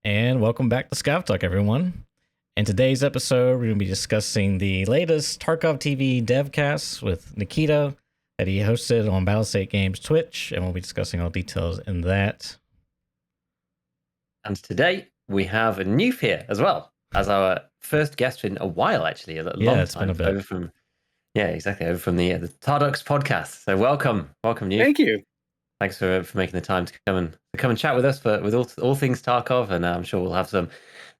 And welcome back to ScavTalk, everyone. In today's episode, we're going to be discussing the latest Tarkov TV devcast with Nikita that he hosted on Battlestate Games Twitch, and we'll be discussing all details in that. And today we have a Newf here as well as our first guest in a while, actually, a long time. It's been a bit. Over from the Tarducks podcast. So welcome, Newf. Thank you. Thanks for making the time to come and chat with us with all things Tarkov, and I'm sure we'll have some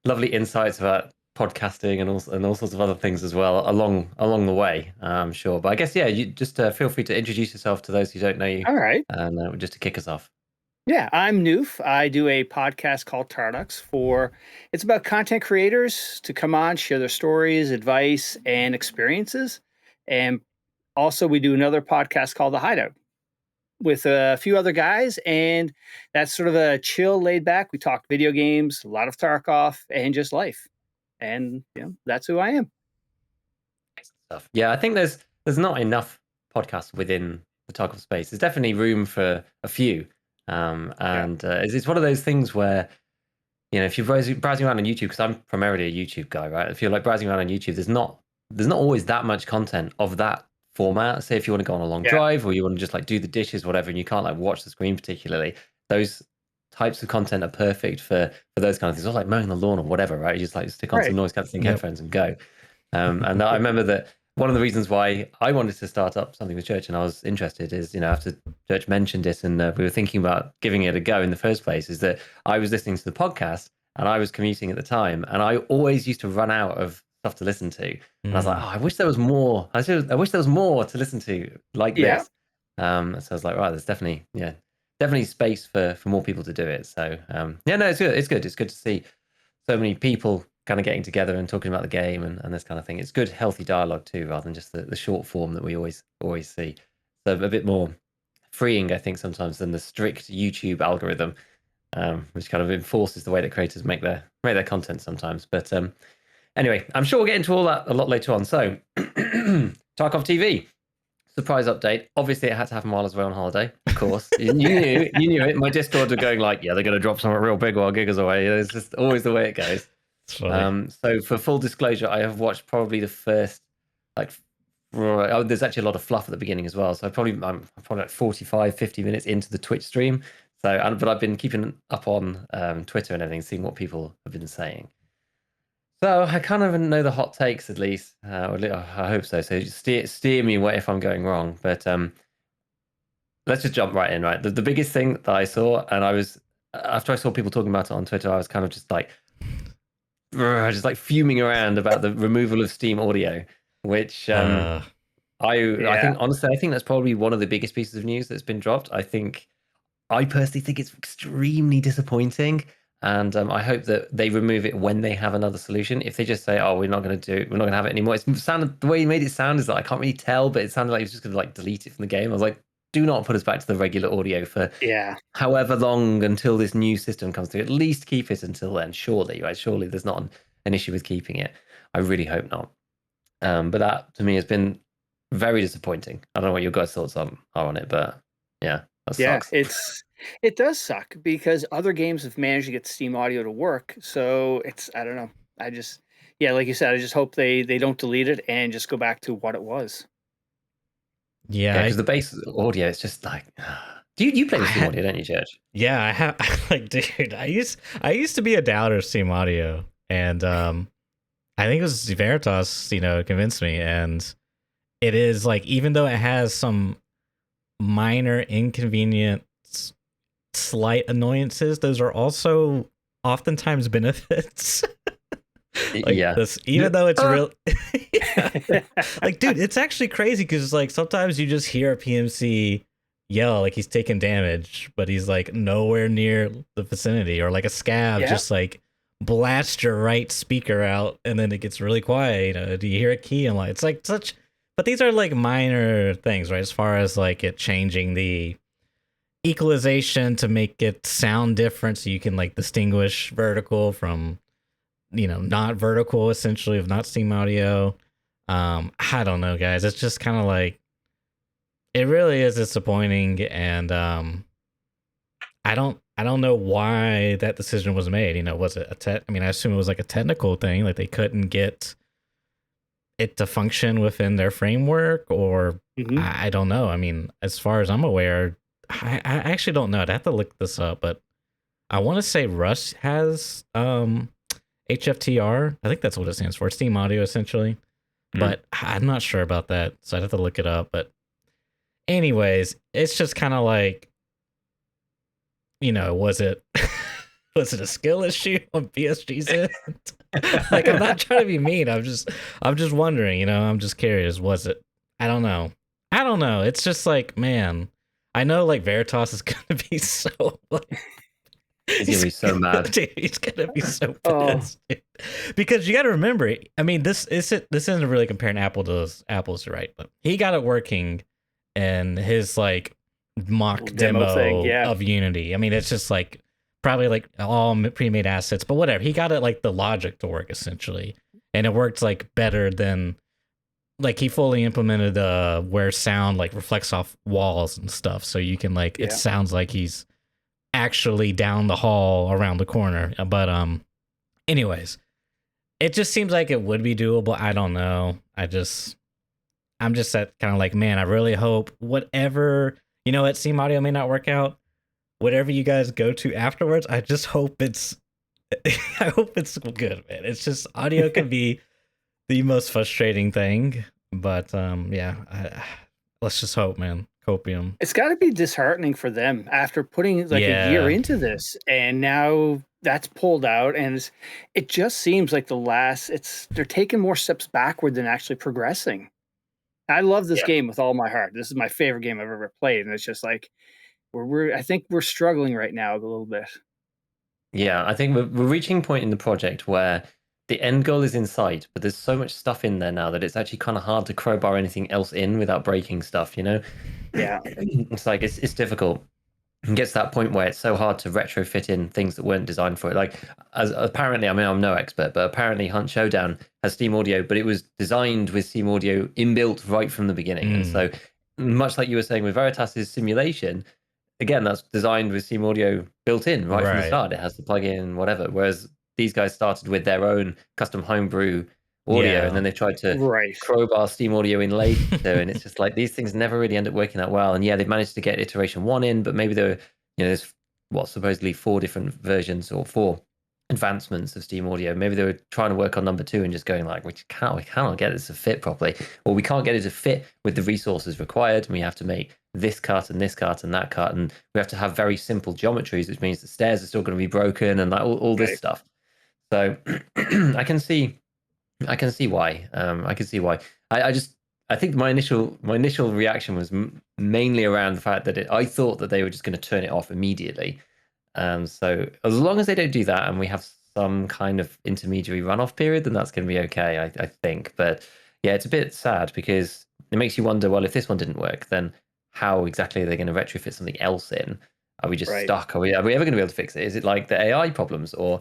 lovely insights about podcasting and all sorts of other things as well along the way. I'm sure. But I guess you just feel free to introduce yourself to those who don't know you. All right. And just to kick us off. Yeah, I'm Newf. I do a podcast called Tarducks it's about content creators to come on, share their stories, advice, and experiences. And also we do another podcast called The Hideout with a few other guys. And that's sort of a chill, laid back. We talk video games, a lot of Tarkov, and just life. And that's who I am. Stuff. Yeah, I think there's not enough podcasts within the Tarkov space. There's definitely room for a few. It's one of those things where, if you're browsing around on YouTube, because I'm primarily a YouTube guy, right? If you're like browsing around on YouTube, there's not always that much content of that format. Say if you want to go on a long drive or you want to just like do the dishes, whatever, and you can't like watch the screen particularly, those types of content are perfect for those kind of things. Or like mowing the lawn or whatever, right? You just like stick on some noise cancelling headphones and go. And I remember that one of the reasons why I wanted to start up something with Church and I was interested is, after Church mentioned it and we were thinking about giving it a go in the first place, is that I was listening to the podcast and I was commuting at the time and I always used to run out of stuff to listen to. And I was like, I wish there was more. I wish there was more to listen to like this. So I was like, right, there's definitely space for more people to do it. So it's good. It's good. It's good to see so many people kind of getting together and talking about the game and this kind of thing. It's good, healthy dialogue too, rather than just the short form that we always see. So a bit more freeing, I think, sometimes than the strict YouTube algorithm, which kind of enforces the way that creators make their content sometimes. But anyway, I'm sure we'll get into all that a lot later on. So Tarkov TV. Surprise update. Obviously, it had to happen while I was away on holiday. Of course, you knew it. My Discord are going like, they're going to drop something real big while Giga's away. It's just always the way it goes. So for full disclosure, I have watched probably the first there's actually a lot of fluff at the beginning as well. So I'm probably like 45, 50 minutes into the Twitch stream. But I've been keeping up on Twitter and everything, seeing what people have been saying. So I kind of know the hot takes at least. I hope so. So steer me if I'm going wrong. But let's just jump right in. Right, the biggest thing that I saw, and after I saw people talking about it on Twitter, I was kind of just like fuming around about the removal of Steam audio, which I think honestly, I think that's probably one of the biggest pieces of news that's been dropped. I personally think it's extremely disappointing. And I hope that they remove it when they have another solution. If they just say, we're not going to have it anymore. The way he made it sound is that I can't really tell, but it sounded like he was just going to delete it from the game. I was like, do not put us back to the regular audio for however long until this new system comes through. At least keep it until then, surely, right? Surely there's not an issue with keeping it. I really hope not. But that, to me, has been very disappointing. I don't know what your guys' thoughts are on it, but that sucks. It does suck because other games have managed to get Steam audio to work. So I don't know. I just, like you said, I just hope they don't delete it and just go back to what it was. Yeah, because the base audio, it's just like, do you play with Steam audio, don't you, Church? Yeah, I have. Dude, I used to be a doubter of Steam audio, and I think it was Veritas, convinced me, and it is even though it has some minor inconvenient slight annoyances, those are also oftentimes benefits. Even though it's real dude, it's actually crazy because sometimes you just hear a PMC yell he's taking damage, but he's nowhere near the vicinity, or a scav just blast your right speaker out and then it gets really quiet. Do you hear a key? And it's such, but these are minor things, right? As far as it changing the equalization to make it sound different so you can distinguish vertical from not vertical, essentially, of not Steam audio. I don't know, guys. It's just kind of it really is disappointing, and I don't I don't know why that decision was made. Was it I mean, I assume it was like a technical thing, like they couldn't get it to function within their framework, or I don't know. I mean, as far as I'm aware, I actually don't know. I'd have to look this up, but I want to say Rust has HFTR. I think that's what it stands for. Steam Audio, essentially. But I'm not sure about that, so I'd have to look it up. But anyways, it's just kind of like, was it was it a skill issue on BSG's end? Like, I'm not trying to be mean. I'm just wondering. I'm just curious. Was it? I don't know. It's just like, man, I know like Veritas is gonna be so like. He's gonna be so mad. Dude, he's gonna be so pissed. Because you got to remember, I mean, this isn't really comparing apples to right, but he got it working in his like mock demo thing, of Unity. I mean, it's just like probably like all pre-made assets, but whatever. He got it like the logic to work essentially, and it worked like better than like he fully implemented where sound like reflects off walls and stuff, so you can like it sounds like he's actually down the hall around the corner. But anyways, it just seems like it would be doable. I don't know. I'm just that kind of like, man, I really hope whatever, at Steam Audio may not work out. Whatever you guys go to afterwards, I just hope it's I hope it's good, man. It's just audio can be the most frustrating thing, but let's just hope, man. Copium. It's got to be disheartening for them after putting like a year into this, and now that's pulled out, and it just seems like they're taking more steps backward than actually progressing. I love this game with all my heart. This is my favorite game I've ever played, and it's just like I think we're struggling right now a little bit. Yeah, I think we're reaching a point in the project where the end goal is in sight, but there's so much stuff in there now that it's actually kind of hard to crowbar anything else in without breaking stuff, Yeah. It's like it's difficult. It gets to that point where it's so hard to retrofit in things that weren't designed for it. Like, as apparently, I mean, I'm no expert, but apparently Hunt Showdown has Steam Audio, but it was designed with Steam Audio inbuilt right from the beginning. And so, much like you were saying with Veritas's simulation, again, that's designed with Steam Audio built in right from the start. It has the plugin, whatever. Whereas these guys started with their own custom homebrew audio, and then they tried to crowbar Steam Audio in later, and it's just like these things never really end up working that well. And they've managed to get iteration 1 in, but maybe there were, there's supposedly 4 different versions or 4 advancements of Steam Audio. Maybe they were trying to work on number 2 and just going like, we cannot get this to fit properly, or we can't get it to fit with the resources required, and we have to make this cut and this cut and that cut, and we have to have very simple geometries, which means the stairs are still going to be broken and like all this stuff. So I can see why. I can see why. I think my initial reaction was mainly around the fact that I thought that they were just going to turn it off immediately. So as long as they don't do that and we have some kind of intermediary runoff period, then that's going to be okay, I think. But yeah, it's a bit sad because it makes you wonder, well, if this one didn't work, then how exactly are they going to retrofit something else in? Are we just stuck? Are we ever going to be able to fix it? Is it like the AI problems or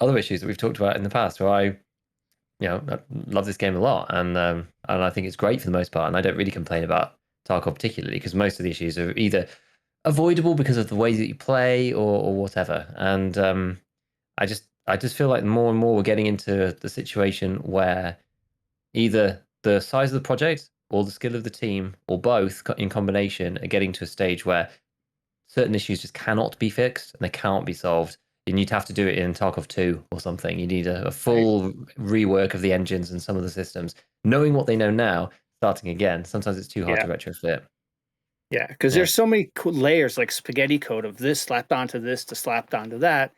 other issues that we've talked about in the past, where I love this game a lot, and I think it's great for the most part, and I don't really complain about Tarkov particularly because most of the issues are either avoidable because of the way that you play or whatever. And I just feel like more and more we're getting into the situation where either the size of the project or the skill of the team or both in combination are getting to a stage where certain issues just cannot be fixed and they can't be solved. And you'd have to do it in Tarkov 2 or something. You need a full rework of the engines and some of the systems. Knowing what they know now, starting again, sometimes it's too hard to retrofit. Yeah, because there's so many layers, like spaghetti code of this slapped onto this to slapped onto that.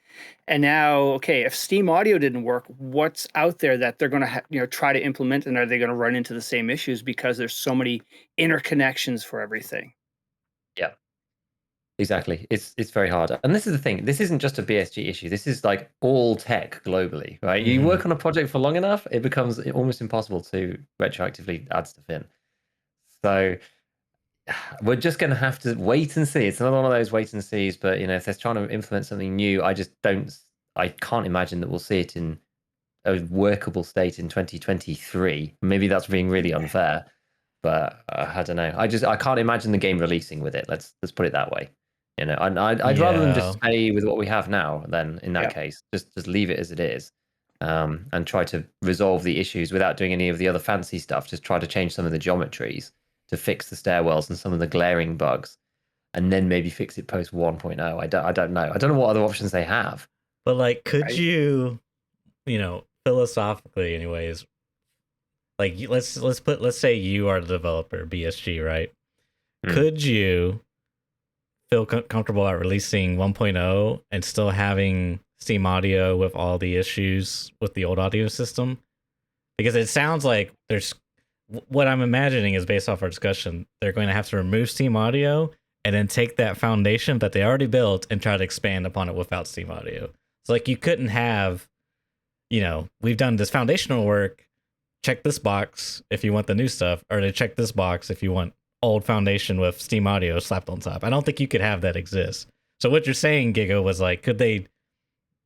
And now, okay, if Steam Audio didn't work, what's out there that they're going to try to implement, and are they going to run into the same issues because there's so many interconnections for everything? Yeah. Exactly. It's very hard. And this is the thing. This isn't just a BSG issue. This is like all tech globally, right? You work on a project for long enough, it becomes almost impossible to retroactively add stuff in. So we're just going to have to wait and see. It's another one of those wait and sees, but if they're trying to implement something new, I can't imagine that we'll see it in a workable state in 2023. Maybe that's being really unfair, but I don't know. I can't imagine the game releasing with it. Let's put it that way. You know, I'd rather them just stay with what we have now. Then in that case, just leave it as it is, and try to resolve the issues without doing any of the other fancy stuff. Just try to change some of the geometries to fix the stairwells and some of the glaring bugs, and then maybe fix it post 1.0. I don't know. I don't know what other options they have. But like, could you know, philosophically, anyways, like let's say you are the developer, BSG, right? Could you feel comfortable at releasing 1.0 and still having Steam Audio with all the issues with the old audio system? Because it sounds like there's, what I'm imagining is, based off our discussion, they're going to have to remove Steam Audio and then take that foundation that they already built and try to expand upon it without Steam Audio. So like, you couldn't have, you know, we've done this foundational work, check this box if you want the new stuff, or to check this box if you want old foundation with Steam Audio slapped on top. I don't think you could have that exist. So what you're saying, Giga, was like, could they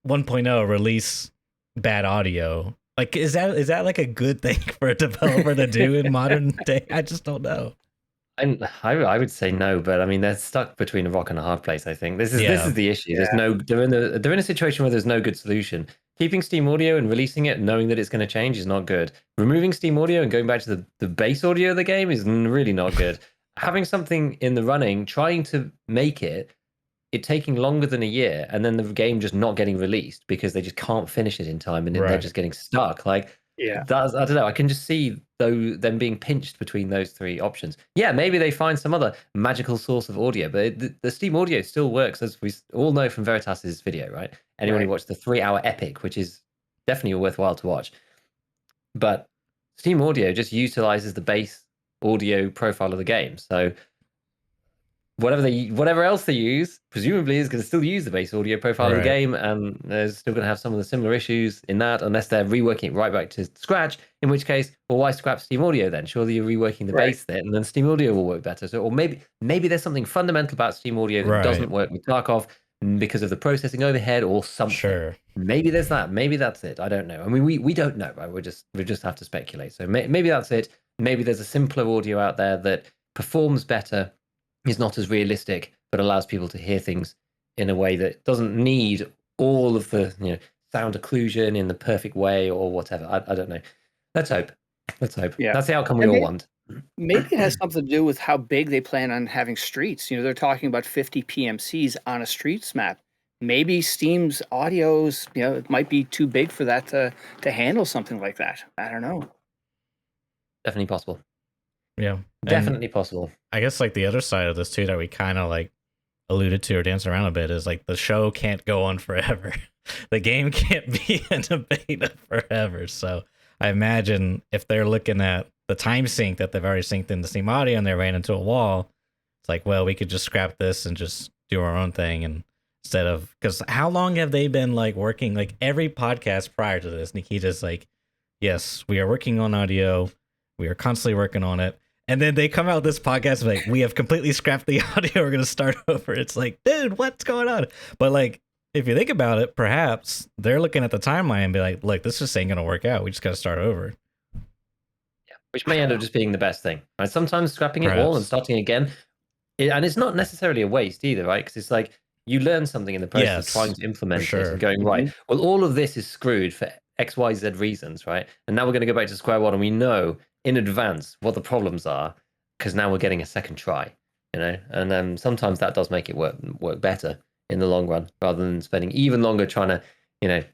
1.0 release bad audio? Like, is that like a good thing for a developer to do in modern day? I just don't know. I would say no, but I mean, they're stuck between a rock and a hard place. I think this is the issue. There's they're in a situation where there's no good solution. Keeping Steam Audio and releasing it, knowing that it's going to change, is not good. Removing Steam Audio and going back to the base audio of the game is really not good. Having something in the running, trying to make it taking longer than a year, and then the game just not getting released because they just can't finish it in time, and they're just getting stuck. Like, that's, I don't know. I can just see them being pinched between those three options. Yeah, maybe they find some other magical source of audio, but the Steam Audio still works, as we all know from Veritas's video, right? Anyone who watched the 3-hour epic, which is definitely worthwhile to watch. But Steam Audio just utilizes the base audio profile of the game. So whatever else they use, presumably is going to still use the base audio profile of the game, and they're still going to have some of the similar issues in that, unless they're reworking it right back to scratch, in which case, well, why scrap Steam Audio then? Surely you're reworking the base there, and then Steam Audio will work better. So, or maybe there's something fundamental about Steam Audio that doesn't work with Tarkov because of the processing overhead or something. Sure. Maybe there's that. Maybe that's it. I don't know. I mean, we don't know, right? We just have to speculate. So maybe that's it. Maybe there's a simpler audio out there that performs better, is not as realistic, but allows people to hear things in a way that doesn't need all of the sound occlusion in the perfect way or whatever. I don't know. Let's hope. Yeah. That's the outcome we all want. Maybe it has something to do with how big they plan on having streets. They're talking about 50 PMCs on a streets map. Maybe Steam's audios, it might be too big for that to handle something like that. I don't know. Definitely possible. Yeah. Definitely possible. I guess like the other side of this too that we kind of like alluded to or danced around a bit is like the show can't go on forever. The game can't be in a beta forever. So I imagine if they're looking at the time sync that they've already synced in the Steam Audio and they ran into a wall, it's like, well, we could just scrap this and just do our own thing. And instead of, because how long have they been like working, like every podcast prior to this, Nikita's like, yes, we are working on audio. We are constantly working on it. And then they come out with this podcast like, we have completely scrapped the audio. We're going to start over. It's like, dude, what's going on? But like, if you think about it, perhaps they're looking at the timeline and be like, look, this just ain't going to work out. We just got to start over. Yeah, which may end up just being the best thing. Right? Sometimes scrapping it all and starting again. And it's not necessarily a waste either, right? Because it's like you learn something in the process of trying to implement it and going, right, well, all of this is screwed for X, Y, Z reasons, right? And now we're going to go back to square one, and we know in advance what the problems are because now we're getting a second try, and then sometimes that does make it work better in the long run, rather than spending even longer trying to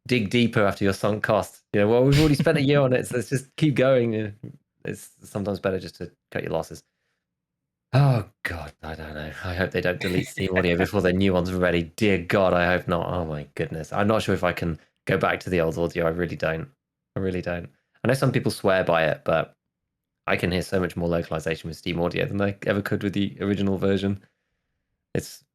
dig deeper after your sunk cost. Well, we've already spent a year on it, so let's just keep going. It's sometimes better just to cut your losses. Oh God, I don't know. I hope they don't delete Steam Audio before their new ones are ready. Dear God, I hope not. Oh my goodness, I'm not sure if I can go back to the old audio. I really don't. I know some people swear by it, but I can hear so much more localization with Steam Audio than I ever could with the original version. It's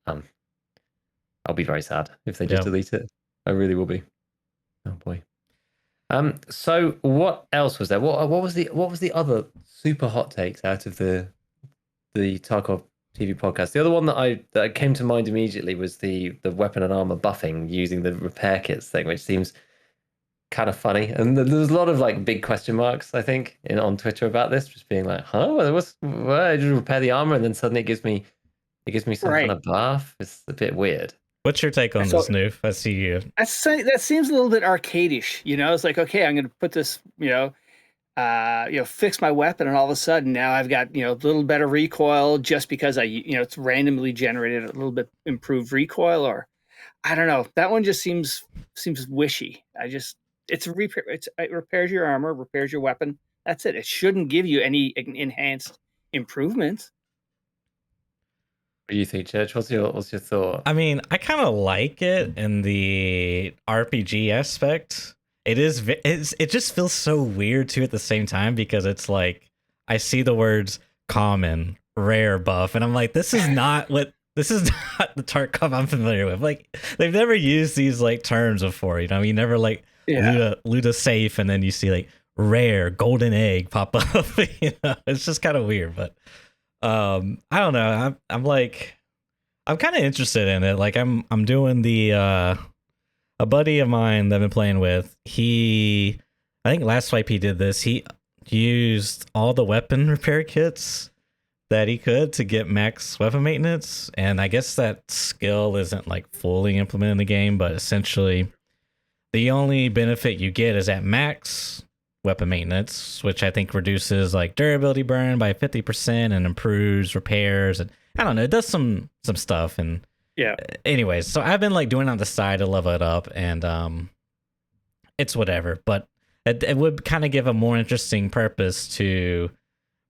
I'll be very sad if they just delete it. I really will be. Oh boy. So what else was there? What was the other super hot takes out of the Tarkov TV podcast? The other one that came to mind immediately was the weapon and armor buffing using the repair kits thing, which seems kind of funny, and there's a lot of like big question marks, I think, on Twitter about this, just being like, well, I just repair the armor and then suddenly it gives me It gives me some kind Right. of buff. It's a bit weird. What's your take on So- this, Newf? I see you. That seems a little bit arcadish, you know. It's like, okay, I'm going to put this, fix my weapon, and all of a sudden now I've got a little better recoil just because it's randomly generated a little bit improved recoil, or I don't know. That one just seems wishy. It repairs your armor, repairs your weapon. That's it. It shouldn't give you any enhanced improvements. What do you think, Church? What's your thought? I mean, I kind of like it in the RPG aspect. It just feels so weird too at the same time, because it's like I see the words common, rare, buff, and I'm like, this is not the Tarkov I'm familiar with. Like, they've never used these like terms before, you know. You never like loot a safe and then you see like rare golden egg pop up. It's just kind of weird, but I don't know. I'm kind of interested in it. Like, I'm doing the a buddy of mine that I've been playing with. I think last swipe he did this. He used all the weapon repair kits that he could to get max weapon maintenance, and I guess that skill isn't like fully implemented in the game, but essentially the only benefit you get is at max weapon maintenance, which I think reduces like durability burn by 50% and improves repairs, and I don't know, it does some stuff. And anyways, so I've been like doing it on the side to level it up, and it's whatever, but it would kind of give a more interesting purpose to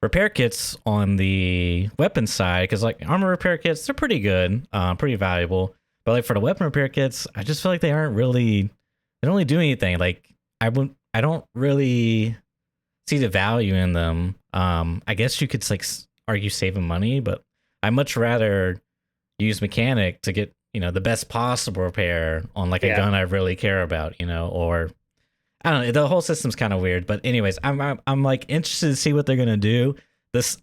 repair kits on the weapon side, because like armor repair kits, they're pretty good, pretty valuable, but like for the weapon repair kits, I just feel like they don't really do anything. Like, I don't really see the value in them. I guess you could like argue saving money, but I much rather use mechanic to get the best possible repair on like a gun I really care about, or I don't know. The whole system's kind of weird, but anyways, I'm like interested to see what they're gonna do.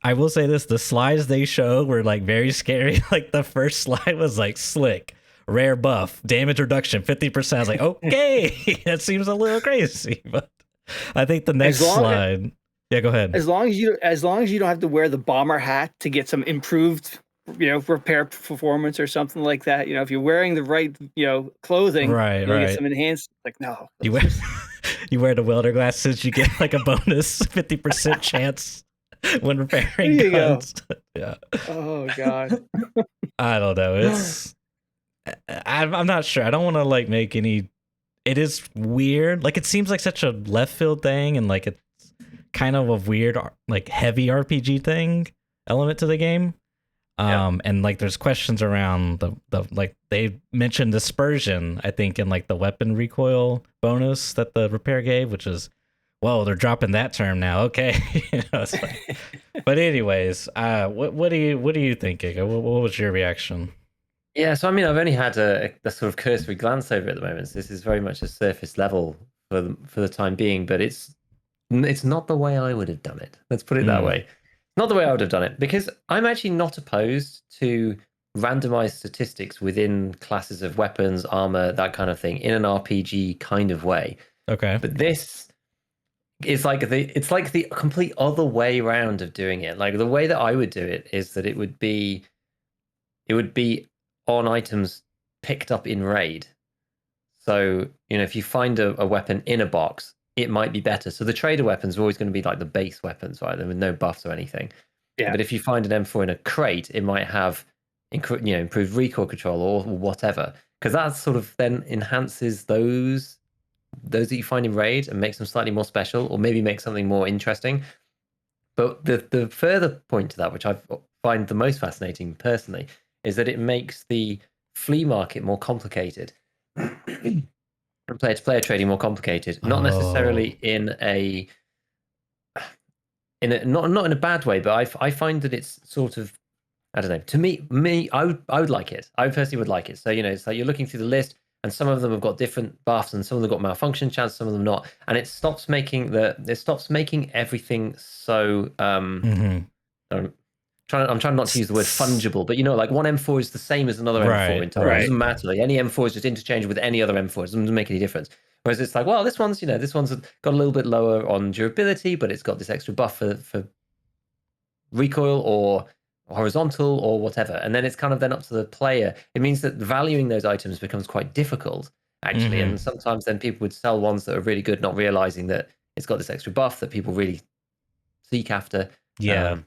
I will say this: the slides they showed were like very scary. Like, the first slide was like slick, rare buff, damage reduction 50%. I was like, okay, that seems a little crazy, but I think the next slide. Yeah, go ahead. As long as you don't have to wear the bomber hat to get some improved, repair performance or something like that. If you're wearing the right, clothing, right, get some enhanced. Like, no, you wear the welder glasses, you get like a bonus 50% chance when repairing guns. Yeah. Oh God. I don't know. I'm not sure. I don't want to like make any. It is weird. Like, it seems like such a left field thing, and like it's kind of a weird like heavy RPG thing element to the game. And like there's questions around the like they mentioned dispersion, I think, in like the weapon recoil bonus that the repair gave, which is, whoa, they're dropping that term now. Okay. But anyways, what do you think, Giga? What was your reaction? Yeah, so I mean, I've only had a sort of cursory glance over it at the moment. So this is very much a surface level for the time being, but it's not the way I would have done it. Let's put it that way. Not the way I would have done it, because I'm actually not opposed to randomized statistics within classes of weapons, armor, that kind of thing, in an RPG kind of way. Okay. But this is like the complete other way round of doing it. Like, the way that I would do it is that it would be on items picked up in raid. So, if you find a weapon in a box, it might be better. So the trader weapons are always going to be like the base weapons, right? With no buffs or anything. Yeah. But if you find an M4 in a crate, it might have improved recoil control or whatever, because that sort of then enhances those that you find in raid and makes them slightly more special, or maybe make something more interesting. But the further point to that, which I find the most fascinating personally, is that it makes the flea market more complicated. Player-to-player trading more complicated, not necessarily in a not in a bad way, but I find that it's sort of, I don't know. To me, I would like it. I personally would like it. So it's like you're looking through the list, and some of them have got different buffs, and some of them have got malfunction chance, some of them not, and it stops making everything so. I'm trying not to use the word fungible, but like one M4 is the same as another M4 in time. It doesn't matter. Like, any M4 is just interchangeable with any other M4. It doesn't make any difference. Whereas it's like, well, this one's got a little bit lower on durability, but it's got this extra buff for recoil, or horizontal or whatever, and then it's kind of then up to the player. It means that valuing those items becomes quite difficult actually, and sometimes then people would sell ones that are really good, not realizing that it's got this extra buff that people really seek after. Yeah.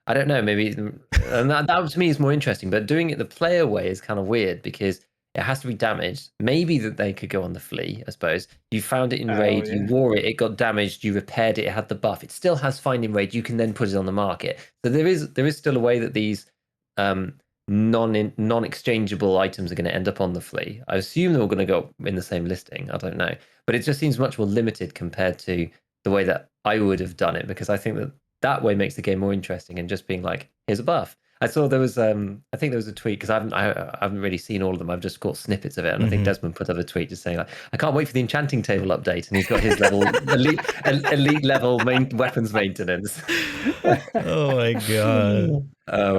I don't know, maybe, and that to me is more interesting. But doing it the player way is kind of weird because it has to be damaged. Maybe that they could go on the flea, I suppose. You found it in raid, you wore it, it got damaged, you repaired it, it had the buff. It still has find in raid. You can then put it on the market. So there is still a way that these non-exchangeable items are going to end up on the flea. I assume they're all going to go in the same listing. I don't know, but it just seems much more limited compared to the way that I would have done it, because I think that way makes the game more interesting, and just being like, here's a buff. I saw there was I think there was a tweet, because I haven't really seen all of them. I've just caught snippets of it, and I think Desmond put up a tweet just saying like, I can't wait for the enchanting table update, and he's got his level elite level weapons maintenance. Oh my god.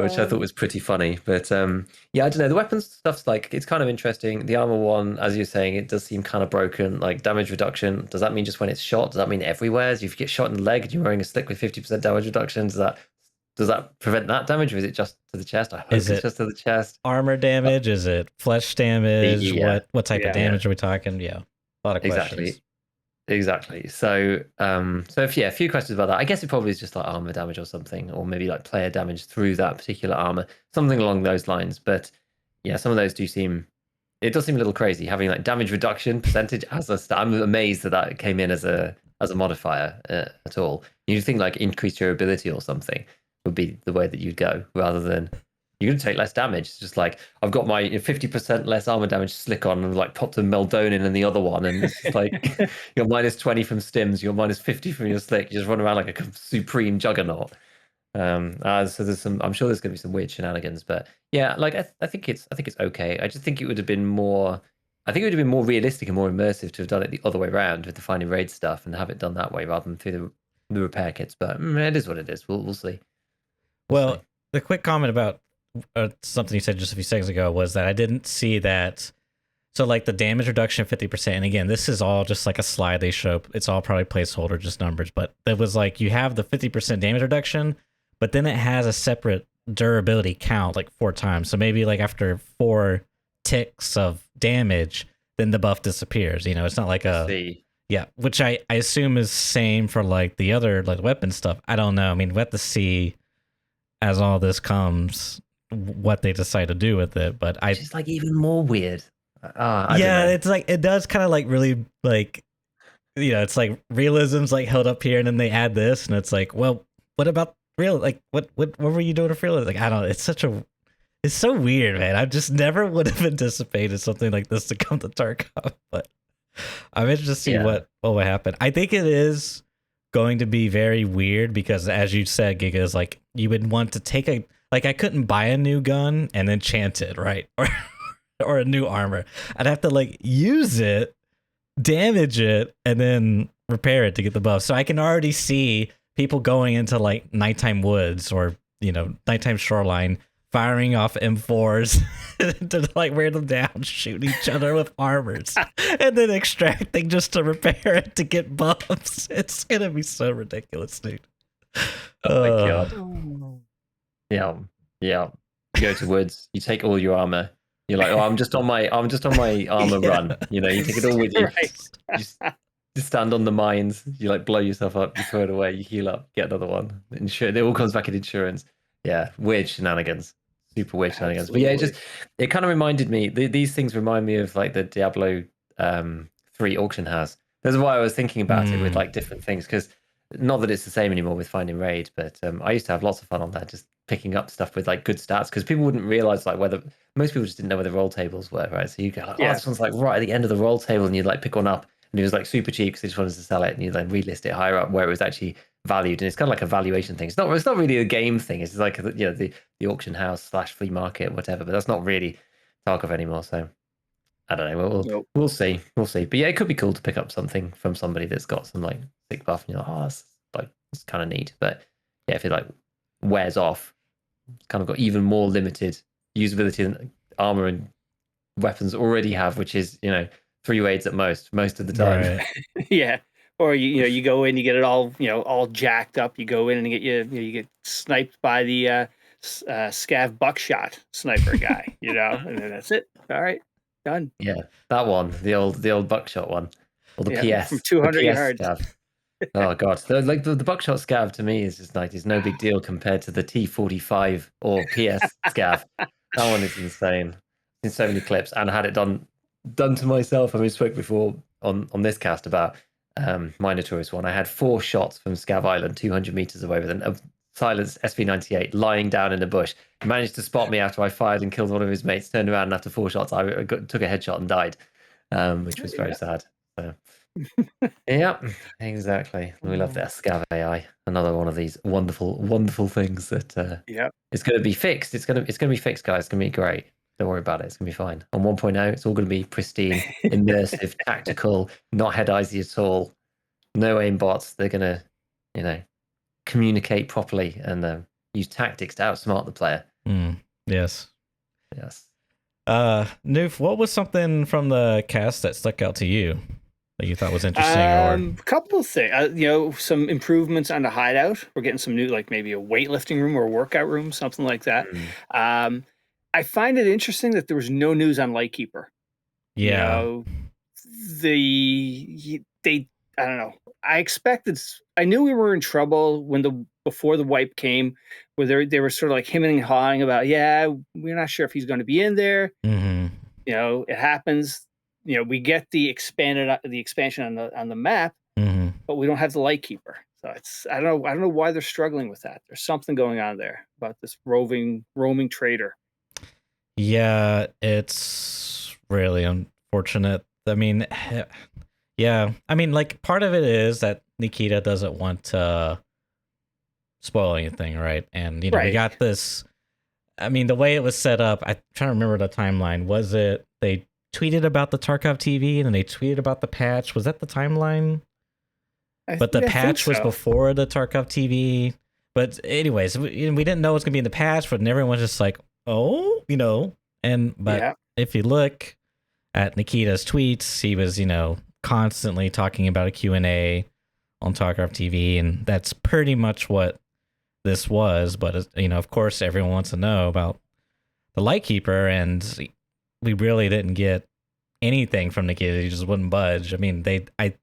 Which I thought was pretty funny. But yeah, I don't know. The weapons stuff's like, it's kind of interesting. The armor one, as you're saying, it does seem kind of broken. Like damage reduction, does that mean just when it's shot? Does that mean everywhere? If you get shot in the leg and you're wearing a slick with 50% damage reduction, does that prevent that damage, or is it just to the chest? I hope it's just to the chest. Armor damage? Is it flesh damage? Yeah. What type of damage are we talking? Yeah, a lot of questions. Exactly. So, a few questions about that. I guess it probably is just like armor damage or something, or maybe like player damage through that particular armor, something along those lines. But yeah, some of those does seem a little crazy, having like damage reduction percentage as a stat. I'm amazed that came in as a modifier at all. You'd think like increase durability or something would be the way that you'd go, rather than you're going to take less damage. It's just like, I've got my 50% less armor damage slick on, and like popped a Meldonin in the other one, and it's like you're minus 20 from stims, you're minus 50 from your slick. You just run around like a supreme juggernaut. So there's I'm sure there's going to be some weird shenanigans, but yeah, like I think it's okay. I just think it would have been more. I think it would have been more realistic and more immersive to have done it the other way around with the finding raid stuff, and have it done that way rather than through the repair kits. But it is what it is. We'll see. Well, the quick comment about something you said just a few seconds ago was that I didn't see that. So like the damage reduction 50%, and again, this is all just like a slide they show. It's all probably placeholder, just numbers. But it was like you have the 50% damage reduction, but then it has a separate durability count like 4 times. So maybe like after 4 ticks of damage, then the buff disappears. You know, it's not like yeah, which I assume is same for like the other like weapon stuff. I don't know. I mean, we have to see as all this comes what they decide to do with it, but it's just like even more weird. It's like it does kind of like really like, you know, it's like realism's like held up here, and then they add this, and it's like, well, what about real? Like what were you doing for real? Like I don't know. It's so weird, man. I just never would have anticipated something like this to come to Tarkov, but I'm interested to see what will happen. I think it is going to be very weird because, as you said, Giga, is like you would want to take I couldn't buy a new gun and enchant it, right? Or a new armor. I'd have to like use it, damage it, and then repair it to get the buff. So I can already see people going into like nighttime woods or, you know, nighttime shoreline, firing off M4s to like wear them down, shooting each other with armors, and then extracting just to repair it to get buffs. It's gonna be so ridiculous, dude. Oh my god. Yeah. You go to woods, you take all your armor. You're like, oh, I'm just on my armor run. You know, you take it all with you. Right. You stand on the mines. You like blow yourself up. You throw it away. You heal up. Get another one. It all comes back in insurance. Yeah, weird shenanigans. Super weird shenanigans. Absolutely. But yeah, it kind of reminded me. These things remind me of like the Diablo 3 auction house. That's why I was thinking about it with like different things, because not that it's the same anymore with finding raid, but I used to have lots of fun on that, just picking up stuff with like good stats, because people wouldn't realize like whether most people just didn't know where the roll tables were, right? So you go like, oh, this one's like right at the end of the roll table, and you'd like pick one up, and it was like super cheap because they just wanted to sell it, and you then relist it higher up where it was actually valued, and it's kind of like a valuation thing. It's not really a game thing. It's like, you know, the auction house / flea market, whatever. But that's not really Tarkov anymore. So I don't know. We'll see. But yeah, it could be cool to pick up something from somebody that's got some like thick buff, and you're like, oh, it's kind of neat. But yeah, if it like wears off, it's kind of got even more limited usability than armor and weapons already have, which is, you know, 3 raids at most of the time. Right. Yeah. Or you go in, you get it all all jacked up. You go in and you get sniped by the scav buckshot sniper guy, you know, and then that's it. All right, done. Yeah, that one, the old buckshot one, or the PS from 200 the PS yards. scav. Oh god, the buckshot scav to me is just like it's no big deal compared to the T45 or PS scav. That one is insane. In so many clips, and I had it done to myself. I mean, we spoke before on this cast about my notorious one. I had 4 shots from Scav Island, 200 meters away, with a silenced SV98 lying down in a bush. He managed to spot me after I fired and killed one of his mates. Turned around, and after 4 shots, I took a headshot and died, which was very sad. So. Yeah, exactly. We love that Scav AI. Another one of these wonderful, wonderful things that it's going to be fixed. It's going to be fixed, guys. It's going to be great. Don't worry about it. It's going to be fine. On 1.0, it's all going to be pristine, immersive, tactical, not head easy at all. No aim bots. They're going to, communicate properly and use tactics to outsmart the player. Yes. Yes. Newf, what was something from the cast that stuck out to you that you thought was interesting? A couple of things. Some improvements on the hideout. We're getting some new, like maybe a weightlifting room or a workout room, something like that. I find it interesting that there was no news on Lighthkeeper. Yeah. I don't know. I knew we were in trouble before the wipe came, where they were sort of like hemming and hawing about, we're not sure if he's going to be in there. Mm-hmm. It happens. We get the expansion on the map, but we don't have the Lighthkeeper. So I don't know why they're struggling with that. There's something going on there about this roaming trader. Yeah, it's really unfortunate. I mean, yeah. I mean, like, part of it is that Nikita doesn't want to spoil anything, right? And, we got this. I mean, the way it was set up, I'm trying to remember the timeline. Was it they tweeted about the Tarkov TV and then they tweeted about the patch? Was that the timeline? But the patch was before the Tarkov TV. But anyways, we didn't know it was going to be in the patch, but everyone's just like, oh, but if you look at Nikita's tweets, he was, constantly talking about a Q&A on Tarkov TV, and that's pretty much what this was. But, of course, everyone wants to know about the Lighthkeeper, and we really didn't get anything from Nikita. He just wouldn't budge. I mean, I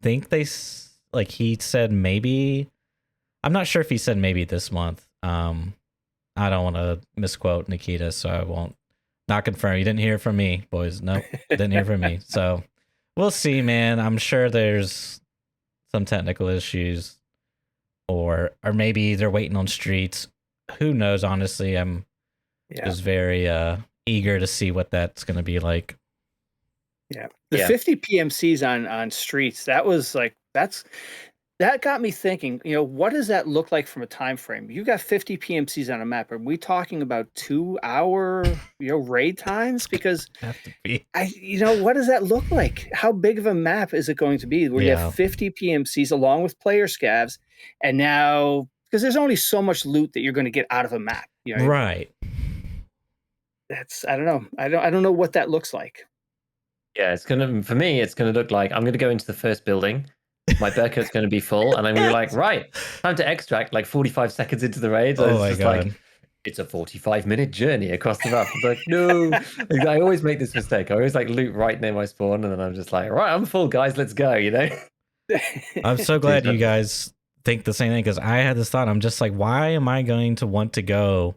think he said maybe, I'm not sure if he said maybe this month. I don't want to misquote Nikita, so I won't. Not confirm. You didn't hear from me, boys. Nope, didn't hear from me. So we'll see, man. I'm sure there's some technical issues, or maybe they're waiting on Streets. Who knows? Honestly, I'm just very eager to see what that's going to be like. Yeah, the 50 PMCs on Streets. That got me thinking, what does that look like from a time frame? You got 50 PMCs on a map. Are we talking about 2-hour, raid times? Because have to be. What does that look like? How big of a map is it going to be? Where you have 50 PMCs along with player scavs, and now because there's only so much loot that you're going to get out of a map, right? I don't know. I don't know what that looks like. Yeah, for me, it's gonna look like I'm gonna go into the first building. My Berkut's going to be full, and I'm going to be like, right, time to extract, like 45 seconds into the raid. So it's just like, it's a 45-minute journey across the map. It's like, no. I always make this mistake. I always loot right near my spawn, and then I'm just like, right, I'm full, guys, let's go, I'm so glad you guys think the same thing, because I had this thought. I'm just like, why am I going to want to go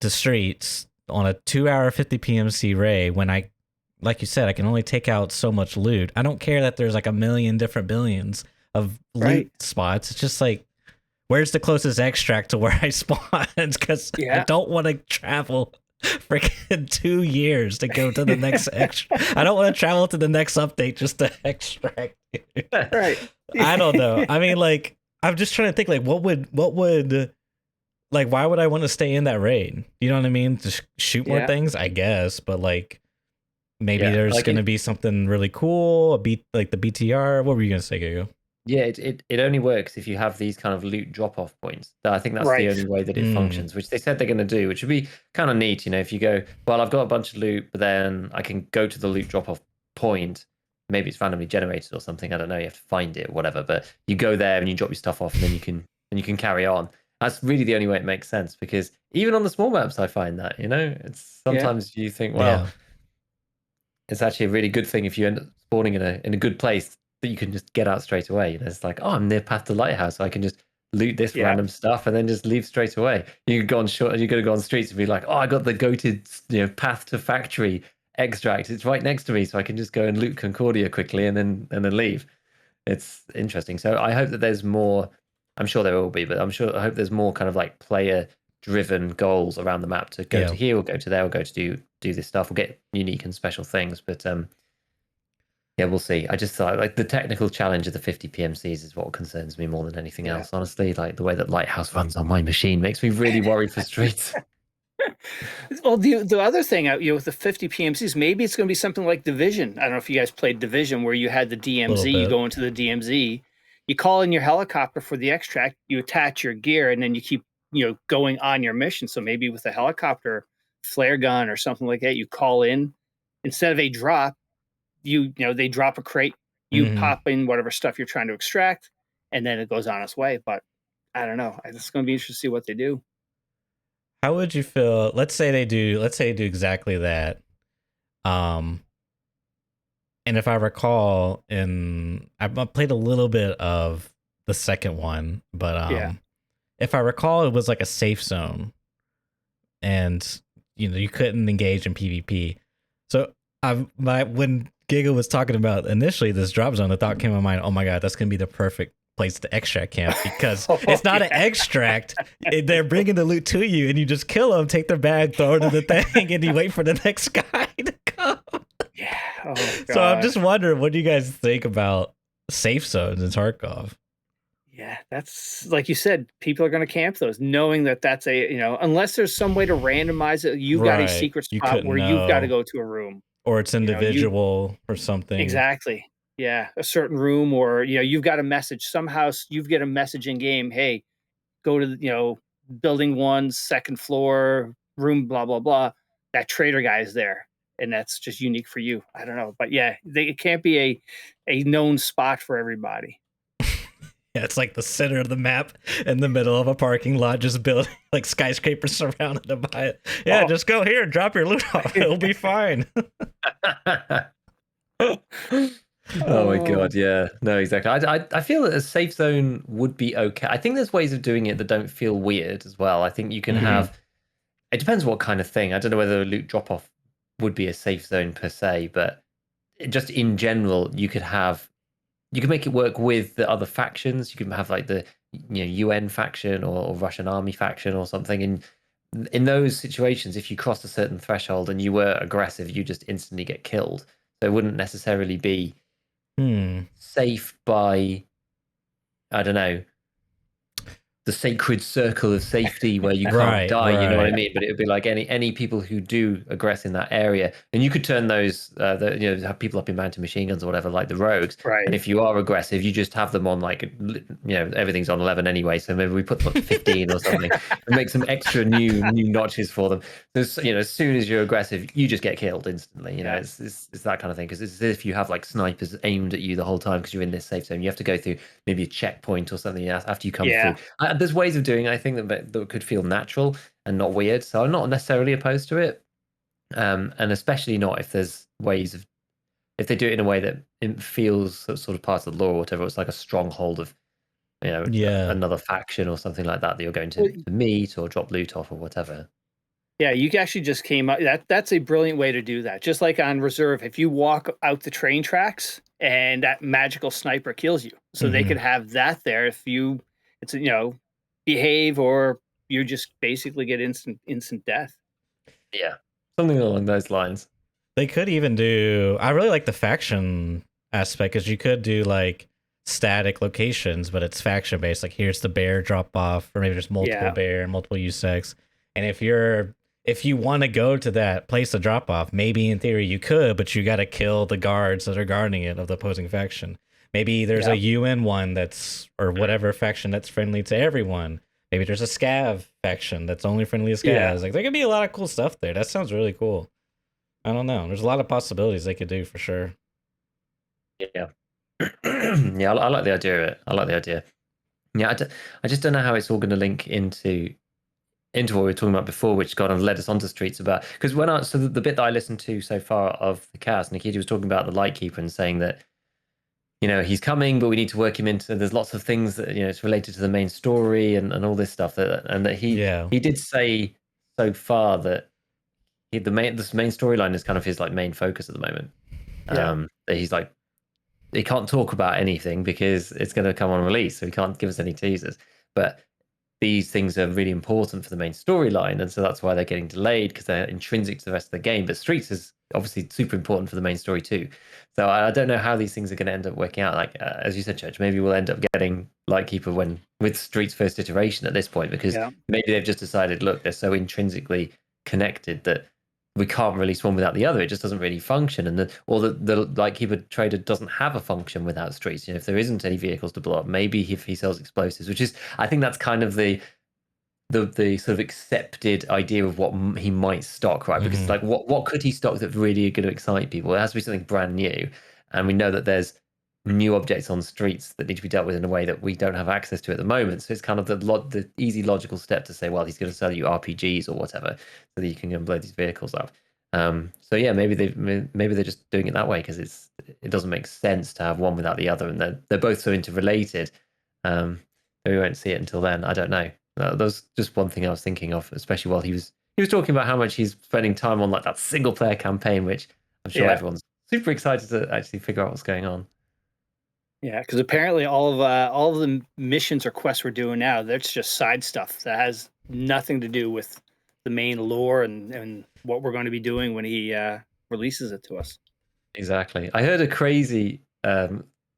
to Streets on a 2-hour 50 PMC raid when like you said, I can only take out so much loot. I don't care that there's like a million different billions of loot spots. It's just like, where's the closest extract to where I spawned? Because I don't want to travel freaking 2 years to go to the next extract. I don't want to travel to the next update just to extract. Right. I don't know. I mean, like, I'm just trying to think, like, what would why would I want to stay in that raid? You know what I mean? Just shoot more things, I guess. But like, maybe there's going to be something really cool, like the BTR. What were you going to say, Giga? Yeah, it only works if you have these kind of loot drop-off points. I think that's the only way that it functions, which they said they're going to do, which would be kind of neat. If you go, well, I've got a bunch of loot, but then I can go to the loot drop-off point. Maybe it's randomly generated or something. I don't know. You have to find it or whatever. But you go there and you drop your stuff off, and then you can carry on. That's really the only way it makes sense, because even on the small maps, I find that, it's sometimes you think, well, it's actually a really good thing if you end up spawning in a good place that you can just get out straight away. It's like, oh, I'm near Path to Lighthouse, so I can just loot this random stuff and then just leave straight away. You could go on you got to go on streets and be like, oh, I got the goated Path to Factory extract. It's right next to me, so I can just go and loot Concordia quickly and then leave. It's interesting. So I hope that there's more. I'm sure there will be, but I hope there's more kind of like player driven goals around the map to go to here or go to there or go to do this stuff or get unique and special things. But yeah, we'll see. I just thought like the technical challenge of the 50 PMCs is what concerns me more than anything else. Honestly, like the way that Lighthouse runs on my machine makes me really worried for Streets. Well, the other thing, with the 50 PMCs, maybe it's going to be something like Division. I don't know if you guys played Division, where you had the DMZ. You go into the DMZ, you call in your helicopter for the extract, you attach your gear, and then you keep going on your mission. So maybe with a helicopter flare gun or something like that, you call in instead of a drop. They drop a crate, you pop in whatever stuff you're trying to extract, and then it goes on its way. But I don't know. It's going to be interesting to see what they do. How would you feel? Let's say they do exactly that. And if I recall, I played a little bit of the second one, but if I recall, it was like a safe zone, and you couldn't engage in PvP. So when Giga was talking about initially this drop zone, the thought came to my mind, oh my god, that's gonna be the perfect place to extract camp, because it's not an extract. They're bringing the loot to you and you just kill them, take their bag, throw it in the thing, and you wait for the next guy to come. Yeah. Oh, so I'm just wondering, what do you guys think about safe zones in Tarkov? Yeah, that's like you said, people are going to camp those, knowing that that's unless there's some way to randomize it, you've got a secret spot where you've got to go to a room. Or it's individual or something. Exactly. Yeah, a certain room, or you've got a message somehow. You get a message in game. Hey, go to building 1, second floor, room, blah blah blah. That trader guy is there, and that's just unique for you. I don't know, but yeah, it can't be a known spot for everybody. Yeah, it's like the center of the map in the middle of a parking lot, just building like skyscrapers surrounded by it. Yeah, just go here and drop your loot off. It'll be fine. Oh my god, yeah. No, exactly. I feel that a safe zone would be okay. I think there's ways of doing it that don't feel weird as well. I think you can have, it depends what kind of thing. I don't know whether a loot drop off would be a safe zone per se, but just in general, you could make it work with the other factions. You can have like the UN faction or Russian army faction or something. And in those situations, if you crossed a certain threshold and you were aggressive, you just instantly get killed. So it wouldn't necessarily be safe by, I don't know, the sacred circle of safety where you can't die. You know what I mean? But it would be like any people who do aggress in that area, and you could turn those have people up in mountain machine guns or whatever, like the rogues. And if you are aggressive, you just have them on like everything's on 11 anyway, so maybe we put them up to 15 or something and make some extra new notches for them. So, as soon as you're aggressive, you just get killed instantly. It's that kind of thing, because it's as if you have like snipers aimed at you the whole time because you're in this safe zone. You have to go through maybe a checkpoint or something after you come through. There's ways of doing it, I think, that could feel natural and not weird. So I'm not necessarily opposed to it. And especially not if there's ways of, if they do it in a way that it feels sort of part of the lore or whatever. It's like a stronghold of, another faction or something like that you're going to meet or drop loot off or whatever. Yeah, you actually just came up. That's a brilliant way to do that. Just like on Reserve, if you walk out the train tracks and that magical sniper kills you, so they could have that there if you, behave, or you just basically get instant death. Yeah, something along those lines. They could even do, I really like the faction aspect, because you could do like static locations, but it's faction based. Like here's the bear drop off, or maybe there's multiple bear, multiple USEX. And if you want to go to that place to drop off, maybe in theory you could, but you got to kill the guards that are guarding it of the opposing faction. Maybe there's a UN one or whatever faction that's friendly to everyone. Maybe there's a Scav faction that's only friendly to Scavs. Like there could be a lot of cool stuff there. That sounds really cool. I don't know. There's a lot of possibilities they could do for sure. Yeah. Yeah, I like the idea of it. I like the idea. Yeah, I just don't know how it's all going to link into what we were talking about before, which kind of led us onto Streets about, because the bit that I listened to so far of the cast, Nikita was talking about the Lighthkeeper and saying that, he's coming, but we need to work him into. There's lots of things that it's related to the main story and all this stuff and that he did say so far that this main storyline is kind of his like main focus at the moment. That he's like, he can't talk about anything because it's going to come on release, so he can't give us any teasers. But these things are really important for the main storyline, and so that's why they're getting delayed, because they're intrinsic to the rest of the game. But Streets is obviously super important for the main story too. So I don't know how these things are going to end up working out. Like as you said, Church, maybe we'll end up getting Lighthkeeper with Streets' first iteration at this point, because maybe they've just decided, look, they're so intrinsically connected that we can't release one without the other. It just doesn't really function, and the Lighthkeeper trader doesn't have a function without Streets. If there isn't any vehicles to blow up, maybe if he sells explosives, which is, I think that's kind of the sort of accepted idea of what he might stock, right? Because like, what could he stock that's really going to excite people? It has to be something brand new, and we know that there's new objects on Streets that need to be dealt with in a way that we don't have access to at the moment. So it's kind of the easy logical step to say, well, he's going to sell you RPGs or whatever, so that you can go and blow these vehicles up. So yeah, maybe they're just doing it that way because it doesn't make sense to have one without the other, and they're both so interrelated. We won't see it until then. I don't know. That was just one thing I was thinking of, especially while he was talking about how much he's spending time on like that single player campaign, which I'm sure everyone's super excited to actually figure out what's going on. Yeah, because apparently all of the missions or quests we're doing now, that's just side stuff that has nothing to do with the main lore and what we're going to be doing when he releases it to us. Exactly. I heard a crazy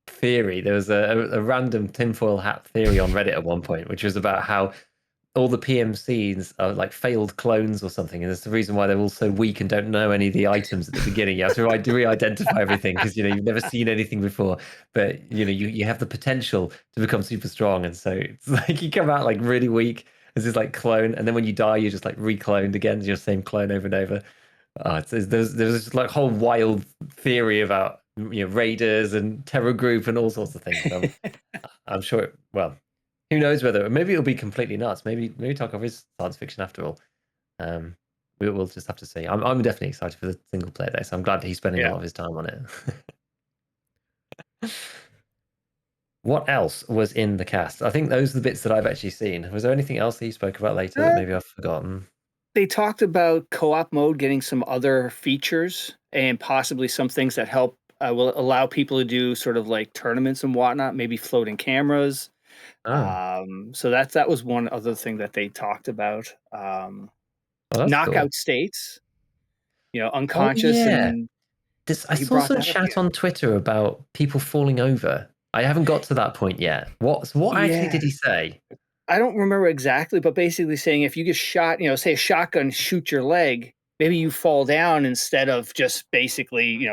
theory. There was a random tinfoil hat theory on Reddit at one point, which was about how all the PMCs are like failed clones or something, and it's the reason why they're all so weak and don't know any of the items at the beginning. You have to re-identify everything because you've never seen anything before, but you have the potential to become super strong, and so it's like you come out like really weak as this like clone, and then when you die, you're just like recloned again, your same clone over and over. There's this like whole wild theory about raiders and terror group and all sorts of things. I'm sure. Well, who knows whether maybe it'll be completely nuts. Maybe Tarkov is science fiction after all. We'll just have to see. I'm definitely excited for the single player day, so I'm glad that he's spending a lot of his time on it. What else was in the cast? I think those are the bits that I've actually seen. Was there anything else that you spoke about later that maybe I've forgotten? They talked about co-op mode getting some other features and possibly some things that help will allow people to do sort of like tournaments and whatnot, maybe floating cameras. So that was one other thing that they talked about. Knockout states, unconscious. And I saw some chat on Twitter about people falling over. I haven't got to that point yet. What actually did he say? I don't remember exactly, but basically saying if you get shot, say a shotgun shoot your leg, maybe you fall down instead of just basically,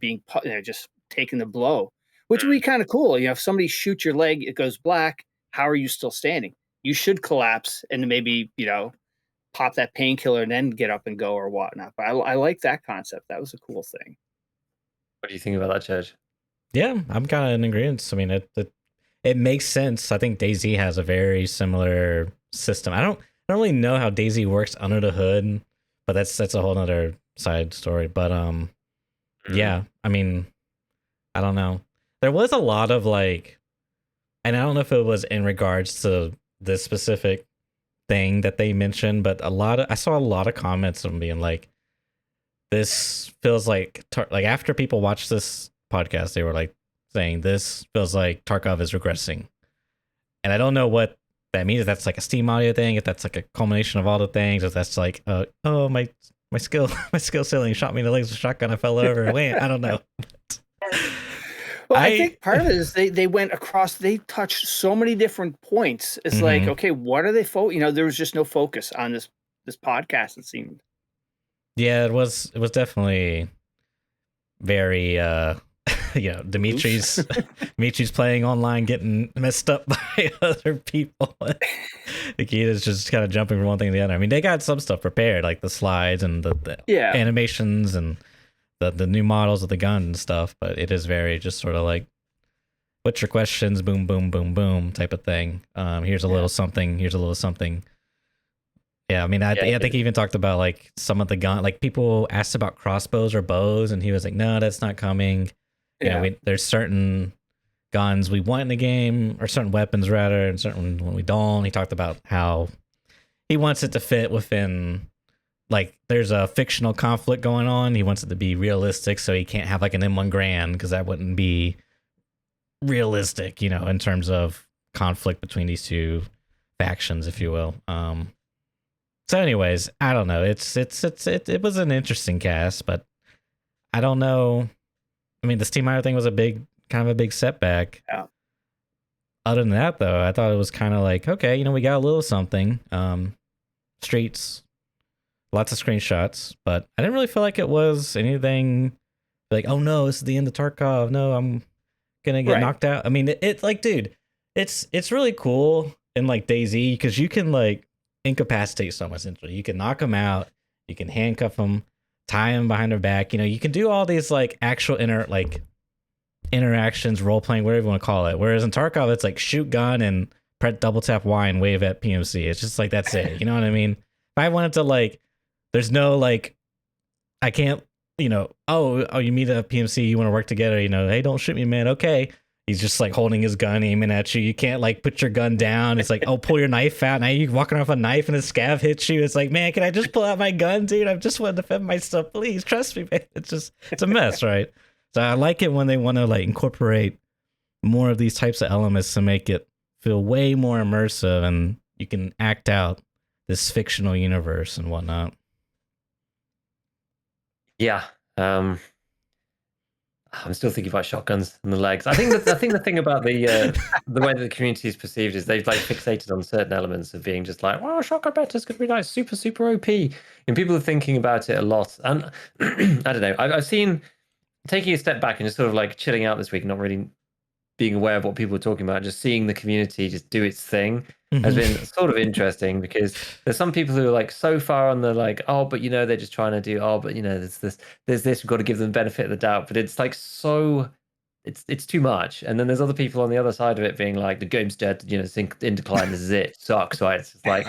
being just taking the blow, which would be kind of cool. If somebody shoots your leg, it goes black. How are you still standing? You should collapse and maybe, pop that painkiller and then get up and go or whatnot. But I like that concept. That was a cool thing. What do you think about that, Church? Yeah, I'm kind of in agreement. I mean, it makes sense. I think DayZ has a very similar system. I don't really know how DayZ works under the hood, but that's a whole other side story. But yeah, I mean, I don't know. There was a lot of like, and I don't know if it was in regards to this specific thing that they mentioned, but I saw a lot of comments on being like, this feels like after people watched this podcast, they were like saying this feels like Tarkov is regressing, and I don't know what that means. If that's like a Steam audio thing, if that's like a culmination of all the things, if that's like oh my skill ceiling shot me in the legs with a shotgun, I fell over. Wait, I don't know. Well, I think part of it is they went across. They touched so many different points. It's like, okay, what are they there was just no focus on this podcast, it seemed. Yeah, it was definitely very Dimitri's playing online, getting messed up by other people. Nikita's just kind of jumping from one thing to the other. I mean, they got some stuff prepared, like the slides and the animations and the new models of the gun and stuff, but it is very just sort of like what's your questions? Boom, boom, boom, boom, type of thing. Here's a little something. Here's a little something. Yeah, I mean, I think he even talked about like some of the gun. Like people asked about crossbows or bows, and he was like, "No, that's not coming." You know, there's certain guns we want in the game, or certain weapons rather, and certain when we don't. He talked about how he wants it to fit within, like, there's a fictional conflict going on. He wants it to be realistic, so he can't have like an M1 Grand because that wouldn't be realistic, you know, in terms of conflict between these two factions, if you will. So anyways, I don't know. It was an interesting cast, but I don't know. I mean, the Steam Hire thing was a big setback. Yeah. Other than that, though, I thought it was kind of like, okay, you know, we got a little something. Streets, lots of screenshots, but I didn't really feel like it was anything like, oh no, this is the end of Tarkov. No, I'm gonna get knocked out. I mean, it's like, dude, it's really cool in like DayZ because you can like incapacitate someone essentially. You can knock them out, you can handcuff them, tie them behind their back. You know, you can do all these like actual interactions, role playing, whatever you want to call it. Whereas in Tarkov, it's like shoot gun and press double tap Y and wave at PMC. It's just like that's it. You know what I mean? If I wanted to like, there's no like, I can't, you know, oh, you meet a PMC, you want to work together, you know, hey, don't shoot me, man. Okay. He's just like holding his gun, aiming at you. You can't like put your gun down. It's like, oh, pull your knife out. Now you're walking off a knife and a scav hits you. It's like, man, can I just pull out my gun, dude? I just want to defend myself. Please trust me, man. It's a mess, right? So I like it when they want to like incorporate more of these types of elements to make it feel way more immersive and you can act out this fictional universe and whatnot. Yeah. I'm still thinking about shotguns and the legs. I think the thing about the way that the community is perceived is they've like fixated on certain elements of being just like, well, shotgun better's gonna be like super OP, and people are thinking about it a lot. And I don't know. I've seen, taking a step back and just sort of like chilling out this week, not really being aware of what people are talking about, just seeing the community just do its thing has been sort of interesting because there's some people who are like so far on the like, oh, but you know, they're just trying to do, oh, but you know, there's this, we've got to give them the benefit of the doubt, but it's like so, it's too much. And then there's other people on the other side of it being like, the game's dead, you know, in decline, this is it, sucks, right? It's just like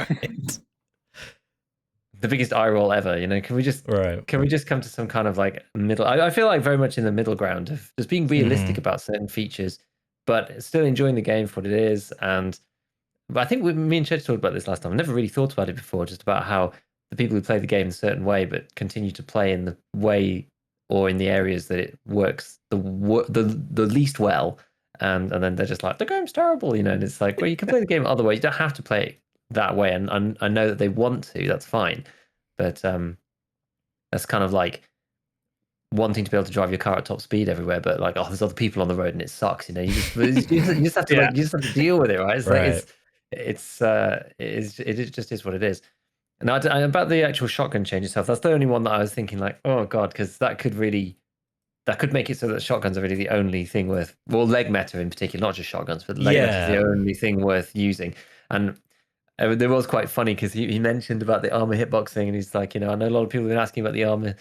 the biggest eye roll ever, you know. Can we just come to some kind of like middle? I feel like very much in the middle ground of just being realistic about certain features, but still enjoying the game for what it is. And but I think me and Ched talked about this last time. I never really thought about it before, just about how the people who play the game a certain way, but continue to play in the way or in the areas that it works the least well, and then they're just like, the game's terrible, you know. And it's like, well, you can play the game other way. You don't have to play it that way. And I know that they want to. That's fine, but that's kind of like wanting to be able to drive your car at top speed everywhere, but like, oh, there's other people on the road and it sucks, you know. You just have to like, you just have to deal with it, right? It's like it just is what it is. And about the actual shotgun change itself, that's the only one that I was thinking like, oh god, because that could make it so that shotguns are really the only thing worth, well, leg meta in particular, not just shotguns, but leg meta is the only thing worth using. And there was quite funny because he mentioned about the armor hitboxing, and he's like, you know, I know a lot of people have been asking about the armor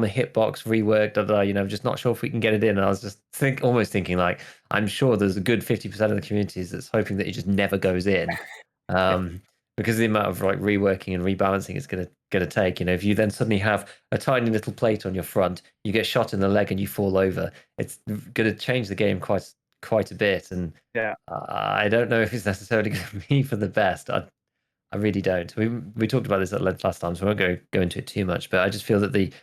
hitbox reworked, you know, I'm just not sure if we can get it in. And I was just almost thinking like, I'm sure there's a good 50% of the communities that's hoping that it just never goes in, because the amount of like reworking and rebalancing it's gonna take. You know, if you then suddenly have a tiny little plate on your front, you get shot in the leg and you fall over, it's gonna change the game quite a bit. And I don't know if it's necessarily going to be for the best. I really don't. We talked about this at length last time, so I won't go into it too much. But I just feel that the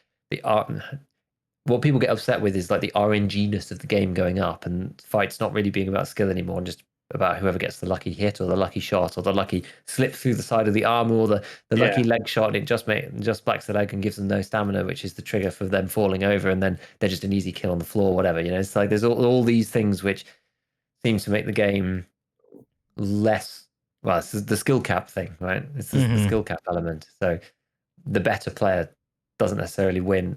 what people get upset with is like the RNG-ness of the game going up, and fights not really being about skill anymore, and just about whoever gets the lucky hit or the lucky shot or the lucky slip through the side of the armor or the lucky leg shot, and it just blacks the leg and gives them no stamina, which is the trigger for them falling over, and then they're just an easy kill on the floor, whatever. You know, it's like there's all these things which seems to make the game less. Well, it's the skill cap thing, right? It's the skill cap element. So the better player doesn't necessarily win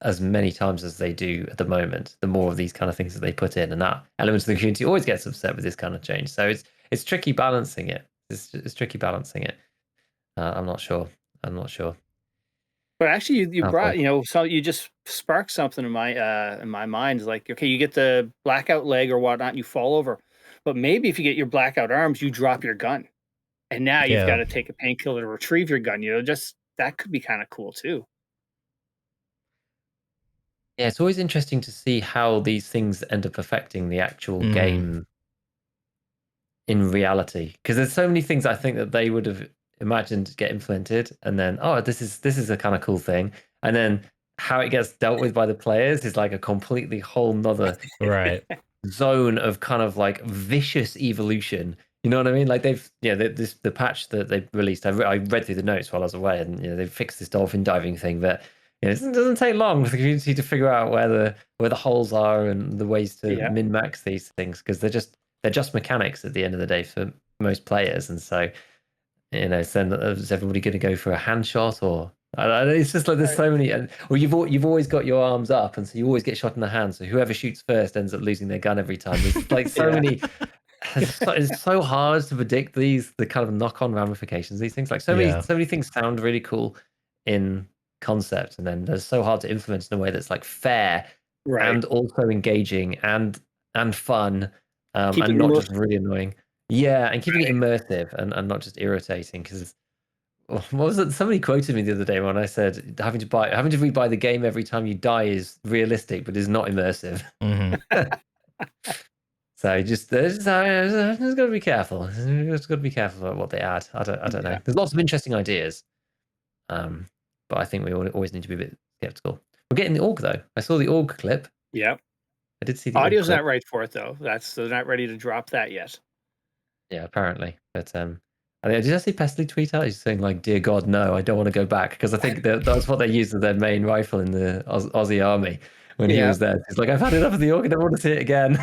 as many times as they do at the moment. The more of these kind of things that they put in, and that element of the community always gets upset with this kind of change. So it's tricky balancing it. It's tricky balancing it. I'm not sure. But But actually, you Oh, brought, boy. you know, so you just sparked something in my mind. It's like, okay, you get the blackout leg or whatnot, and you fall over, but maybe if you get your blackout arms, you drop your gun, and now you've got Yeah. to take a painkiller to retrieve your gun. You know, just that could be kind of cool too. Yeah, it's always interesting to see how these things end up affecting the actual game in reality, because there's so many things I think that they would have imagined get implemented, and then this is a kind of cool thing, and then how it gets dealt with by the players is like a completely whole nother Right. zone of kind of like vicious evolution. You know what I mean? Like the patch that they released. I read through the notes while I was away, and they fixed this dolphin diving thing. But it doesn't take long for the community to figure out where the holes are and the ways to min max these things, because they're just mechanics at the end of the day for most players. And so, then is everybody going to go for a hand shot, or it's just like there's so many, or you've always got your arms up, and so you always get shot in the hand. So whoever shoots first ends up losing their gun every time. There's like so many. It's so hard to predict the kind of knock-on ramifications. These things, like so many things sound really cool in concept, and then they're so hard to implement in a way that's like fair and also engaging and fun, and not just really annoying. Yeah, and keeping it immersive and not just irritating. Because what was it? Somebody quoted me the other day when I said having to rebuy the game every time you die is realistic, but is not immersive. So there's got to be careful. Just got to be careful about what they add. I don't know. There's lots of interesting ideas, but I think we always need to be a bit skeptical. We're getting the org though. I saw the org clip. Yep. I did see the audio's not right for it though. They're not ready to drop that yet. Yeah, apparently. But did I see Pestley tweet out? He's saying like, "Dear God, no, I don't want to go back," because I think that's what they used as their main rifle in the Aussie army when he was there. He's like, "I've had enough of the org. I don't want to see it again."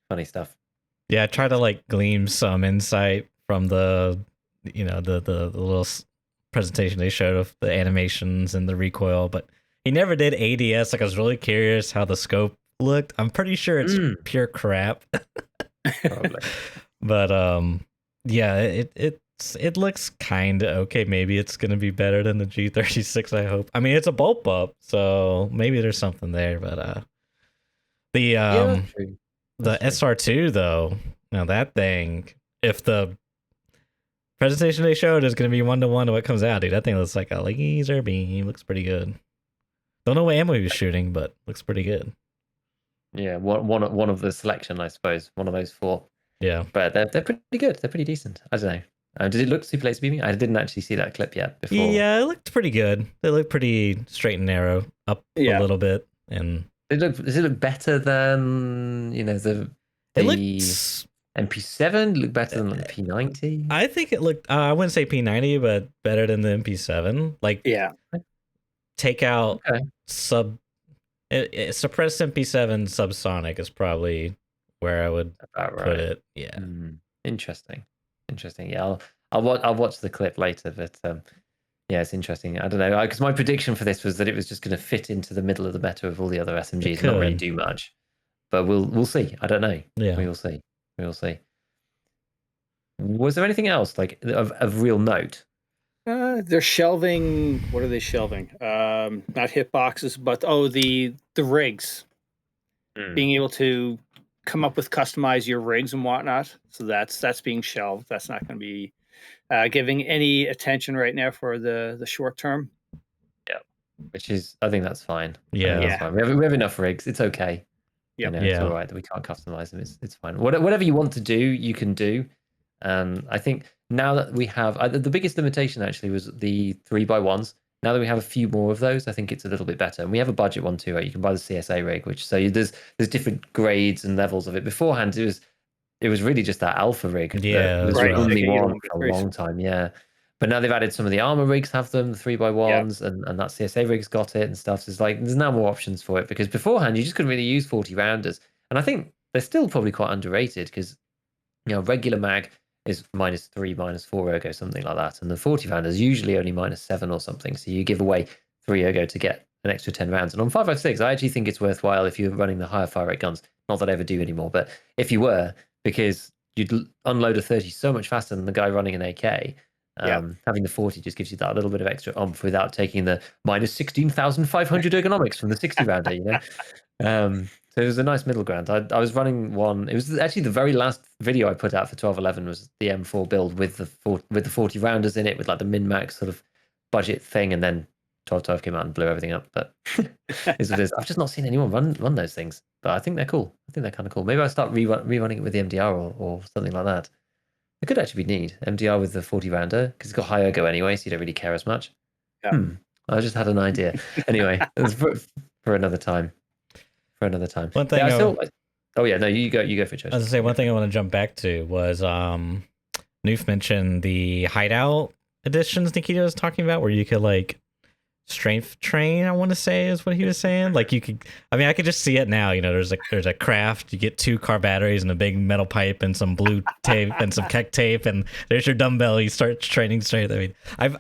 Funny stuff. Yeah, I try to like glean some insight from the little presentation they showed of the animations and the recoil, but he never did ADS. Like, I was really curious how the scope looked. I'm pretty sure it's pure crap. Probably. But yeah, it looks kind of okay. Maybe it's gonna be better than the G36. I hope. I mean, it's a bulb up, so maybe there's something there. But the SR2 though, now that thing, if the presentation they showed is gonna be 1-to-1 to what comes out, dude, that thing looks like a laser beam. Looks pretty good. Don't know what ammo he was shooting, but looks pretty good. Yeah, one of the selection, I suppose. One of those 4. Yeah, but they're pretty good. They're pretty decent. I don't know. Did it look super laser beaming? I didn't actually see that clip yet before. Yeah, it looked pretty good. They look pretty straight and narrow, up a little bit, and does it look better than the looks MP7? Look better than the P90? I think it looked. I wouldn't say P90, but better than the MP7. Like, take out suppressed MP7 subsonic is probably where I would put it. Yeah. Interesting. Yeah, I'll watch the clip later, but yeah, it's interesting. I don't know, because my prediction for this was that it was just going to fit into the middle of the meta of all the other SMGs, not really do much. But we'll see. I don't know. Yeah, we will see. Was there anything else like of real note? They're shelving. What are they shelving? Not hitboxes, but the rigs. Being able to come up with customize your rigs and whatnot. So that's being shelved. That's not going to be giving any attention right now for the short term. Yeah, which is, I think that's fine. Yeah, that's fine. We have enough rigs. It's okay. Yep. It's all right that we can't customize them. It's fine. Whatever you want to do, you can do. I think now that we have the biggest limitation actually was the 3x1s. Now that we have a few more of those, I think it's a little bit better. And we have a budget one too, right? You can buy the CSA rig, which there's different grades and levels of it. Beforehand, it was really just that alpha rig. Yeah, it was only one for a long time. Yeah, but now they've added some of the armor rigs have them, the 3x1s, and that CSA rig's got it and stuff. So it's like there's now more options for it, because beforehand you just couldn't really use 40 rounders, and I think they're still probably quite underrated, because regular mag is -3, -4 ergo, something like that, and the 40 rounder is usually only -7 or something. So you give away 3 ergo to get an extra 10 rounds. And on 5.56, I actually think it's worthwhile if you're running the higher fire rate guns. Not that I ever do anymore, but if you were, because you'd unload a 30 so much faster than the guy running an AK, Having the 40 just gives you that little bit of extra oomph without taking the minus 16,500 ergonomics from the 60 rounder, you know. So it was a nice middle ground. I was running one. It was actually the very last video I put out for 1211 was the M4 build with the 40 rounders in it, with like the min max sort of budget thing, and then 1212 came out and blew everything up. But it's what it is. I've just not seen anyone run those things, but I think they're cool. I think they're kind of cool. Maybe I'll start rerunning it with the MDR or something like that. It could actually be neat. MDR with the 40 rounder, because it's got high ergo anyway, so you don't really care as much. Yeah. I just had an idea. Anyway, for another time. For another time. One thing. Oh yeah, no, you go for it. I was gonna say one thing I want to jump back to was Newf mentioned the hideout editions Nikita was talking about, where you could like strength train, I want to say is what he was saying. Like you could, I mean, I could just see it now. You know, there's a craft. You get 2 car batteries and a big metal pipe and some blue tape and some keck tape, and there's your dumbbell. You start training strength. I mean,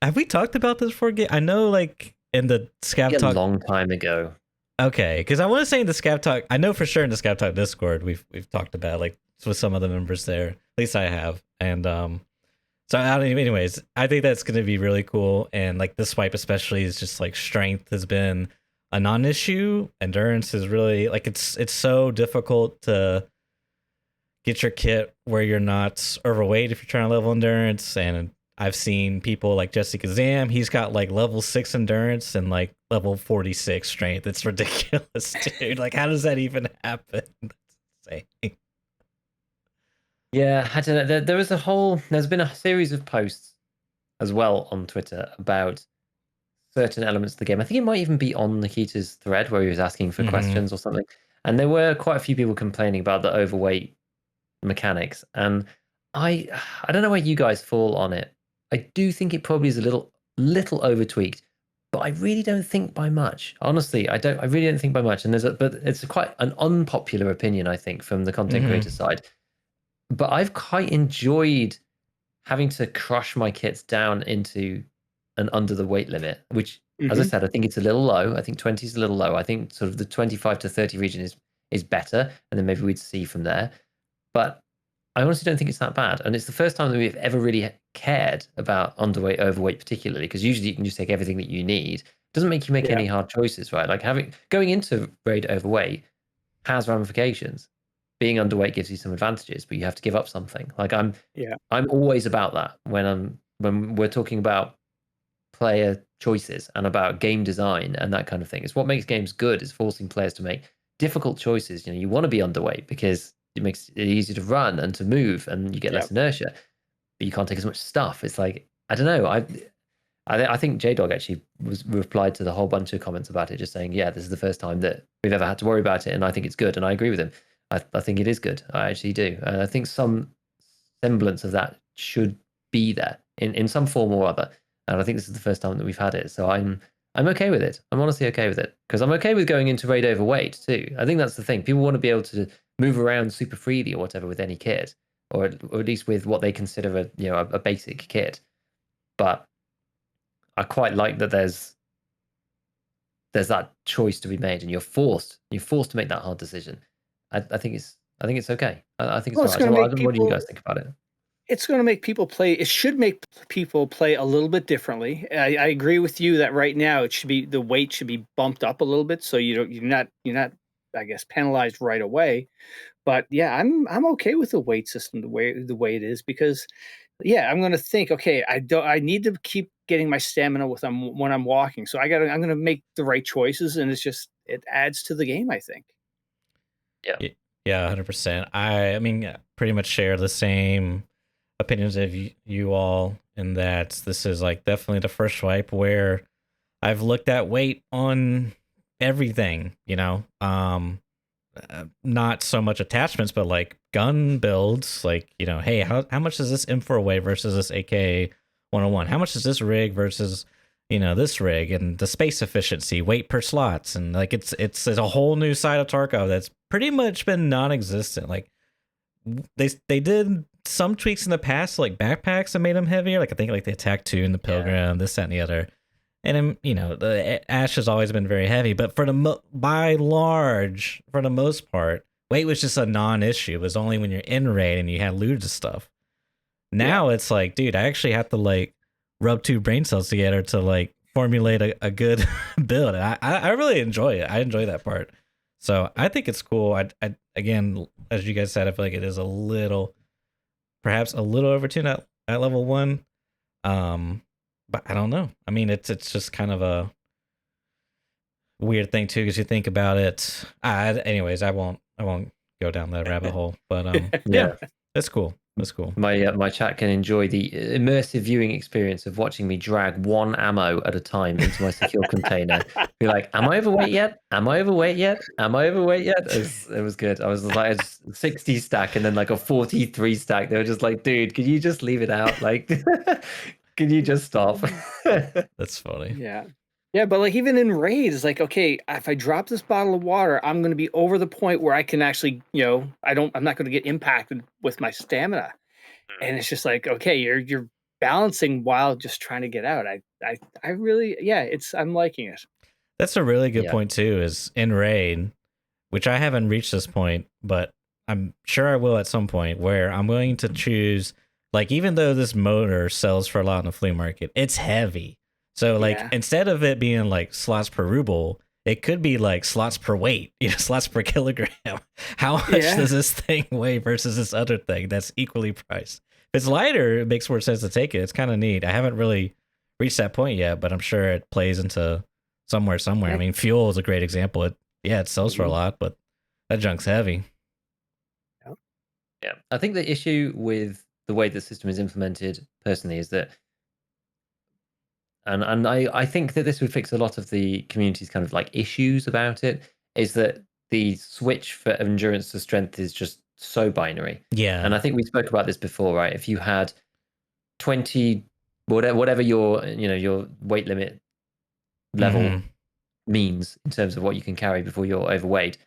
have we talked about this before? I know, like in the ScavTalk a long time ago. Okay, because I want to say in the ScavTalk, I know for sure in the ScavTalk Discord we've talked about like with some of the members there. At least I have, and so anyways, I think that's going to be really cool. And like this wipe especially is just like strength has been a non-issue. Endurance is really like it's so difficult to get your kit where you're not overweight if you're trying to level endurance. And I've seen people like Jesse Kazam, he's got like level 6 endurance and like level 46 strength. It's ridiculous, dude. Like how does that even happen? That's insane. Yeah, I don't know. There's been a series of posts as well on Twitter about certain elements of the game. I think it might even be on Nikita's thread where he was asking for questions or something. And there were quite a few people complaining about the overweight mechanics. And I don't know where you guys fall on it. I do think it probably is a little over tweaked, but I really don't think by much. Honestly, I really don't think by much. And but it's quite an unpopular opinion, I think, from the content creator side. But I've quite enjoyed having to crush my kits down into an under the weight limit, which, as I said, I think it's a little low. I think 20 is a little low. I think sort of the 25 to 30 region is better, and then maybe we'd see from there. But I honestly don't think it's that bad. And it's the first time that we've ever really cared about underweight, overweight, particularly, because usually you can just take everything that you need. It doesn't make you make any hard choices, right? Like going into raid overweight has ramifications. Being underweight gives you some advantages, but you have to give up something. Like I'm always about that when we're talking about player choices and about game design and that kind of thing. It's what makes games good, is forcing players to make difficult choices. You know, you want to be underweight because it makes it easier to run and to move, and you get less inertia, but you can't take as much stuff. It's like, I don't know. I think J-Dog actually replied to the whole bunch of comments about it, just saying, yeah, this is the first time that we've ever had to worry about it, and I think it's good, and I agree with him. I think it is good. I actually do. And I think some semblance of that should be there in some form or other. And I think this is the first time that we've had it. So I'm okay with it. I'm honestly okay with it, because I'm okay with going into raid overweight too. I think that's the thing. People want to be able to move around super freely or whatever with any kit, or at least with what they consider a basic kit. But I quite like that there's that choice to be made, and you're forced to make that hard decision. I think it's okay. I think it's all right. What do you guys think about it? It's going to make people play. It should make people play a little bit differently. I agree with you that right now the weight should be bumped up a little bit, so you're not I guess penalized right away. But yeah, I'm okay with the weight system the way it is, because I'm going to think, okay, I need to keep getting my stamina when I'm walking, so I'm going to make the right choices, and it adds to the game, I think. Yeah, 100%. I mean, pretty much share the same opinions of you all, in that this is like definitely the first wipe where I've looked at weight on everything, not so much attachments, but like gun builds, like, hey, how much is this M4 weigh versus this AK 101? How much is this rig versus this rig, and the space efficiency, weight per slots, and like it's a whole new side of Tarkov that's pretty much been non-existent. Like they did some tweaks in the past, like backpacks that made them heavier. Like I think like the Attack 2 and the Pilgrim, this, that, and the other. And the Ash has always been very heavy, but by large, for the most part, weight was just a non-issue. It was only when you're in raid and you had looted stuff. Now it's like, dude, I actually have to like rub two brain cells together to like formulate a good build. And I really enjoy it. I enjoy that part. So I think it's cool. I again, as you guys said, I feel like it is perhaps a little overtuned at level 1. But I don't know. I mean, it's just kind of a weird thing too, because you think about it. Anyways, I won't go down that rabbit hole. But yeah, that's cool. That's cool. My chat can enjoy the immersive viewing experience of watching me drag one ammo at a time into my secure container. Be like, am I overweight yet? Am I overweight yet? Am I overweight yet? It was good. I was like a 60 stack and then like a 43 stack. They were just like, dude, could you just leave it out? Like, can you just stop? That's funny. Yeah, but like even in raid, it's like, okay, if I drop this bottle of water, I'm going to be over the point where I can actually, I'm not going to get impacted with my stamina. And it's just like, okay, you're balancing while just trying to get out. I really, I'm liking it. That's a really good point too, is in raid, which I haven't reached this point, but I'm sure I will at some point, where I'm going to choose, like, even though this motor sells for a lot in the flea market, it's heavy. So like instead of it being like slots per ruble, it could be like slots per weight, slots per kilogram. How much does this thing weigh versus this other thing that's equally priced? If it's lighter, it makes more sense to take it. It's kind of neat. I haven't really reached that point yet, but I'm sure it plays into somewhere. I mean, fuel is a great example. It sells for a lot, but that junk's heavy. Yeah. I think the issue with the way the system is implemented personally is that, and I think that this would fix a lot of the community's kind of like issues about it, is that the switch for endurance to strength is just so binary. Yeah. And I think we spoke about this before, right? If you had 20, whatever your weight limit level means in terms of what you can carry before you're overweight,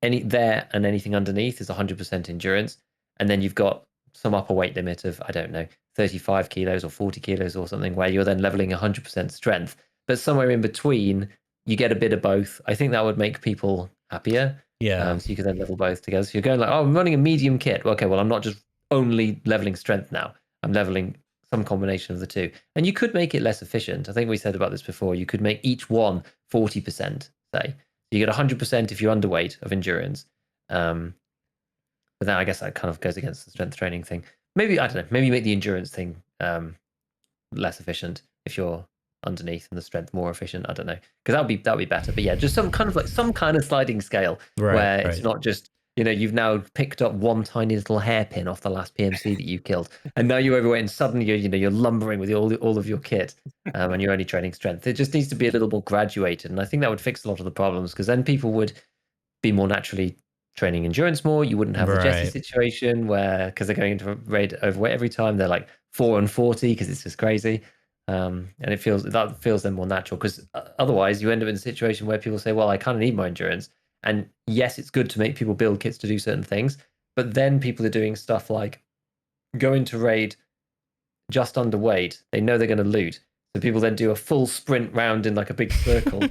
anything underneath is 100% endurance. And then you've got some upper weight limit of, I don't know, 35 kilos or 40 kilos or something, where you're then leveling 100% strength. But somewhere in between, you get a bit of both. I think that would make people happier. Yeah. So you can then level both together. So you're going like, oh, I'm running a medium kit. Okay, well, I'm not just only leveling strength now. I'm leveling some combination of the two. And you could make it less efficient. I think we said about this before. You could make each one 40%, say. You get 100% if you're underweight of endurance. But then I guess that kind of goes against the strength training thing. Maybe, I don't know, maybe make the endurance thing less efficient if you're underneath, and the strength more efficient. I don't know, because that would be better. But yeah, just some kind of sliding scale where it's not just, you've now picked up one tiny little hairpin off the last PMC that you killed, and now you're overweight, and suddenly you're lumbering with all of your kit, and you're only training strength. It just needs to be a little more graduated, and I think that would fix a lot of the problems, because then people would be more naturally training endurance more. You wouldn't have the Jesse situation where, because they're going into a raid overweight every time, they're like 4 and 40 because it's just crazy. And that feels then more natural, because otherwise you end up in a situation where people say, well, I kind of need my endurance. And yes, it's good to make people build kits to do certain things, but then people are doing stuff like going to raid just underweight. They know they're going to loot. So people then do a full sprint round in like a big circle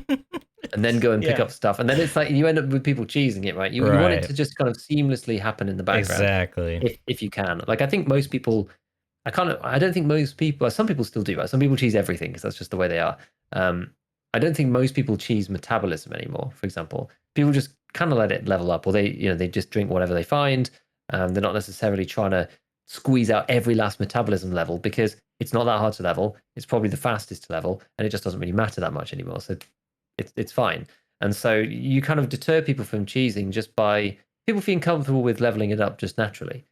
and then go and pick up stuff. And then it's like you end up with people cheesing it, right? You want it to just kind of seamlessly happen in the background. Exactly. If you can. Like, I think most people, I don't think most people, some people still do, right? Some people cheese everything because that's just the way they are. I don't think most people cheese metabolism anymore, for example. People just kind of let it level up, or they just drink whatever they find. They're not necessarily trying to squeeze out every last metabolism level, because it's not that hard to level. It's probably the fastest to level, and it just doesn't really matter that much anymore. So it's fine. And so you kind of deter people from cheesing just by people feeling comfortable with leveling it up just naturally.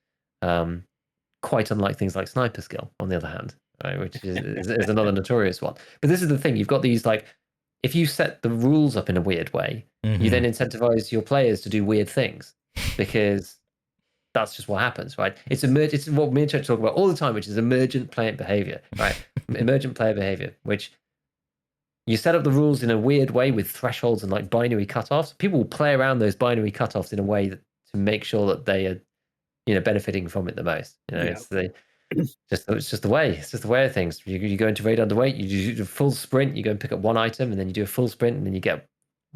Quite unlike things like sniper skill, on the other hand, right, which is another notorious one. But this is the thing. You've got these, like, if you set the rules up in a weird way, you then incentivize your players to do weird things, because that's just what happens, right? It's what me and Chet talk about all the time, which is emergent player behavior, right? Emergent player behavior, which you set up the rules in a weird way with thresholds and like binary cutoffs. People will play around those binary cutoffs in a way to make sure that they are, benefiting from it the most. It's just the way. It's just the way of things. You go into raid underweight, you do a full sprint, you go and pick up one item, and then you do a full sprint, and then you get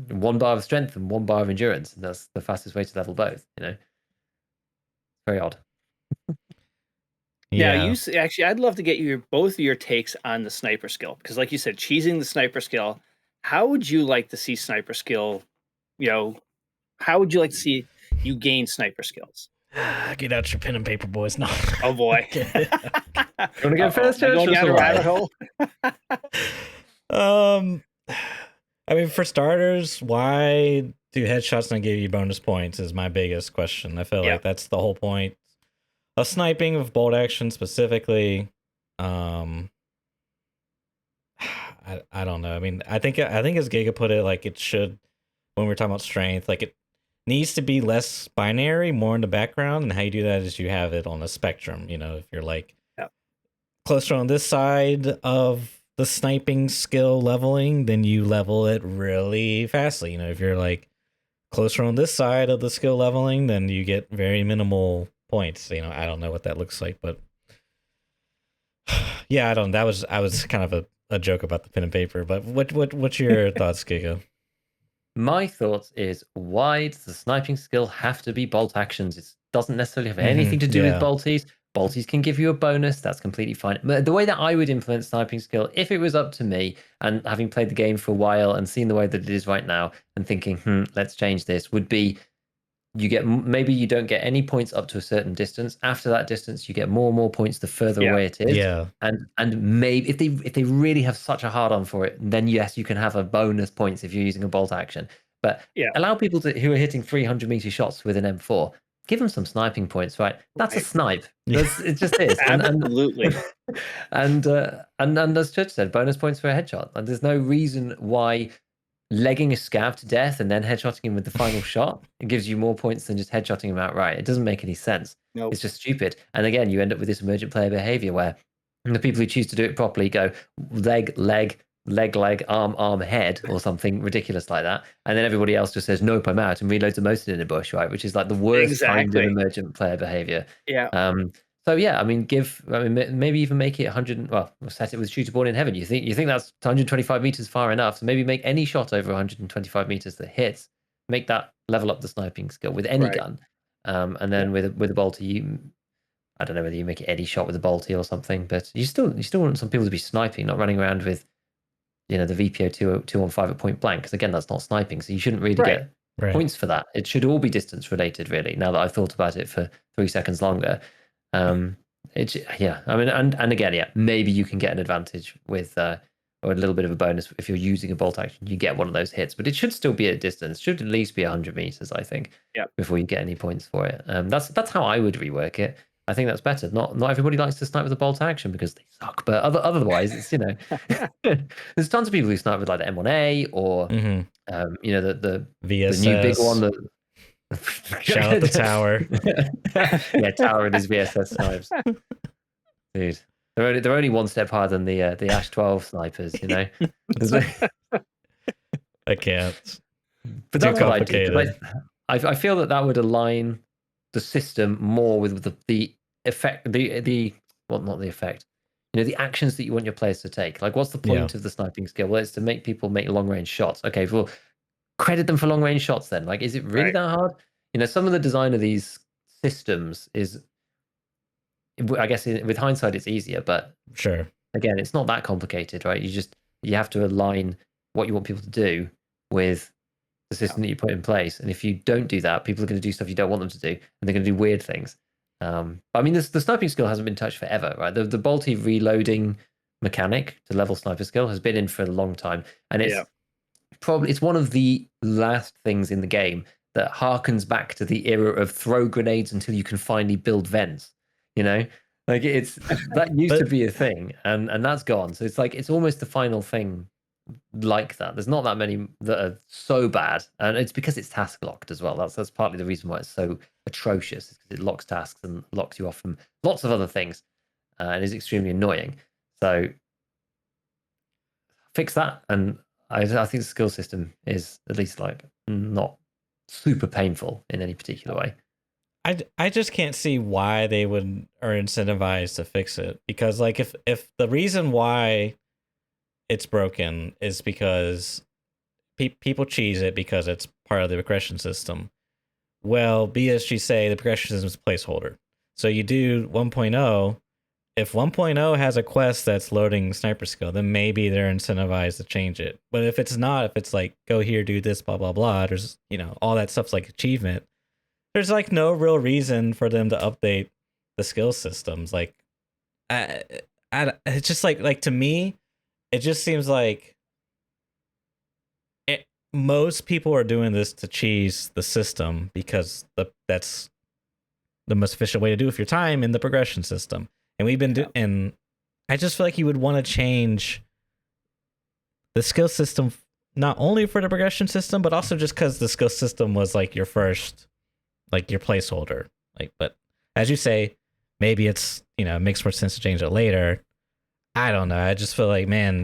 1 bar of strength and 1 bar of endurance, and that's the fastest way to level both. Very odd. Now, Yeah. actually, I'd love to get both of your takes on the sniper skill because, like you said, cheesing the sniper skill. How would you like to see sniper skill? You know, how would you like to see you gain sniper skills? Get out your pen and paper, boys. No. Oh boy. You want to go first, Am I Josh? going down a rabbit hole? I mean, for starters, why do headshots not give you bonus points is my biggest question. I feel like that's the whole point of sniping, of bolt action specifically. I don't know. I mean, I think as Giga put it, like it should, when we're talking about strength, like it needs to be less binary, more in the background. And how you do that is you have it on a spectrum. You know, if you're like closer on this side of the sniping skill leveling, then you level it really fastly. You know, if you're like closer on this side of the skill leveling, then you get very minimal points. You know, I don't know what that looks like, but yeah, I was kind of a joke about the pen and paper, but what's your thoughts, Giga? My thoughts is, why does the sniping skill have to be bolt actions? It doesn't necessarily have anything to do with bolties. Bolties can give you a bonus. That's completely fine. But the way that I would implement sniping skill, if it was up to me, and having played the game for a while and seen the way that it is right now, and thinking, let's change this, would be maybe you don't get any points up to a certain distance. After that distance, you get more and more points the further away it is. Yeah. And maybe if they really have such a hard on for it, then yes, you can have a bonus points if you're using a bolt action. But allow people who are hitting 300-meter shots with an M4, give them some sniping points, right? That's a snipe. It just is. Absolutely. And as Church said, bonus points for a headshot. And there's no reason why legging a scav to death and then headshotting him with the final shot, it gives you more points than just headshotting him outright. It doesn't make any sense. Nope. It's just stupid. And again, you end up with this emergent player behavior where the people who choose to do it properly go leg, arm, head, or something ridiculous like that. And then everybody else just says, nope, I'm out, and reloads a motion in a bush, right? Which is like the worst kind of emergent player behavior. Yeah. So yeah, I mean, maybe even make it 100. Well, we'll set it with shooter born in heaven. You think that's 125 meters far enough? So maybe make any shot over 125 meters that hits. Make that level up the sniping skill with any gun, and then with a bolty, I don't know whether you make it any shot with a bolty or something, but you still want some people to be sniping, not running around with, the VPO 215 at point blank. Because again, that's not sniping, so you shouldn't really get points for that. It should all be distance related, really. Now that I've thought about it for 3 seconds longer. I mean, and again, maybe you can get an advantage with or a little bit of a bonus if you're using a bolt action. You get one of those hits, but it should still be at distance. Should at least be 100 meters, I think. Before you get any points for it. That's how I would rework it. I think that's better. Not everybody likes to snipe with a bolt action because they suck, but otherwise, it's there's tons of people who snipe with like the M1A or Mm-hmm. The VSS. the new big one that. Shout out the tower. Tower and his VSS snipes. Dude, they're only one step higher than the Ash 12 snipers, I can't. But that's what I do. I feel that would align the system more with the effect, not the effect. The actions that you want your players to take. Like, what's the point of the sniping skill? Well, it's to make people make long range shots. Okay, well, credit them for long range shots then. Like, is it really that hard? Some of the design of these systems is, I guess with hindsight it's easier, but sure, again, it's not that complicated, right? You have to align what you want people to do with the system that you put in place. And if you don't do that, people are going to do stuff you don't want them to do, and they're going to do weird things. I mean, the sniping skill hasn't been touched forever, right? The bolty reloading mechanic to level sniper skill has been in for a long time, and it's one of the last things in the game that harkens back to the era of throw grenades until you can finally build vents. Like it's that used to be a thing, and that's gone. So it's like it's almost the final thing like that. There's not that many that are so bad, and it's because it's task locked as well. That's partly the reason why it's so atrocious, is because it locks tasks and locks you off from lots of other things, and is extremely annoying. So fix that, and I think the skill system is at least like not super painful in any particular way. I just can't see why they are incentivized to fix it, because like if the reason why it's broken is because people cheese it because it's part of the progression system. Well, BSG say the progression system is a placeholder. So you do 1.0 if 1.0 has a quest that's loading sniper skill, then maybe they're incentivized to change it. But if it's not, if it's like go here, do this, blah blah blah, there's all that stuff's like achievement. There's like no real reason for them to update the skill systems. Like, it's just like to me, it just seems like most people are doing this to cheese the system because that's the most efficient way to do it with your time in the progression system. And we've been and I just feel like you would want to change the skill system not only for the progression system, but also just because the skill system was like your first, like your placeholder. Like, but as you say, maybe it's it makes more sense to change it later. I don't know. I just feel like, man,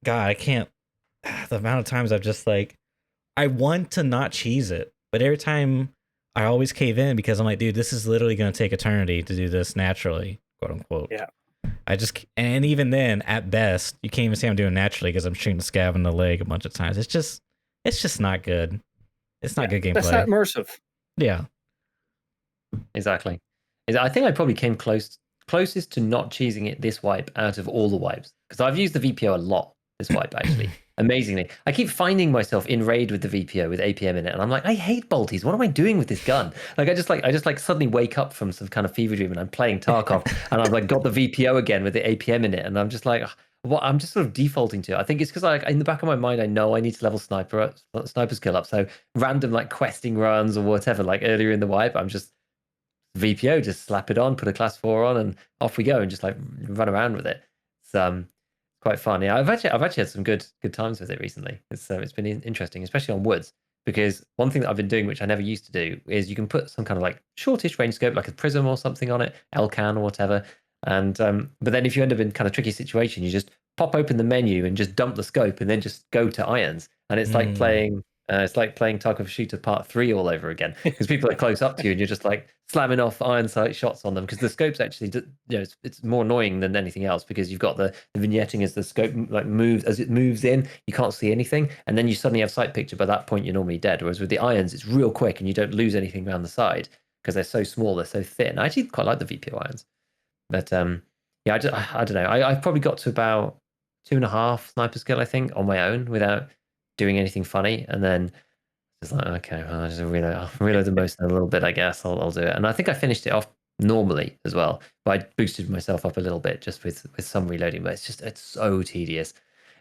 God, I can't. The amount of times I've just like, I want to not cheese it, but every time I always cave in because I'm like, dude, this is literally going to take eternity to do this naturally, quote unquote. Yeah. And even then, at best, you can't even say I'm doing naturally because I'm shooting the scav in the leg a bunch of times. It's just not good. It's not good gameplay. That's not immersive. Yeah. Exactly. I think I probably came closest to not cheesing it this wipe out of all the wipes because I've used the VPO a lot this wipe actually. Amazingly, I keep finding myself in raid with the VPO with APM in it, and I'm like, I hate bolties. What am I doing with this gun? Like, I just suddenly wake up from some kind of fever dream, and I'm playing Tarkov, and I've like got the VPO again with the APM in it, and I'm just like, what? I'm just sort of defaulting to it. I think it's because like in the back of my mind, I know I need to level sniper skill up. So random like questing runs or whatever, like earlier in the wipe, I'm just VPO, just slap it on, put a class 4 on, and off we go, and just like run around with it. It's quite fun. Yeah, I've actually had some good times with it recently. It's been interesting, especially on woods, because one thing that I've been doing, which I never used to do, is you can put some kind of like shortish range scope, like a prism or something on it, Elcan or whatever. And but then if you end up in kind of tricky situation, you just pop open the menu and just dump the scope, and then just go to irons, and it's like playing. It's like playing Tarkov Shooter Part 3 all over again because people are close up to you and you're just like slamming off iron sight shots on them because the scope's actually, it's more annoying than anything else because you've got the vignetting as the scope like moves, as it moves in, you can't see anything. And then you suddenly have sight picture. By that point, you're normally dead. Whereas with the irons, it's real quick and you don't lose anything around the side because they're so small, they're so thin. I actually quite like the VPO irons. But yeah, I don't know. I've probably got to about 2.5 sniper skill, I think, on my own without doing anything funny, and then it's like, okay, well, I'll reload the most in a little bit, I guess. I'll do it. And I think I finished it off normally as well, but I boosted myself up a little bit just with some reloading, but it's so tedious.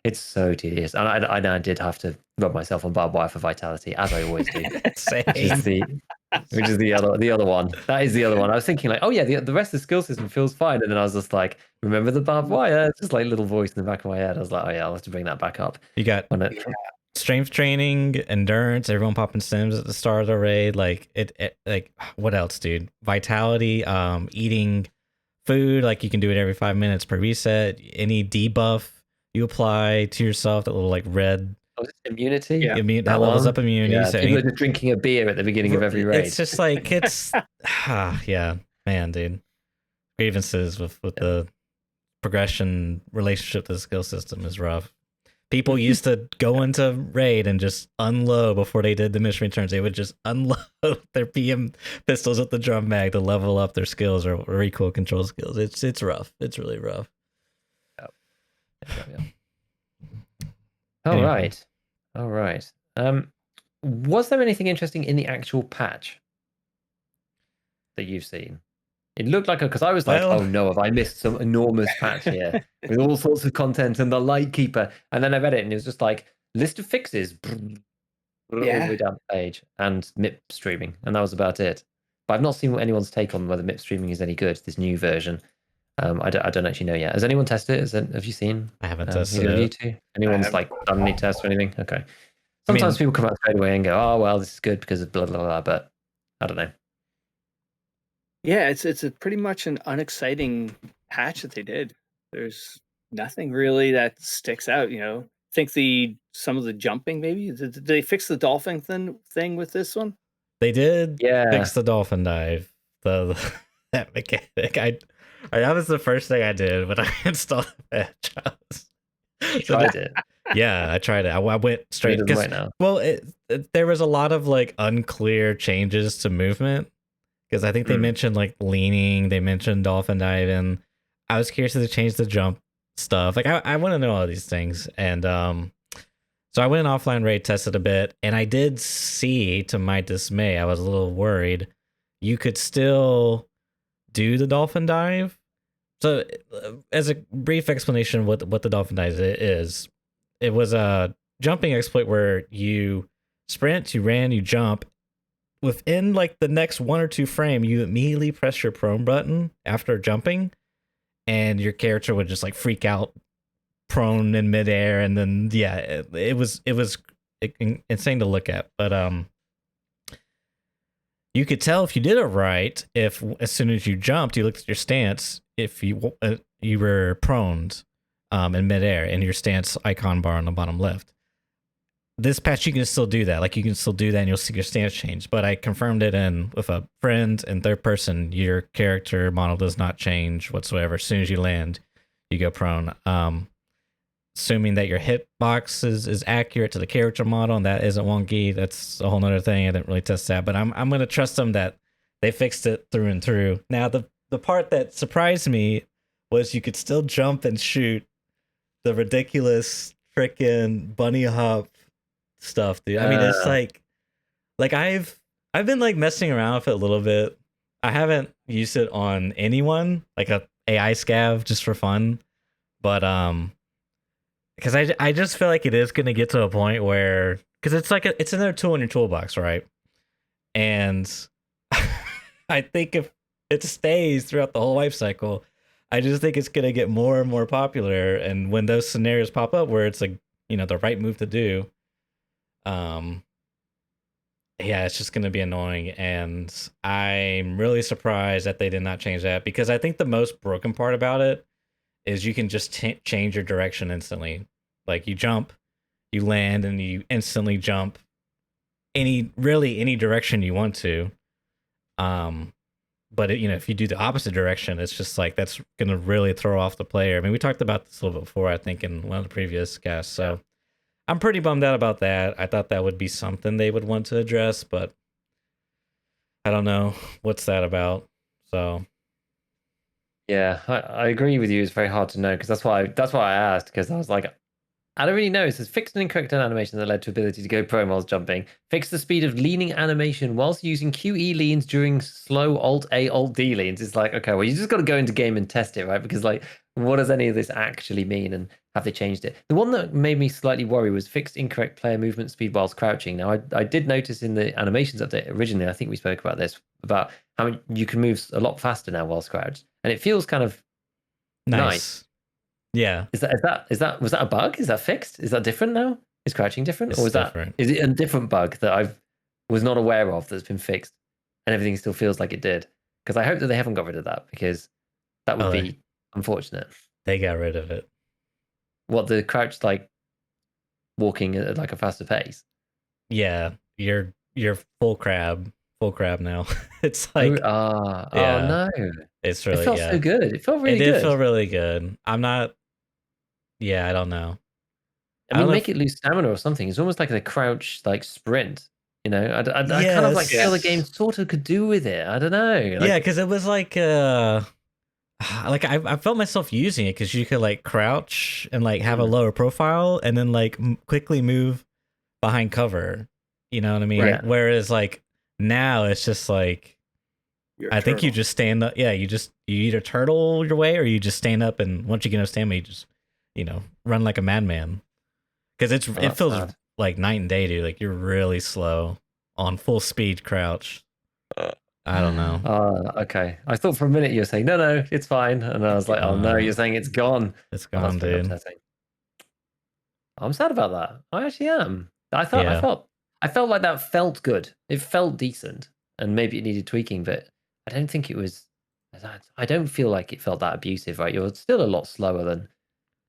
It's so tedious. And I did have to rub myself on barbed wire for vitality, as I always do. Which is the other one. That is the other one. I was thinking like, oh yeah, the rest of the skill system feels fine. And then I was just like, remember the barbed wire? It's just like a little voice in the back of my head. I was like, oh yeah, I'll have to bring that back up. You got strength training, endurance, everyone popping sims at the start of the raid. Like it like what else, dude? Vitality, eating food, like you can do it every 5 minutes per reset. Any debuff you apply to yourself, that little like red immunity, that levels up immunity. Yeah, so people are just drinking a beer at the beginning of every raid. It's just like yeah, man, dude. Grievances with the progression relationship to the skill system is rough. People used to go into raid and just unload before they did the mission returns. They would just unload their PM pistols with the drum mag to level up their skills or recoil control skills. It's rough. It's really rough. Yeah. All right. Was there anything interesting in the actual patch that you've seen? It looked like because I was like, oh no, have I missed some enormous patch here with all sorts of content and the Lighthkeeper? And then I read it and it was just like list of fixes all the way down the page and MIP streaming, and that was about it. But I've not seen anyone's take on whether MIP streaming is any good. This new version, I don't actually know yet. Has anyone tested it? Have you seen? I haven't tested it. Anyone's like done any tests or anything? Okay. Sometimes people come out straight away and go, oh well, this is good because of blah blah blah. But I don't know. Yeah, it's a pretty much an unexciting patch that they did. There's nothing really that sticks out. I think some of the jumping maybe. Did they fix the dolphin thing with this one? They did. Fix the dolphin dive. That mechanic. That was the first thing I did when I installed the patch. Tried it. Yeah, I tried it. I went straight. Well, there was a lot of like unclear changes to movement. Because I think they mentioned like leaning, they mentioned dolphin diving. I was curious if they changed the jump stuff. Like I want to know all these things, and so I went offline raid tested a bit, and I did see, to my dismay, I was a little worried, you could still do the dolphin dive. So, as a brief explanation, what the dolphin dive is, it was a jumping exploit where you sprint, you ran, you jump. Within like the next 1 or 2 frame, you immediately press your prone button after jumping, and your character would just like freak out, prone in midair, and then it was insane to look at. But you could tell if you did it right if as soon as you jumped, you looked at your stance, if you were proned in midair, and your stance icon bar on the bottom left. This patch, you can still do that. Like, you can still do that, and you'll see your stance change. But I confirmed it in with a friend, and third person, your character model does not change whatsoever. As soon as you land, you go prone. Assuming that your hitbox is accurate to the character model and that isn't wonky, that's a whole nother thing. I didn't really test that, but I'm gonna trust them that they fixed it through and through. Now the part that surprised me was you could still jump and shoot the ridiculous freaking bunny hop stuff, dude. I mean, it's like I've been like messing around with it a little bit. I haven't used it on anyone, like a AI scav, just for fun, but because I just feel like it is going to get to a point where, because it's like it's another tool in your toolbox, right? And I think if it stays throughout the whole life cycle, I just think it's going to get more and more popular. And when those scenarios pop up where it's like, the right move to do, it's just going to be annoying. And I'm really surprised that they did not change that, because I think the most broken part about it is you can just change your direction instantly. Like, you jump, you land, and you instantly jump any direction you want to. But if you do the opposite direction, it's just like, that's going to really throw off the player. I mean, we talked about this a little bit before, I think, in one of the previous casts. So I'm pretty bummed out about that. I thought that would be something they would want to address, but I don't know what's that about. So yeah, I agree with you. It's very hard to know, because that's why I asked, because I was like, I don't really know. It says fixed an incorrect animation that led to ability to go prone whilst jumping. Fix the speed of leaning animation whilst using QE leans during slow Alt A Alt D leans. It's like, okay, well, you just got to go into game and test it, right? Because like, what does any of this actually mean, and have they changed it? The one that made me slightly worry was fixed incorrect player movement speed whilst crouching. Now, I did notice in the animations update originally, I think we spoke about this, about how you can move a lot faster now whilst crouched, and it feels kind of nice. Yeah. Was that a bug? Is that fixed? Is that different now? Is crouching different? It's or is different. Is it a different bug that I was not aware of that's been fixed and everything still feels like it did? Because I hope that they haven't got rid of that, because that would be unfortunate. They got rid of it. What, the crouch, like walking at like a faster pace? Yeah, you're full crab now. It's like, oh no. It's really, it felt so good. It felt really good. It did feel really good. I'm not. Yeah, I don't know. I mean, make it lose stamina or something. It's almost like a crouch, like sprint. I kind of like feel the game sort of could do with it. I don't know. Yeah, because it was like I felt myself using it, because you could like crouch and like have a lower profile and then like quickly move behind cover. You know what I mean? Right. Whereas like now it's just like, I think you just stand up. Yeah, you either turtle your way, or you just stand up, and once you get enough stamina, you just run like a madman. Because it feels like night and day, dude. Like, you're really slow on full speed crouch. I don't know. Okay. I thought for a minute you were saying no, it's fine, and I was like, oh no, you're saying it's gone. It's gone, dude. Upsetting. I'm sad about that. I actually am. I felt like that felt good. It felt decent, and maybe it needed tweaking, but I don't think it was. I don't feel like it felt that abusive, right? You're still a lot slower than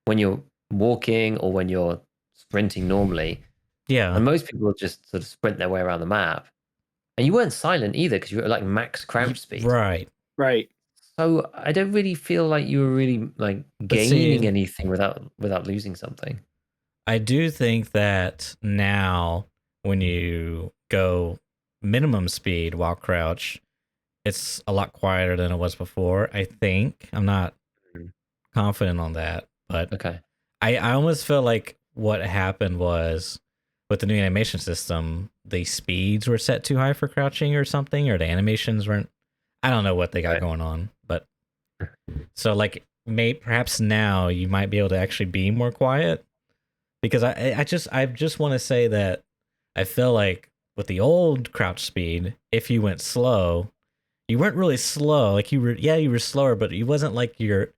when you're walking or when you're sprinting normally. Yeah. And most people just sort of sprint their way around the map. And you weren't silent either, because you were at like max crouch speed. Right. So I don't really feel like you were really like gaining anything without losing something. I do think that now when you go minimum speed while crouch, it's a lot quieter than it was before. I think. I'm not confident on that, but Okay. I almost feel like what happened was with the new animation system, the speeds were set too high for crouching or something, or the animations weren't. I don't know what they got Right. going on, but so like perhaps now you might be able to actually be more quiet, because I just want to say that I feel like with the old crouch speed, if you went slow, you weren't really slow. Like you were slower, but it wasn't like you're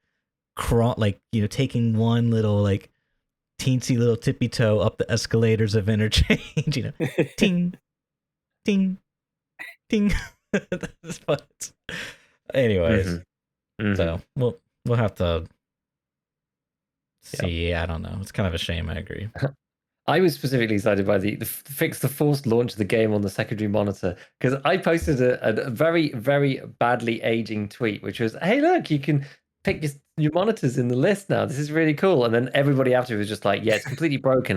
like, you know, taking one little like teensy little tippy toe up the escalators of interchange, you know, ting, ting, ting. But anyways, so we'll have to see. I don't know. It's kind of a shame. I agree. I was specifically excited by the fix the forced launch of the game on the secondary monitor, because I posted a very, very badly aging tweet, which was, hey, look, you can pick your monitors in the list now. This is really cool. And then everybody after was just like, yeah, it's completely broken.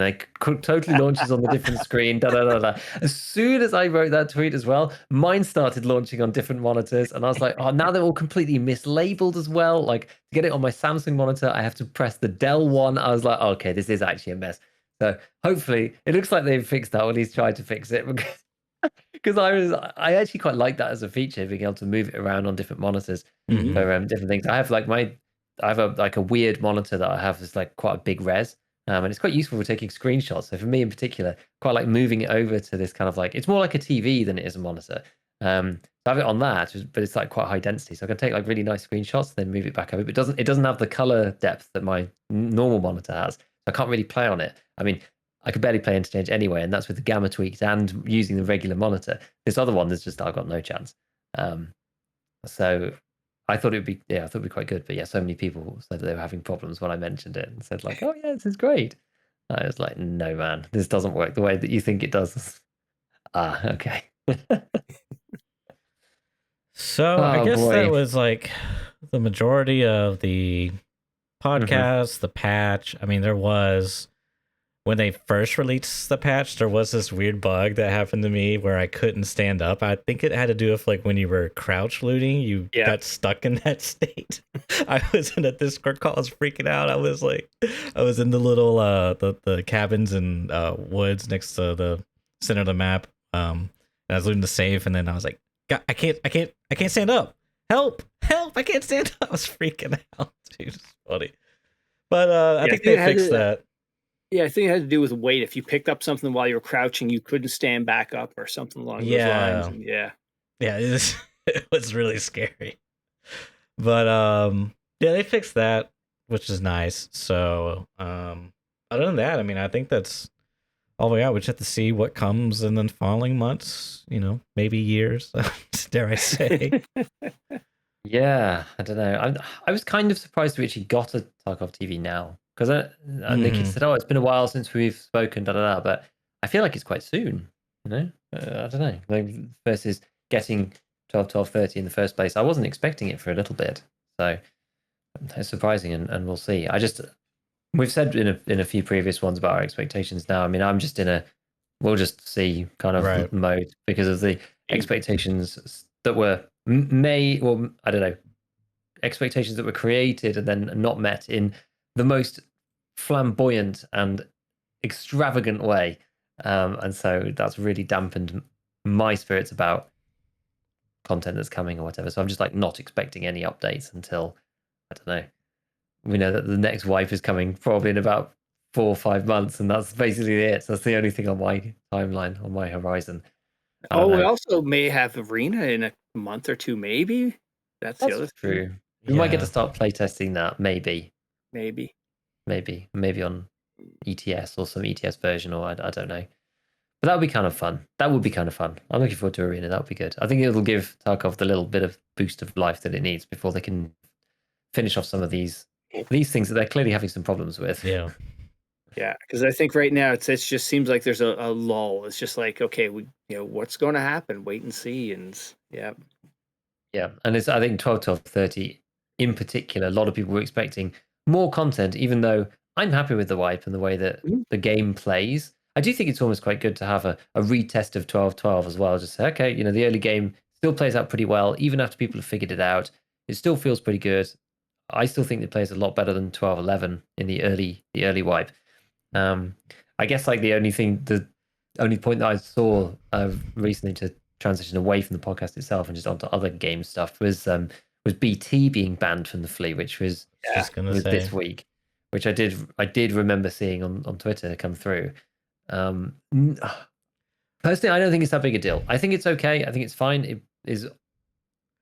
Totally launches on the different screen. Da, da, da, da. As soon as I wrote that tweet as well, mine started launching on different monitors. And I was like, oh, now they're all completely mislabeled as well. Like, to get it on my Samsung monitor, I have to press the Dell one. I was like, okay, this is actually a mess. So hopefully it looks like they've fixed that, or at least tried to fix it, because I actually quite like that as a feature, being able to move it around on different monitors for different things. I have a weird monitor that I have that's like quite a big res, and it's quite useful for taking screenshots. So for me in particular, quite like moving it over to this kind of like, it's more like a TV than it is a monitor. So I have it on that, but it's like quite high density, so I can take like really nice screenshots, then move it back over. But it doesn't have the color depth that my normal monitor has. I can't really play on it. I mean, I could barely play Interchange anyway, and that's with the gamma tweaks and using the regular monitor. This other one, I've got no chance. So I thought it'd be quite good. But yeah, so many people said that they were having problems when I mentioned it and said like, oh yeah, this is great. I was like, no man, this doesn't work the way that you think it does. Okay. So I guess that was like the majority of the podcast, the patch. I mean, there was, when they first released the patch, there was this weird bug that happened to me where I couldn't stand up. I think it had to do with like when you were crouch looting, you got stuck in that state. I was in a Discord call, I was freaking out. I was in the little the cabins and woods next to the center of the map. And I was looting the safe, and then I was like, God, I can't stand up. Help! I can't stand up. I was freaking out. Dude, it's funny. But I think they fixed that. Yeah, I think it had to do with weight. If you picked up something while you were crouching, you couldn't stand back up or something along those lines. And yeah, it was really scary. But yeah, they fixed that, which is nice. So other than that, I mean, I think that's all we got. We just have to see what comes in the following months, you know, maybe years, dare I say. Yeah, I don't know. I was kind of surprised we actually got a Tarkov TV now, because Nikki said, "Oh, it's been a while since we've spoken." But I feel like it's quite soon. You know, I don't know. Like, versus getting 12.30 in the first place, I wasn't expecting it for a little bit, so it's surprising, and we'll see. We've said in a few previous ones about our expectations. Now, I mean, I'm just in a we'll just see kind of mode, because of the expectations that were I don't know, expectations that were created and then not met in the most flamboyant and extravagant way, and so that's really dampened my spirits about content that's coming or whatever. So I'm just like not expecting any updates until, I don't know, we know that the next wipe is coming probably in about 4 or 5 months, and that's basically it. So that's the only thing on my timeline, on my horizon. We also may have Arena in a month or two, maybe. That's the other true. thing. We might get to start playtesting that, maybe on ETS or some ETS version, or I don't know. But that would be kind of fun. I'm looking forward to Arena. That would be good. I think it'll give Tarkov the little bit of boost of life that it needs before they can finish off some of these things that they're clearly having some problems with. Yeah, because I think right now it just seems like there's a lull. It's just like, okay, what's going to happen? Wait and see, and yeah, and I think 12.30 in particular, a lot of people were expecting more content, even though I'm happy with the wipe and the way that the game plays. I do think it's almost quite good to have a retest of 12.12 as well. Just say, okay, the early game still plays out pretty well, even after people have figured it out. It still feels pretty good. I still think it plays a lot better than 12.11 in the early wipe. I guess like the only point that I saw recently to transition away from the podcast itself and just onto other game stuff was BT being banned from the flea, which was this week, which I did remember seeing on Twitter come through. Personally, I don't think it's that big a deal. I think it's okay. I think it's fine. It is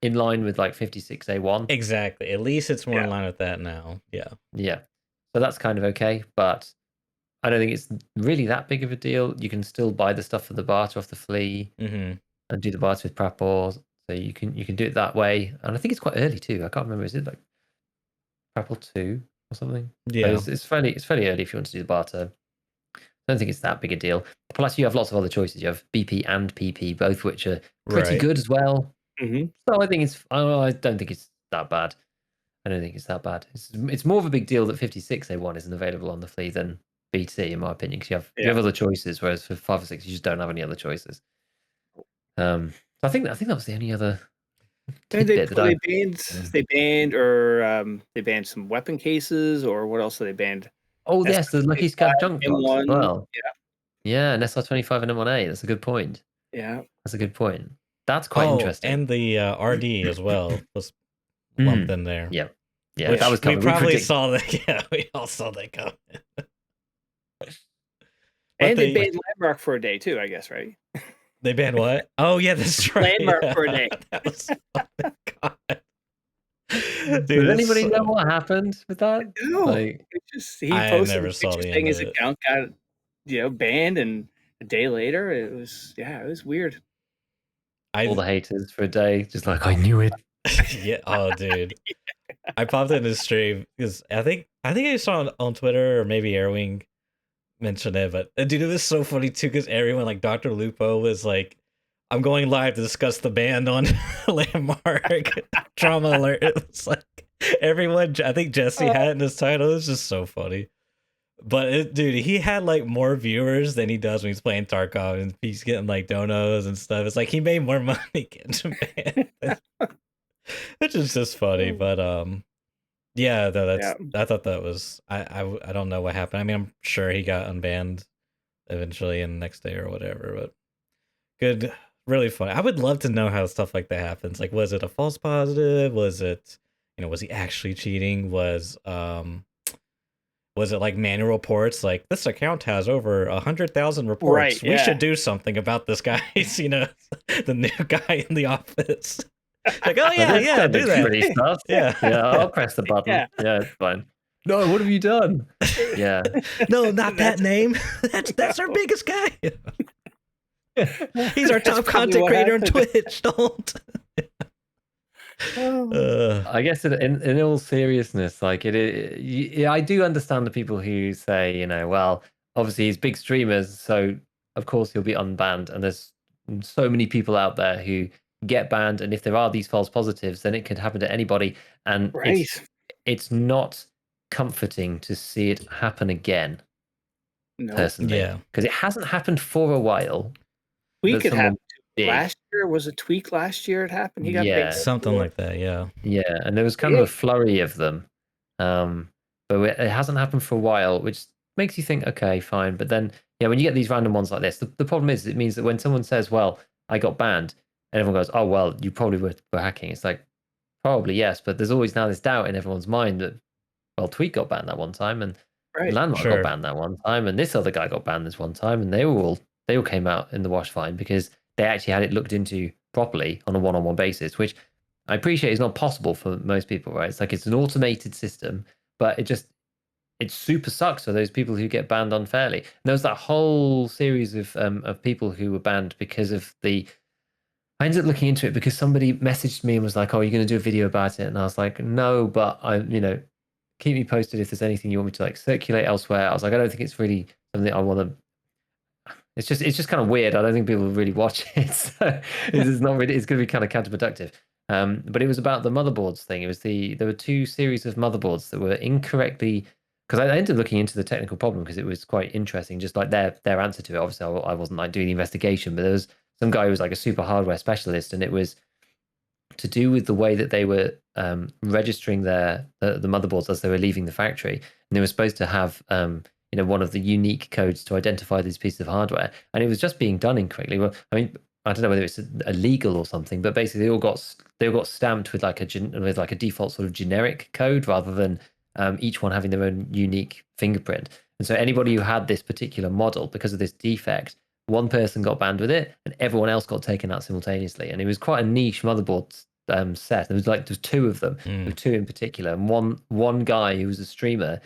in line with like 56A1. Exactly. At least it's more in line with that now. Yeah. Yeah. So that's kind of okay, but I don't think it's really that big of a deal. You can still buy the stuff for the barter off the flea and do the barter with Prapor. So you can do it that way. And I think it's quite early too. I can't remember. Is it like Prapor 2 or something? Yeah. It's fairly early if you want to do the barter. I don't think it's that big a deal. Plus, you have lots of other choices. You have BP and PP, both which are pretty good as well. So I think I don't think it's that bad. I don't think it's that bad. It's more of a big deal that 56A1 isn't available on the flea than BT, in my opinion, because you have other choices, whereas for 5 or 6 you just don't have any other choices. So I think that was the only other. They banned some weapon cases, or what else? They banned. Oh yes, the Lucky Scav junk box as well. Yeah, and SR25 and M1A. That's a good point. Yeah, that's a good point. That's quite interesting. And the RD as well was lumped in there. Yeah, that was coming. We probably saw that. Yeah, we all saw that coming. And they banned Landmark for a day too, I guess, right? They banned what? Oh yeah, that's right. Landmark for a day. That was, oh my God. Dude, does anybody know what happened with that? No, like, he posted a picture saying his account got banned, and a day later it was weird. All the haters for a day, just like I knew it. Yeah. Oh, dude. I popped in his stream because I think I saw it on Twitter, or maybe Airwing mentioned it, but dude, it was so funny too because everyone, like Dr. Lupo, was like, "I'm going live to discuss the ban on Landmark." Trauma alert! It was like everyone. I think Jesse had it in his title. It was just so funny. But dude, he had like more viewers than he does when he's playing Tarkov, and he's getting like donos and stuff. It's like he made more money getting banned, which is just funny. But yeah, I thought that was I don't know what happened. I mean, I'm sure he got unbanned eventually in the next day or whatever. But good, really funny. I would love to know how stuff like that happens. Like, was it a false positive? Was it, was he actually cheating? Was it like manual reports? Like, this account has over 100,000 reports. Right, we should do something about this guy. The new guy in the office. Like, oh yeah, do that. Stuff. Yeah, I'll press the button. Yeah, it's fine. No, what have you done? Yeah. No, not that name. That's our biggest guy. He's our top content creator on Twitch. Don't. I guess in all seriousness, like I do understand the people who say, well, obviously he's big streamers, so of course he'll be unbanned, and there's so many people out there who get banned, and if there are these false positives, then it could happen to anybody, and it's not comforting to see it happen again. No. Personally, because it hasn't happened for a while. Tweak it happened last year. Was a tweak last year? It happened. He got something like that. Yeah, and there was kind of a flurry of them, but it hasn't happened for a while, which makes you think, okay, fine. But then, when you get these random ones like this, the problem is it means that when someone says, "Well, I got banned," and everyone goes, "Oh, well, you probably were hacking." It's like, probably yes, but there's always now this doubt in everyone's mind that, well, Tweak got banned that one time, and Landmark got banned that one time, and this other guy got banned this one time, and they all came out in the wash fine because they actually had it looked into properly on a one-on-one basis, which I appreciate is not possible for most people, right? It's like it's an automated system, but it super sucks for those people who get banned unfairly. And there was that whole series of people who were banned because of I ended up looking into it because somebody messaged me and was like, "Oh, you're going to do a video about it?" And I was like, "No, but keep me posted if there's anything you want me to like circulate elsewhere." I was like, "I don't think it's really something I want to." It's just kind of weird. I don't think people will really watch it. So it's not really. It's going to be kind of counterproductive. But it was about the motherboards thing. It was there were 2 series of motherboards that were incorrectly. Because I ended up looking into the technical problem because it was quite interesting. Just like their answer to it. Obviously, I wasn't like doing the investigation, but there was some guy who was like a super hardware specialist, and it was to do with the way that they were registering the motherboards as they were leaving the factory, and they were supposed to have one of the unique codes to identify these pieces of hardware, and it was just being done incorrectly. Well, I mean, I don't know whether it's illegal or something, but basically they all got stamped with like a default sort of generic code rather than each one having their own unique fingerprint. And so anybody who had this particular model, because of this defect, one person got banned with it, and everyone else got taken out simultaneously. And it was quite a niche motherboard set. There was two of them, there were two in particular, and one guy who was a streamer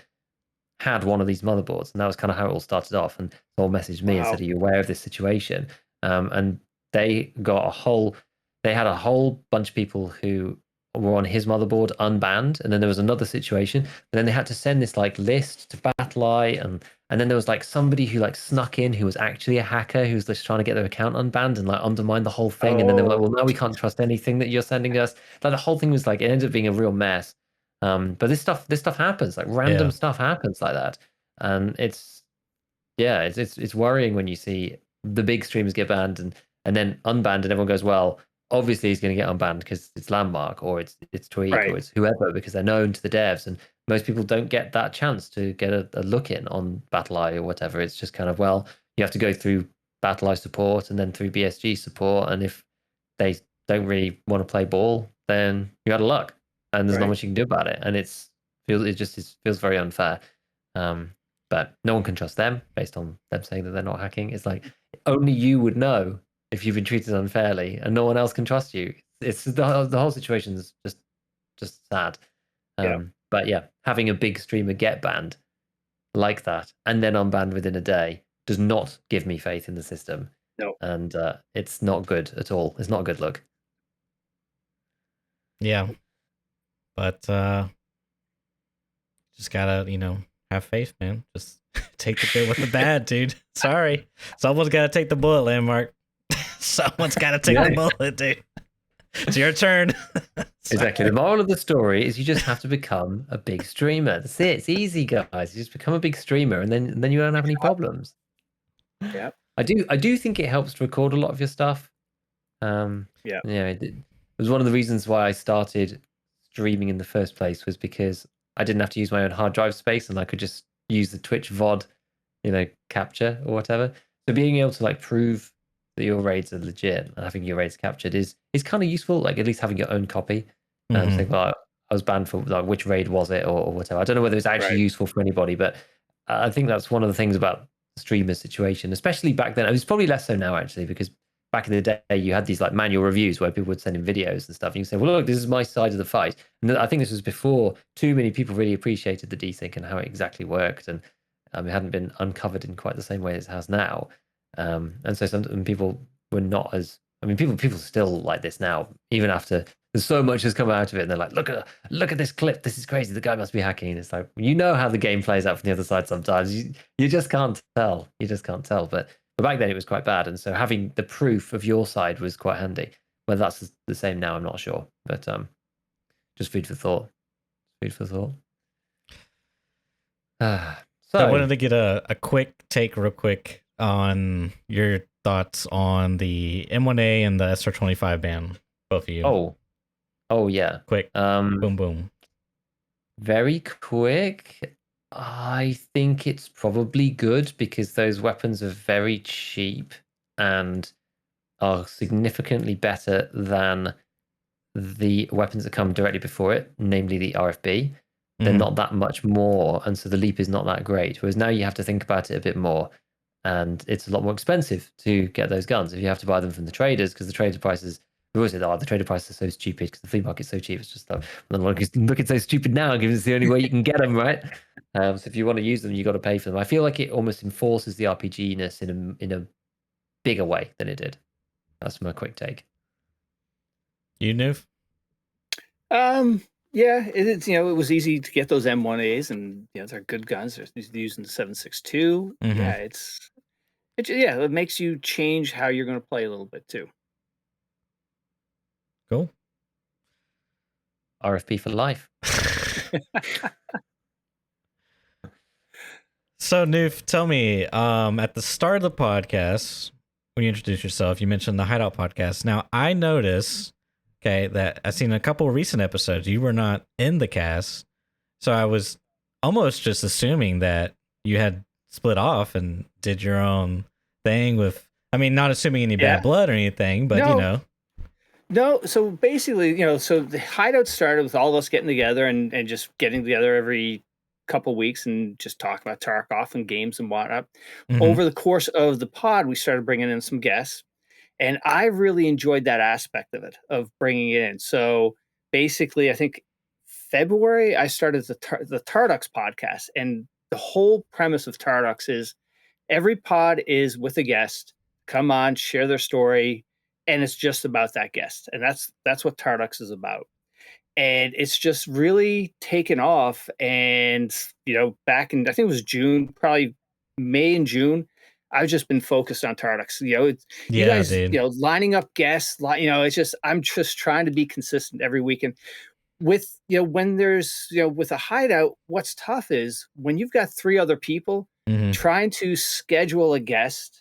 had one of these motherboards, and that was kind of how it all started off. And Paul messaged me and said, "Are you aware of this situation?" And they had a whole bunch of people who were on his motherboard unbanned, and then there was another situation, and then they had to send this like list to BattlEye, and then there was like somebody who like snuck in who was actually a hacker who was just trying to get their account unbanned and like undermine the whole thing. And then they were like, "Well, now we can't trust anything that you're sending us." Like the whole thing was like, it ended up being a real mess. But this stuff happens, like random stuff happens like that, and it's worrying when you see the big streamers get banned and then unbanned, and everyone goes, "Well, obviously he's going to get unbanned because it's Landmark or it's Tweak or it's whoever, because they're known to the devs." And most people don't get that chance to get a look in on BattlEye or whatever. It's just kind of, well, you have to go through BattlEye support and then through BSG support, and if they don't really want to play ball, then you're out of luck, and there's not much you can do about it. And it feels very unfair. But no one can trust them based on them saying that they're not hacking. It's like only you would know if you've been treated unfairly, and no one else can trust you. It's the whole situation is just sad. But yeah, having a big streamer get banned like that and then unbanned within a day does not give me faith in the system. No, and it's not good at all. It's not a good look. Yeah, but just gotta have faith, man. Just take the good with the bad, dude. Sorry, someone's gotta take the bullet, Landmark. Someone's got to take the bullet, dude. It's your turn. Exactly. The moral of the story is you just have to become a big streamer. That's it. It's easy, guys. You just become a big streamer, and then you don't have any problems. Yeah. I do think it helps to record a lot of your stuff. It was one of the reasons why I started streaming in the first place, was because I didn't have to use my own hard drive space, and I could just use the Twitch VOD, capture or whatever. So being able to like prove that your raids are legit and having your raids captured is kind of useful. Like at least having your own copy. So, well, I was banned for like which raid was it or whatever. I don't know whether it's actually useful for anybody, but I think that's one of the things about the streamer situation, especially back then. It's probably less so now actually, because back in the day you had these like manual reviews where people would send in videos and stuff, and you say, "Well, look, this is my side of the fight." And I think this was before too many people really appreciated the desync and how it exactly worked, and it hadn't been uncovered in quite the same way as it has now. And so some people were not as, people still like this now, even after there's so much has come out of it, and they're like, look at this clip, this is crazy, the guy must be hacking. And it's like, how the game plays out from the other side sometimes. You just can't tell. But back then it was quite bad, and so having the proof of your side was quite handy. Whether that's the same now, I'm not sure, but just food for thought. So I wanted to get a quick take real quick on your thoughts on the M1A and the SR25 ban, both of you. Oh yeah. Quick. Boom boom. Very quick. I think it's probably good because those weapons are very cheap and are significantly better than the weapons that come directly before it, namely the RFB. They're not that much more, and so the leap is not that great. Whereas now you have to think about it a bit more, and it's a lot more expensive to get those guns if you have to buy them from the traders, because the trader prices, we always say, the trader prices are so stupid because the flea market's so cheap. It's just looking so stupid now because it's the only way you can get them, right? So if you want to use them, you got to pay for them. I feel like it almost enforces the RPG-ness in a bigger way than it did. That's my quick take. You, Newf? Yeah, it's it was easy to get those M1As, and they're good guns. They're using the 7.62. Yeah, it makes you change how you're going to play a little bit too. Cool. RFP for life. So Newf, tell me, at the start of the podcast, when you introduced yourself, you mentioned the Hideout podcast. Now I notice, okay, that I've seen a couple recent episodes. You were not in the cast, so I was almost just assuming that you had split off and did your own thing with. I mean, not assuming any bad blood or anything, but you No. know. No, so basically, so the hideout started with all of us getting together and just getting together every couple weeks and just talk about Tarkov and games and whatnot. Mhm. Over the course of the pod, we started bringing in some guests, and I really enjoyed that aspect of it, of bringing it in. So basically, I think February I started the Tarducks podcast, and the whole premise of Tarducks is every pod is with a guest, come on, share their story, and it's just about that guest. And that's what Tarducks is about. And it's just really taken off. And back in I think it was June, probably May and June, I've just been focused on Tarducks. You Yeah, guys, dude. lining up guests, it's just I'm just trying to be consistent every weekend with when there's with a hideout. What's tough is when you've got three other people Mhm. trying to schedule a guest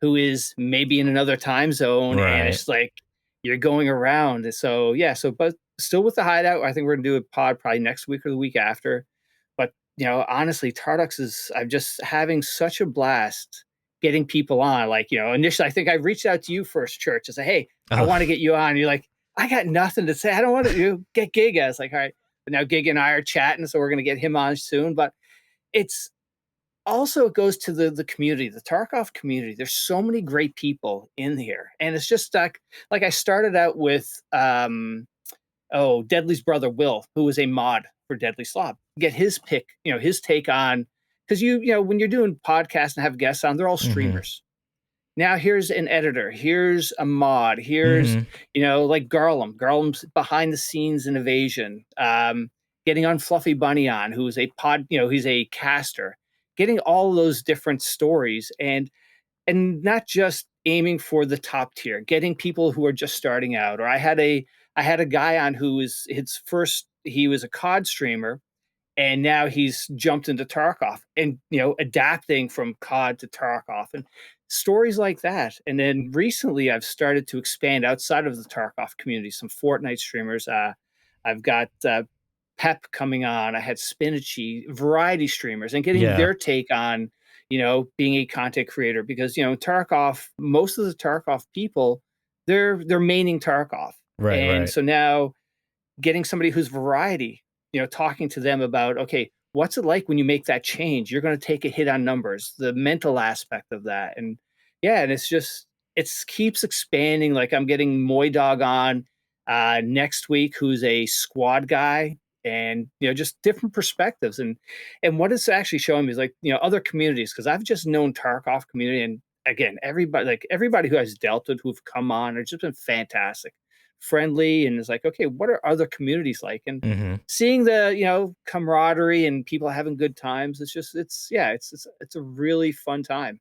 who is maybe in another time zone, and Right. it's like you're going around. So yeah, but still with the hideout, I think we're gonna do a pod probably next week or the week after. But honestly, Tarducks is I'm just having such a blast getting people on. Like, initially I think I reached out to you first, Church, and say, hey, I Oh, want to get you on. You're like, I got nothing to say. I don't want to get Giga. I was like, all right. But now Giga and I are chatting, so we're gonna get him on soon. But it's also it goes to the community, the Tarkov community. There's so many great people in here, and it's just like I started out with Deadly's brother Will, who was a mod for Deadly Slob. Get his pick, his take on, because when you're doing podcasts and have guests on, they're all mhm. streamers. Now here's an editor, here's a mod, here's Mhm. like Garlem's behind the scenes in Evasion, getting on Fluffy Bunny on, who's a he's a caster, getting all those different stories, and not just aiming for the top tier, getting people who are just starting out. Or I had a guy on who was he was a COD streamer, and now he's jumped into Tarkov and adapting from COD to Tarkov and stories like that. And then recently I've started to expand outside of the Tarkov community, some Fortnite streamers. I've got Pep coming on. I had Spinachy, variety streamers, and getting Yeah. their take on being a content creator, because Tarkov, most of the Tarkov people, they're maining Tarkov. Right, And right. so now getting somebody who's variety, talking to them about, okay, what's it like when you make that change? You're going to take a hit on numbers, the mental aspect of that. And yeah, and it keeps expanding. Like I'm getting Moy Dog on next week, who's a squad guy, and just different perspectives. And what it's actually showing me is like, other communities, because I've just known Tarkov community, and again, everybody who I've dealt with who've come on, it's just been fantastic, friendly, and it's like, okay, what are other communities like? And Mhm. seeing the camaraderie and people having good times, it's a really fun time.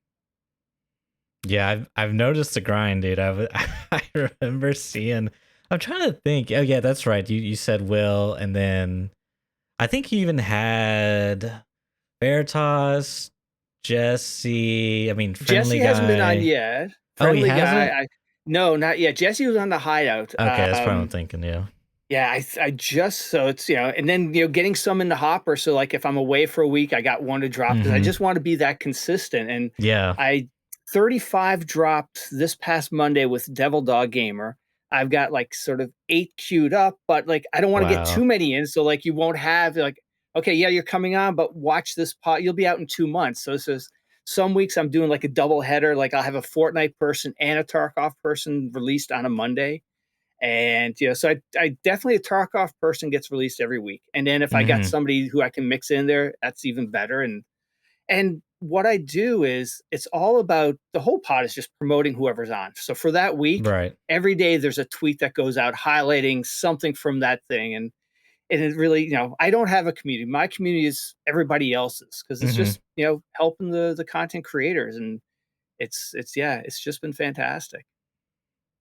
Yeah, I've noticed the grind, dude. I remember seeing. I'm trying to think. Oh yeah, that's right. You said Will, and then I think you even had Veritas, Jesse. I mean, Jesse friendly hasn't been on guy. yet. Oh, he Friendly guy, hasn't. no, not yet. Jesse was on the hideout. Okay, that's probably what I'm thinking. Yeah. Yeah, I just so it's and then getting some in the hopper. So like if I'm away for a week, I got one to drop, because I Mm-hmm. just want to be that consistent. And Yeah. I 35 dropped this past Monday with Devil Dog Gamer. I've got like sort of 8 queued up, but like I don't want to get Wow. too many in. So like you won't have like, okay, yeah, you're coming on, but watch this pot. You'll be out in 2 months. So this is some weeks I'm doing like a double header. Like I'll have a Fortnite person and a Tarkov person released on a Monday. And so I definitely, a Tarkov person gets released every week. And then if I got Mm-hmm. somebody who I can mix in there, that's even better. And what I do is it's all about, the whole pod is just promoting whoever's on. So for that week, Right. every day there's a tweet that goes out highlighting something from that thing. And it really, I don't have a community. My community is everybody else's, because it's Mm-hmm. just, helping the content creators. And it's just been fantastic.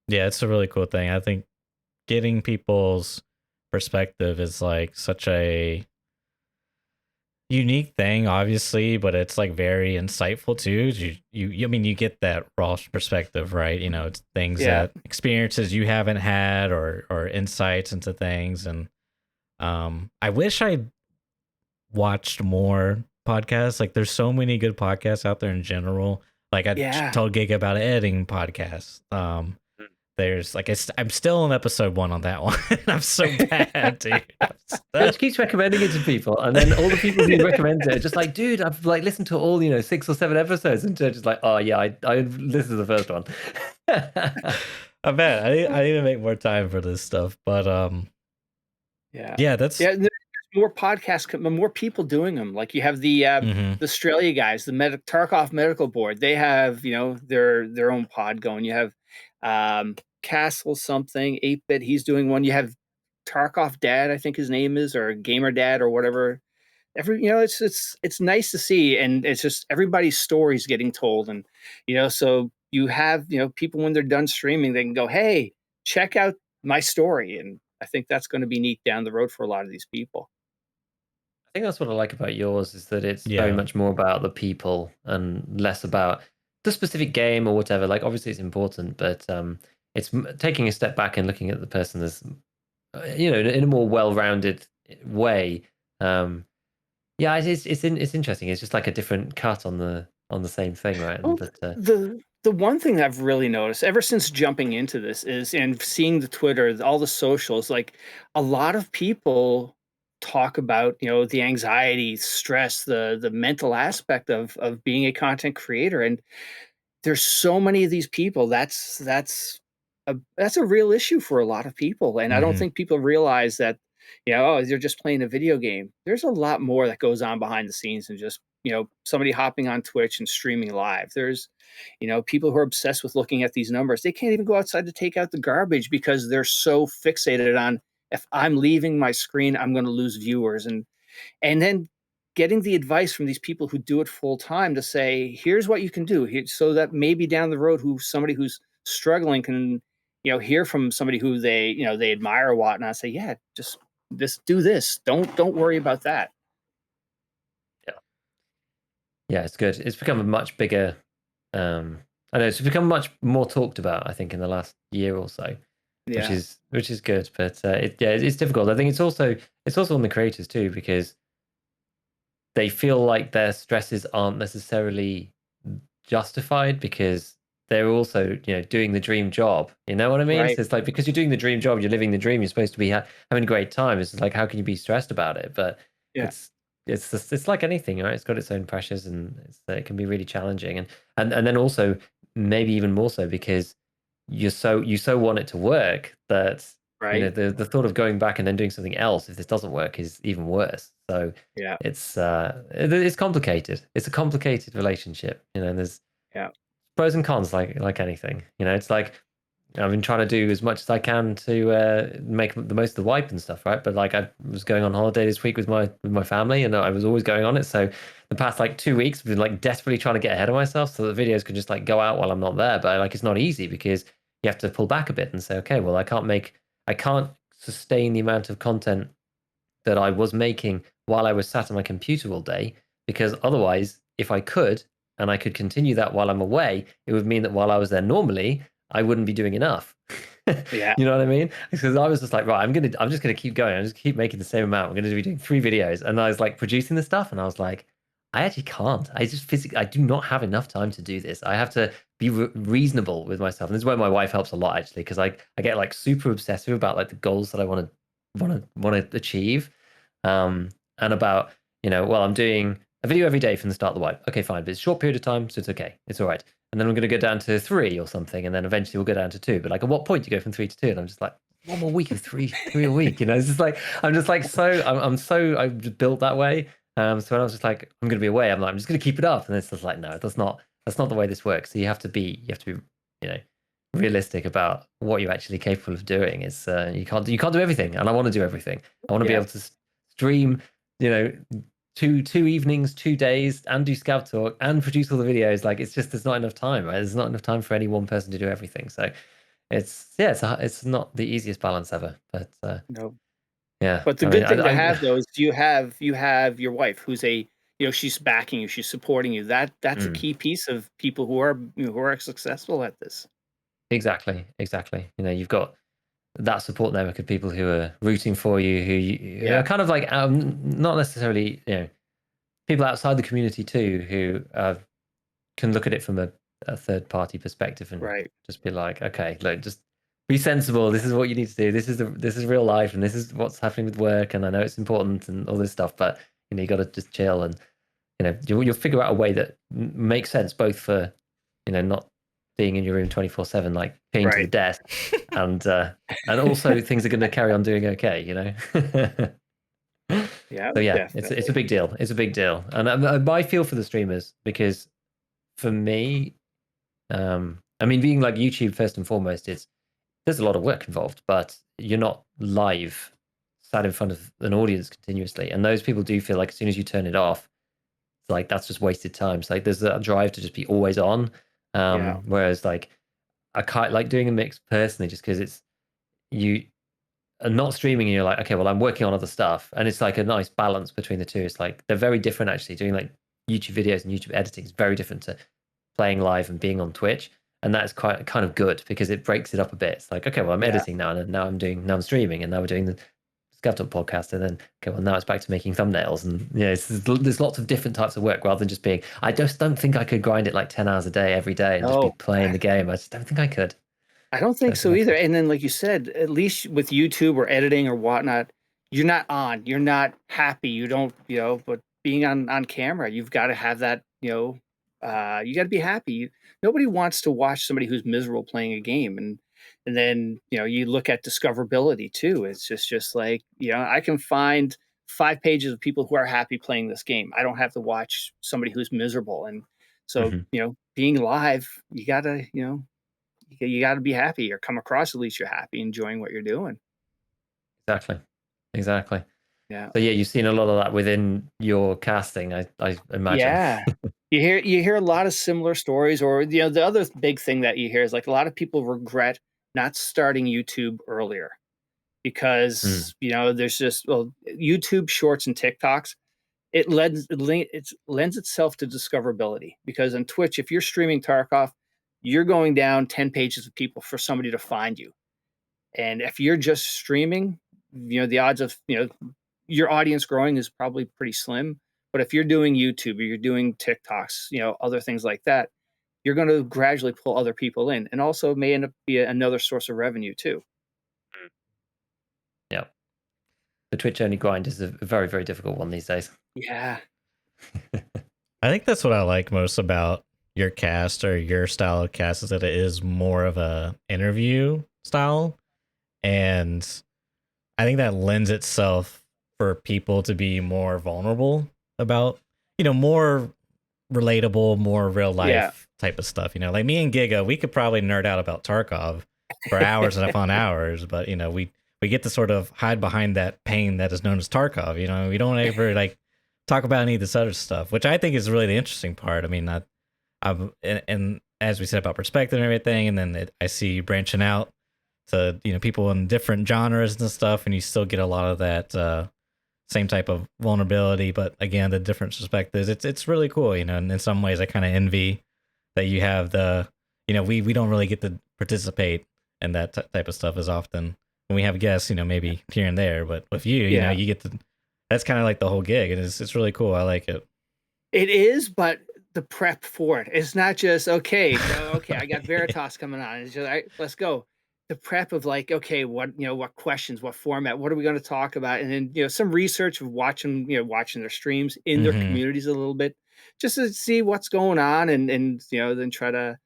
Yeah, it's a really cool thing. I think getting people's perspective is like such a unique thing, obviously, but it's like very insightful too. I mean, you get that raw perspective, right? You know, it's things that experiences you haven't had, or insights into things. And I wish I watched more podcasts. Like, there's so many good podcasts out there in general. Like, I told Giga about an editing podcast. There's like I'm still on episode 1 on that one. I'm so bad, dude. Rich keeps recommending it to people, and then all the people who recommend it are just like, dude, I've like listened to all 6 or 7 episodes, and they're just like, oh yeah, I listened to the first one. I bet I need to make more time for this stuff, but that's there's more podcasts, more people doing them. Like you have the Australia guys, the Tarkov Medical Board. They have their own pod going. You have Castle something 8-bit. He's doing one. You have Tarkov Dad, I think his name is, or Gamer Dad or whatever. It's nice to see, and it's just everybody's stories getting told, and so you have people when they're done streaming, they can go, hey, check out my story, and I think that's going to be neat down the road for a lot of these people. I think that's what I like about yours, is that it's very much more about the people and less about the specific game or whatever. Like, obviously it's important, but it's taking a step back and looking at the person as in a more well-rounded way. It's interesting. It's just like a different cut on the same thing, right? Well, but the one thing I've really noticed ever since jumping into this is, and seeing the Twitter, all the socials, like a lot of people talk about the anxiety, stress, the mental aspect of being a content creator, and there's so many of these people. That's a real issue for a lot of people, and I don't think people realize that they're just playing a video game. There's a lot more that goes on behind the scenes than just somebody hopping on Twitch and streaming live. There's people who are obsessed with looking at these numbers. They can't even go outside to take out the garbage because they're so fixated on, if I'm leaving my screen, I'm going to lose viewers. And then getting the advice from these people who do it full time to say, here's what you can do here, so that maybe down the road, somebody who's struggling can hear from somebody who they admire or whatnot, say, yeah, just do this, don't worry about that. It's good. It's become a much bigger I know it's become much more talked about, I think, in the last year or so, which is good. But it's difficult. I think it's also on the creators too, because they feel like their stresses aren't necessarily justified, because they're also doing the dream job. You know what I mean? Right. So it's like, because you're doing the dream job, you're living the dream, you're supposed to be having a great time. It's like, how can you be stressed about it? But it's like anything, right? It's got its own pressures, and it can be really challenging, and then also maybe even more so because you so want it to work that the thought of going back and then doing something else if this doesn't work is even worse. So it's complicated. It's a complicated relationship, and there's pros and cons, like anything. It's like, I've been trying to do as much as I can to make the most of the wipe and stuff, right? But like, I was going on holiday this week with my family, and I was always going on it. So the past 2 weeks, I've been like desperately trying to get ahead of myself so that videos could just go out while I'm not there. But like, it's not easy, because you have to pull back a bit and say, okay, well, I can't sustain the amount of content that I was making while I was sat on my computer all day, because otherwise, if I could, and I could continue that while I'm away, it would mean that while I was there normally, I wouldn't be doing enough. You know what I mean? Because I was just like, right, I'm just gonna keep going. I'm just keep making the same amount. I'm gonna be doing 3 videos, and I was like producing the stuff, and I was like, I actually can't. I just physically, I do not have enough time to do this. I have to be reasonable with myself, and this is where my wife helps a lot, actually, because I get super obsessive about the goals that I want to achieve, and about well, I'm doing a video every day from the start of the wipe. Okay, fine, but it's a short period of time, so it's okay. It's all right. And then I'm going to go down to 3 or something, and then eventually we'll go down to 2. But at what point do you go from 3 to 2? And I'm just like, one more week of 3 a week. It's just like, I'm just like, I'm built that way. So when I was just like, I'm going to be away, I'm just going to keep it up. And it's just like, no, that's not the way this works. So you have to be realistic about what you're actually capable of doing. It's you can't do everything, and I want to do everything. I want to be able to stream, two evenings, 2 days, and do ScavTalk and produce all the videos. Like, it's just, there's not enough time, right? There's not enough time for any one person to do everything. So it's not the easiest balance ever, but no. Yeah. But the good thing to have though is you have your wife who's she's backing you, she's supporting you. That's a key piece of people who are successful at this. Exactly. You've got that support network of people who are rooting for you, who are kind of like not necessarily people outside the community too, who can look at it from a third party perspective and just be like, okay, look, just be sensible. This is what you need to do. This is real life, and this is what's happening with work. And I know it's important and all this stuff, but you got to just chill, and you'll figure out a way that makes sense both for not being in your room 24/7, like pinned to the desk, and also things are going to carry on doing okay. Yeah. So yeah, it's a big deal. It's a big deal, and I feel for the streamers because for me, I mean, being like YouTube first and foremost, there's a lot of work involved, but you're not live, sat in front of an audience continuously, and those people do feel like as soon as you turn it off, it's like that's just wasted time. It's like there's a drive to just be always on, whereas like I quite like doing a mix personally, just because you are not streaming and you're like, okay, well I'm working on other stuff, and it's like a nice balance between the two. It's like they're very different actually. Doing like YouTube videos and YouTube editing is very different to playing live and being on Twitch, and that's quite kind of good because it breaks it up a bit. It's like, okay, well I'm editing now, and now I'm streaming, and now we're doing the ScavTalk podcast, and then okay, well now it's back to making thumbnails, and there's lots of different types of work rather than just being. I just don't think I could grind it like 10 hours a day every day and just be playing the game. I just don't think I could. I don't think so either. And then, like you said, at least with YouTube or editing or whatnot, you're not on. You're not happy. You don't, but being on camera, you've got to have that, you got to be happy. Nobody wants to watch somebody who's miserable playing a game. And then, you look at discoverability too. It's just like, I can find 5 pages of people who are happy playing this game. I don't have to watch somebody who's miserable. And so, being live, you gotta, you got to be happy or come across at least you're happy, enjoying what you're doing. Exactly. Yeah. So yeah, you've seen a lot of that within your casting, I imagine. Yeah. You hear a lot of similar stories, or the other big thing that you hear is like a lot of people regret not starting YouTube earlier because there's just YouTube Shorts and TikToks. It lends itself to discoverability because on Twitch, if you're streaming Tarkov, you're going down 10 pages of people for somebody to find you. And if you're just streaming, the odds of, your audience growing is probably pretty slim. But if you're doing YouTube or you're doing TikToks, other things like that, you're going to gradually pull other people in, and also may end up be another source of revenue too. Yeah. The Twitch only grind is a very, very difficult one these days. Yeah. I think that's what I like most about your cast or your style of cast is that it is more of a interview style, and I think that lends itself for people to be more vulnerable about more relatable, more real life type of stuff. Like me and Giga, we could probably nerd out about Tarkov for hours and upon hours, but we get to sort of hide behind that pain that is known as Tarkov. We don't ever like talk about any of this other stuff, which I think is really the interesting part. I mean, and as we said about perspective and everything, and then I see you branching out to people in different genres and stuff, and you still get a lot of that same type of vulnerability, but again, the different perspectives. It's really cool, and in some ways I kind of envy that you have the we don't really get to participate in that type of stuff as often when we have guests, maybe here and there, but with you, you get to. That's kind of like the whole gig, and it's really cool. I like it. It is, but the prep for it. It's not just okay, I got Veritas coming on. It's just all right, let's go. The prep of like, okay, what questions, what format, what are we going to talk about? And then some research of watching their streams in their communities a little bit, just to see what's going on, and then try to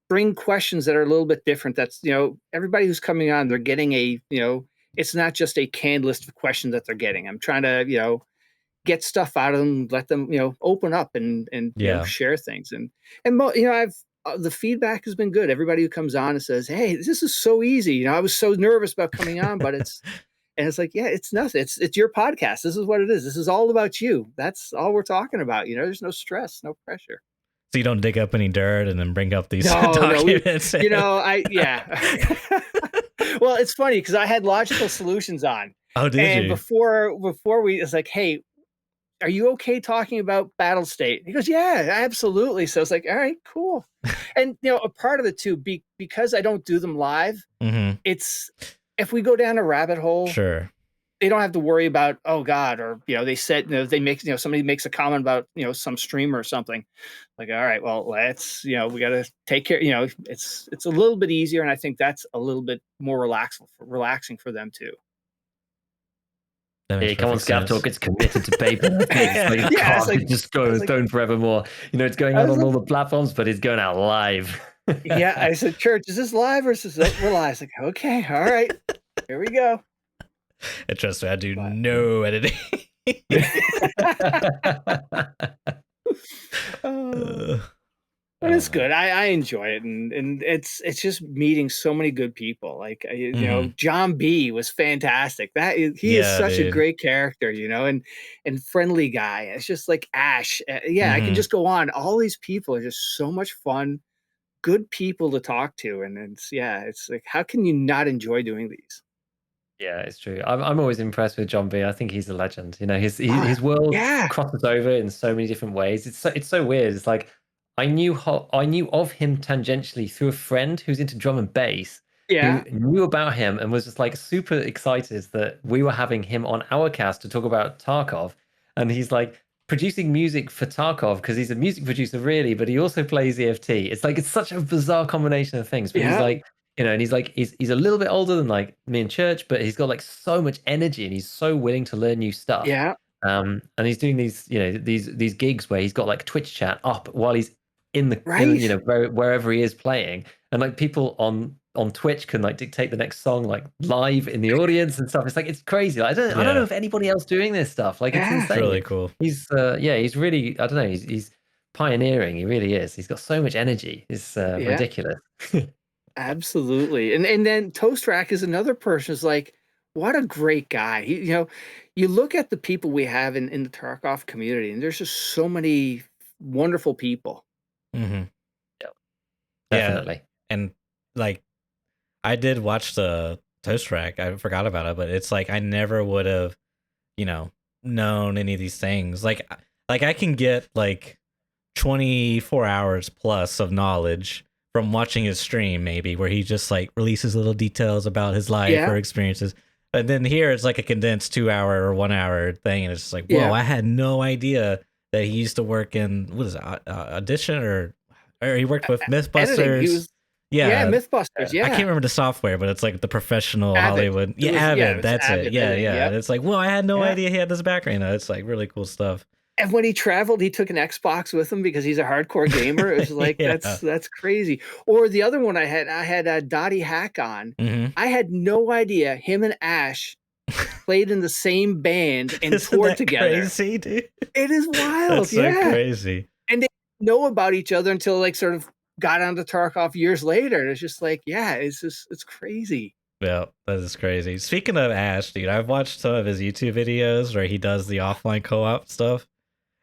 bring questions that are a little bit different. That's everybody who's coming on, they're getting a it's not just a canned list of questions that they're getting. I'm trying to get stuff out of them, let them, open up and share things. And I've, the feedback has been good. Everybody who comes on and says, hey, this is so easy. I was so nervous about coming on, but it's like, yeah, it's nothing. It's your podcast. This is what it is. This is all about you. That's all we're talking about. There's no stress, no pressure. So you don't dig up any dirt and then bring up these documents. Well, it's funny because I had Logical Solutions on. Oh, did And you? before we, it's like, hey, are you okay talking about Battle State? He goes, yeah, absolutely. So it's like, all right, cool. And a part of it too, because I don't do them live, it's if we go down a rabbit hole, Sure. they don't have to worry about, oh God, or they said, they make, somebody makes a comment about some streamer or something. Like, all right, well, let's we got to take care. It's a little bit easier, and I think that's a little bit more relaxing for them too. That makes Hey, come on, perfect sense. ScavTalk. It's committed to paper. It's like, it Yeah, it's can't like- just go it's like- stone forevermore. It's going I out was on all like- the platforms, but it's going out live. Yeah, I said, Church, is this live or is this we're live? It's like, okay, all right, here we go. And trust me, I do no editing. But it's good. I enjoy it, and it's just meeting so many good people. Like John B was fantastic. He is such a great character, and friendly guy. It's just like Ash. I can just go on. All these people are just so much fun, good people to talk to, and it's like, how can you not enjoy doing these? Yeah, it's true. I'm always impressed with John B. I think he's a legend. His world crosses over in so many different ways. It's so weird. It's like I knew of him tangentially through a friend who's into drum and bass. Yeah. Who knew about him and was just like super excited that we were having him on our cast to talk about Tarkov. And he's like producing music for Tarkov because he's a music producer, really, but he also plays EFT. It's like it's such a bizarre combination of things. But he's like, and he's like he's a little bit older than like me and Church, but he's got like so much energy and he's so willing to learn new stuff. Yeah. And he's doing these these gigs where he's got like Twitch chat up while he's in the wherever he is playing, and like people on Twitch can like dictate the next song like live in the audience and stuff. It's like it's crazy. Like, I don't know if anybody else doing this stuff. Like it's insane. It's really cool. He's he's really, I don't know, he's pioneering. He really is. He's got so much energy. It's ridiculous. Absolutely. And then Toast Rack is another person who's like, what a great guy. You look at the people we have in the Tarkov community, and there's just so many wonderful people. Yeah, definitely. And like, I did watch the Toast Rack. I forgot about it, but it's like I never would have, known any of these things. Like I can get like 24 hours plus of knowledge from watching his stream, maybe, where he just like releases little details about his life or experiences. And then here it's like a condensed 2 hour or 1 hour thing, and it's just like, whoa, I had no idea that he used to work in Audition or he worked with Mythbusters. Mythbusters. Yeah, I can't remember the software, but it's like the professional Avid. Hollywood. Avid. That's Avid, it. Yeah. Yep. It's like, whoa, I had no idea he had this background. It's like really cool stuff. And when he traveled, he took an Xbox with him because he's a hardcore gamer. It was like that's crazy. Or the other one I had Dottie Hack on. I had no idea him and Ash played in the same band and toured together. Crazy, dude. It is wild. That's so crazy. And they didn't know about each other until like sort of got onto Tarkov years later. And it's just like, it's crazy. Yeah, that is crazy. Speaking of Ash, dude, I've watched some of his YouTube videos where he does the offline co-op stuff.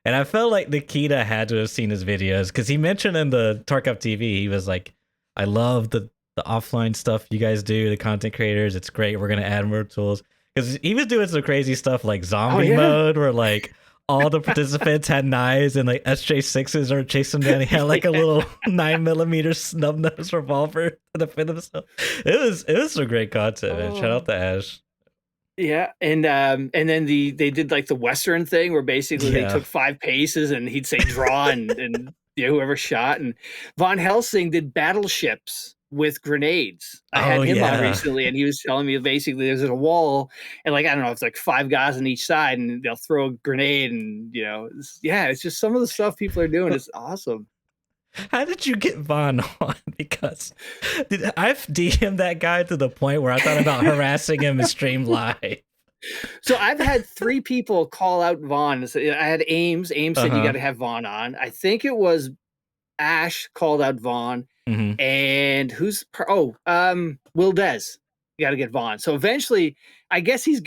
And I felt like Nikita had to have seen his videos because he mentioned in the Tarkov TV, he was like, I love the offline stuff you guys do, the content creators. It's great. We're going to add more tools. Because he was doing some crazy stuff like zombie mode where like all the participants had knives and like SJ6s are chasing them down. He had like a little 9mm snub nose revolver to defend himself. It was some great content, man. Shout out to Ash. Yeah, and then they did like the Western thing where basically they took 5 paces and he'd say draw and whoever shot. And Von Helsing did battleships with grenades. I had him on recently, and he was telling me basically there's a wall and like I don't know, it's like 5 guys on each side, and they'll throw a grenade, and it's just some of the stuff people are doing. It's awesome. How did you get Vaughn on? Because I've DM'd that guy to the point where I thought about harassing him and stream live. So I've had 3 people call out Vaughn. So I had Ames. Ames said you got to have Vaughn on. I think it was Ash called out Vaughn. And Will Des. You got to get Vaughn. So eventually, I guess he's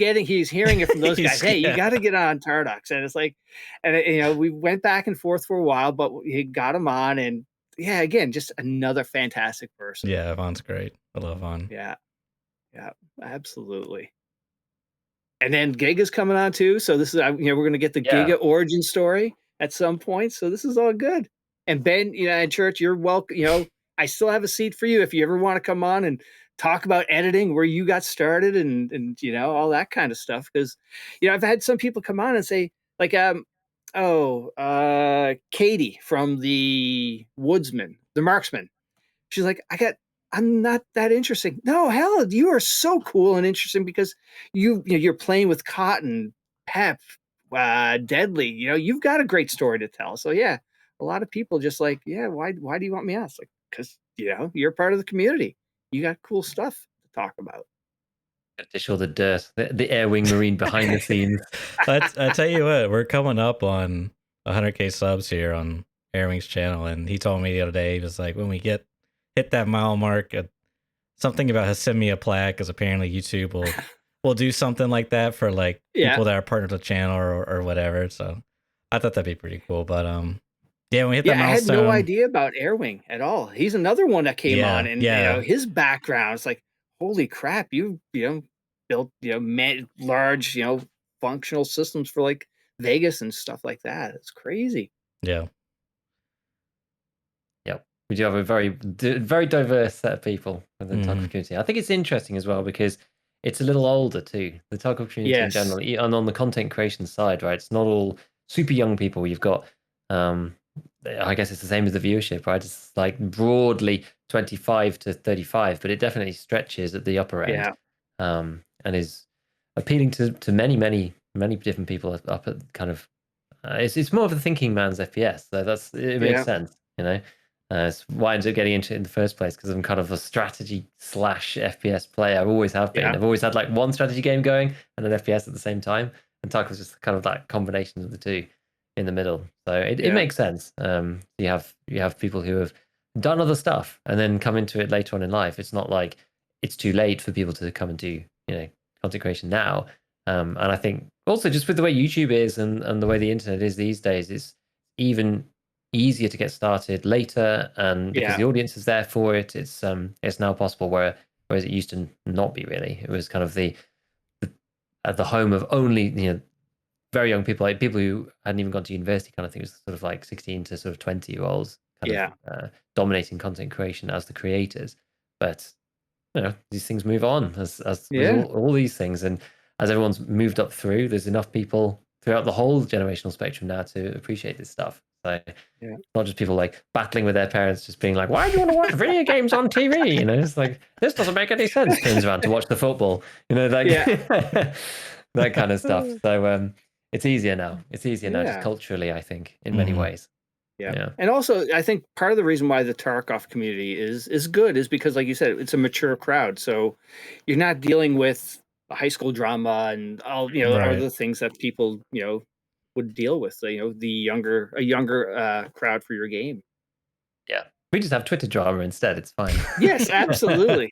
hearing it from those guys. Hey, you got to get on Tarducks. And it's like, and we went back and forth for a while, but he got him on. And again, just another fantastic person. Yeah, Vaughn's great. I love Vaughn. Yeah, absolutely. And then Giga's coming on too. So this is, we're going to get the Giga origin story at some point. So this is all good. And Ben, and Church, you're welcome. I still have a seat for you if you ever want to come on and talk about editing, where you got started, and all that kind of stuff. Because I've had some people come on and say, like, Katie from the Woodsman, the Marksman. She's like, I'm not that interesting. No, hell, you are so cool and interesting because you're playing with cotton, pep, deadly. You've got a great story to tell. So yeah, a lot of people just like, yeah, why do you want me on? It's like, because you're part of the community. You got cool stuff to talk about. To show the dirt, the Air Wing Marine behind the scenes. I tell you what, we're coming up on 100K subs here on Air Wing's channel, and he told me the other day, he was like, when we hit that mile mark, something about has sent me a plaque, because apparently YouTube will do something like that for like people that are partnered with the channel or whatever. So I thought that'd be pretty cool. But when we hit that milestone, I had no idea about Air Wing at all. He's another one that came on, and his background is like, holy crap, you built large functional systems for like Vegas and stuff like that. It's crazy. Yeah. Yep. We do have a very diverse set of people within the Tarkov community. I think it's interesting as well because it's a little older too. The Tarkov community in general, and on the content creation side, right? It's not all super young people. You've got, I guess it's the same as the viewership, right? It's like broadly 25 to 35, but it definitely stretches at the upper end, and is appealing to many different people up at kind of. It's more of a thinking man's FPS, so it makes sense, It's why I ended up getting into it in the first place, because I'm kind of a strategy / FPS player. I always have been. I've always had like one strategy game going and an FPS at the same time, and Tarkov's just kind of that combination of the two in the middle. So it makes sense. You have people who have done other stuff and then come into it later on in life. It's not like it's too late for people to come and do content creation now. And I think also just with the way YouTube is and the way the internet is these days, it's even easier to get started later, and because the audience is there for it, it's now possible, whereas it used to not be really. It was kind of the home of only very young people, like people who hadn't even gone to university kind of thing. It was sort of like 16 to sort of 20-year-olds kind of dominating content creation as the creators. But these things move on as all these things, and as everyone's moved up through, there's enough people throughout the whole generational spectrum now to appreciate this stuff. So not just people like battling with their parents, just being like, why do you want to watch video games on TV? It's like, this doesn't make any sense. Turns around to watch the football, that kind of stuff. So it's easier now. It's easier now just culturally, I think, in many ways. Yeah. And also, I think part of the reason why the Tarkov community is good is because, like you said, it's a mature crowd. So you're not dealing with high school drama and all other things that people would deal with. A younger crowd for your game. Yeah, we just have Twitter drama instead. It's fine. Yes, absolutely.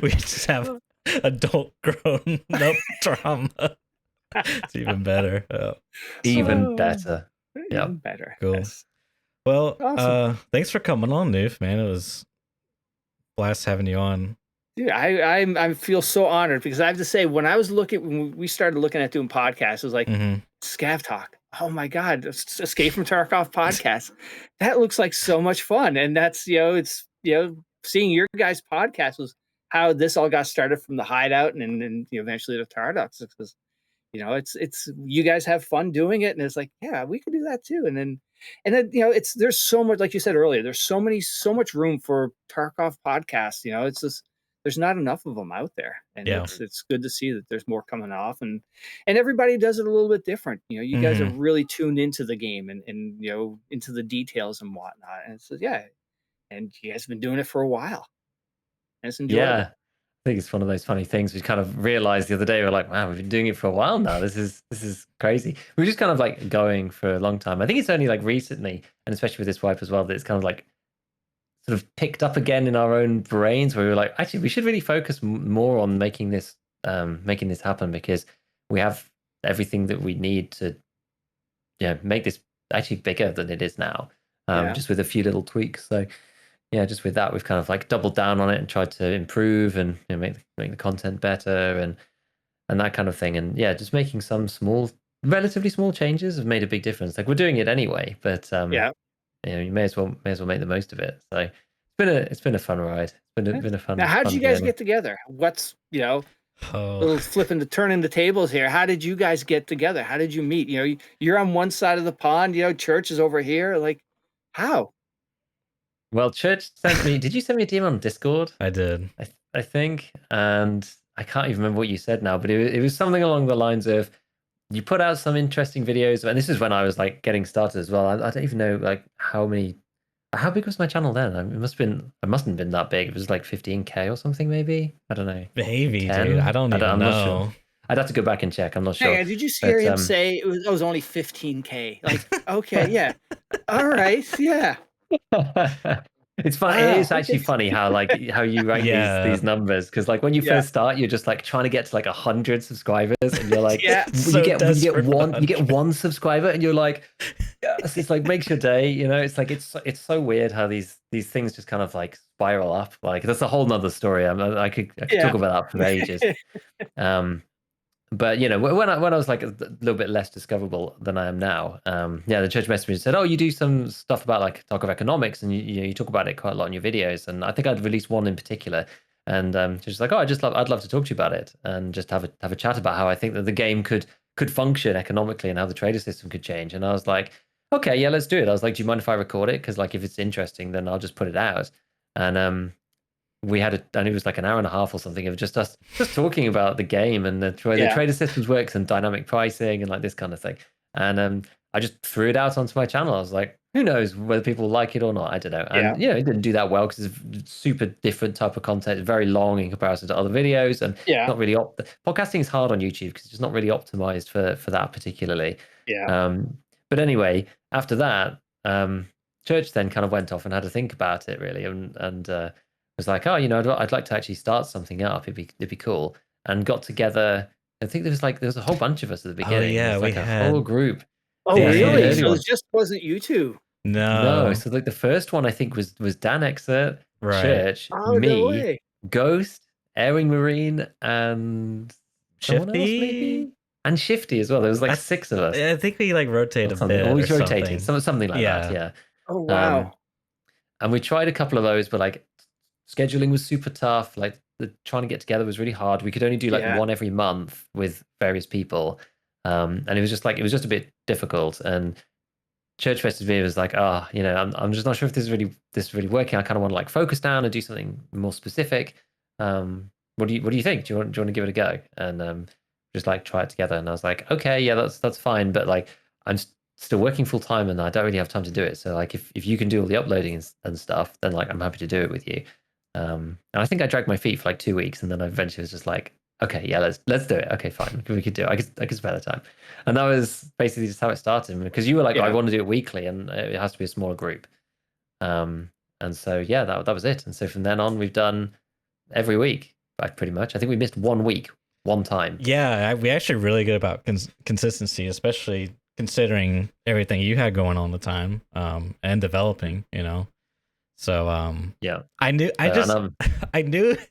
We just have adult grown up drama. It's even better. Even better. Even better. Cool. Yes. Well, awesome. Thanks for coming on, Newf, man. It was a blast having you on. Dude, I feel so honored, because I have to say, when we started looking at doing podcasts, it was like ScavTalk. Oh my God, Escape from Tarkov podcast. That looks like so much fun. And that's, seeing your guys' podcast was how this all got started, from the Hideout and eventually the Tarducks. Because it's you guys have fun doing it, and it's like, yeah, we could do that too. And then there's so much, like you said earlier, there's so much room for Tarkov podcasts. It's just, there's not enough of them out there, and it's good to see that there's more coming off, and everybody does it a little bit different. You guys are really tuned into the game and into the details and whatnot, and so and you guys have been doing it for a while. And it's enjoyable. Yeah, I think it's one of those funny things we kind of realized the other day. We're like, wow, we've been doing it for a while now. This is crazy. We're just kind of like going for a long time. I think it's only like recently, and especially with this wipe as well, that it's kind of like sort of picked up again in our own brains, where we were like, actually, we should really focus more on making this happen, because we have everything that we need to make this actually bigger than it is now, just with a few little tweaks. So just with that, we've kind of like doubled down on it and tried to improve and make the content better, and and that kind of thing. And yeah, just making some relatively small changes have made a big difference. Like we're doing it anyway, but you may as well make the most of it. So it's been a fun ride. It's been a fun. Now, how did fun you guys journey. get together? What's little turning the tables here. How did you guys get together? How did you meet? You're on one side of the pond. Church is over here. Like, how? Well, Church sent me. Did you send me a DM on Discord? I did. I think, and I can't even remember what you said now, but it was something along the lines of you put out some interesting videos, and this is when I was like getting started as well. I don't even know like how big was my channel then? It mustn't have been that big. It was like 15K or something, maybe. I don't know. Maybe, 10? Dude. I don't even I'm know. Not sure. I'd have to go back and check. I'm not sure. Hey, did you hear him say it was only 15K? Like, okay, yeah, all right, yeah. It's funny. Wow, it's actually funny how you rank these numbers, because like when you first start, you're just like trying to get to like 100 subscribers, and you're like, you get one subscriber, and you're like, yes, it's like makes your day. It's like it's so weird how these things just kind of like spiral up. Like that's a whole nother story. I could talk about that for ages. But when I was like a little bit less discoverable than I am now, the church messaged me and said, "Oh, you do some stuff about like talk of economics, and you talk about it quite a lot in your videos." And I think I'd released one in particular, and she's like, "Oh, I'd love to talk to you about it and just have a chat about how I think that the game could function economically and how the trader system could change." And I was like, "Okay, yeah, let's do it." I was like, "Do you mind if I record it? Because like if it's interesting, then I'll just put it out." And we had and it was like an hour and a half or something of just us talking about the game and the trader systems works and dynamic pricing and like this kind of thing. And I just threw it out onto my channel. I was like, who knows whether people like it or not? I don't know. And it didn't do that well because it's super different type of content. It's very long in comparison to other videos, and not really podcasting is hard on YouTube because it's just not really optimized for that particularly. But anyway, after that, Church then kind of went off and had to think about it really, and was like, oh, I'd like to actually start something up. It'd be cool. And got together. I think there was a whole bunch of us at the beginning. Oh, yeah, we had a whole group. Oh, really? So it just wasn't you two? No. So like the first one I think was Dan Exert, Church, me, no Ghost, Airing Marine, and Shifty, and Shifty as well. There was like 6 of us. I think we like rotated a bit. Always rotated, something like that. Yeah. Oh wow. And we tried a couple of those, but like scheduling was super tough. Like trying to get together was really hard. We could only do like one every month with various people, and it was just a bit difficult. And Church messaged me and was like, "Oh, I'm just not sure if this is really working. I kind of want to like focus down and do something more specific. What do you think? Do you want to give it a go?" And just like try it together. And I was like, "Okay, yeah, that's fine, but like I'm still working full time and I don't really have time to do it. So like if you can do all the uploading and stuff, then like I'm happy to do it with you." And I think I dragged my feet for like 2 weeks, and then I eventually was just like, "Okay, yeah, let's do it. Okay, fine, we could do it. I could spare the time." And that was basically just how it started, because you were like, "I want to do it weekly, and it has to be a smaller group." And so that was it. And so from then on, we've done every week, pretty much. I think we missed 1 week, one time. Yeah, we actually really good about consistency, especially considering everything you had going on at the time, and developing, So I knew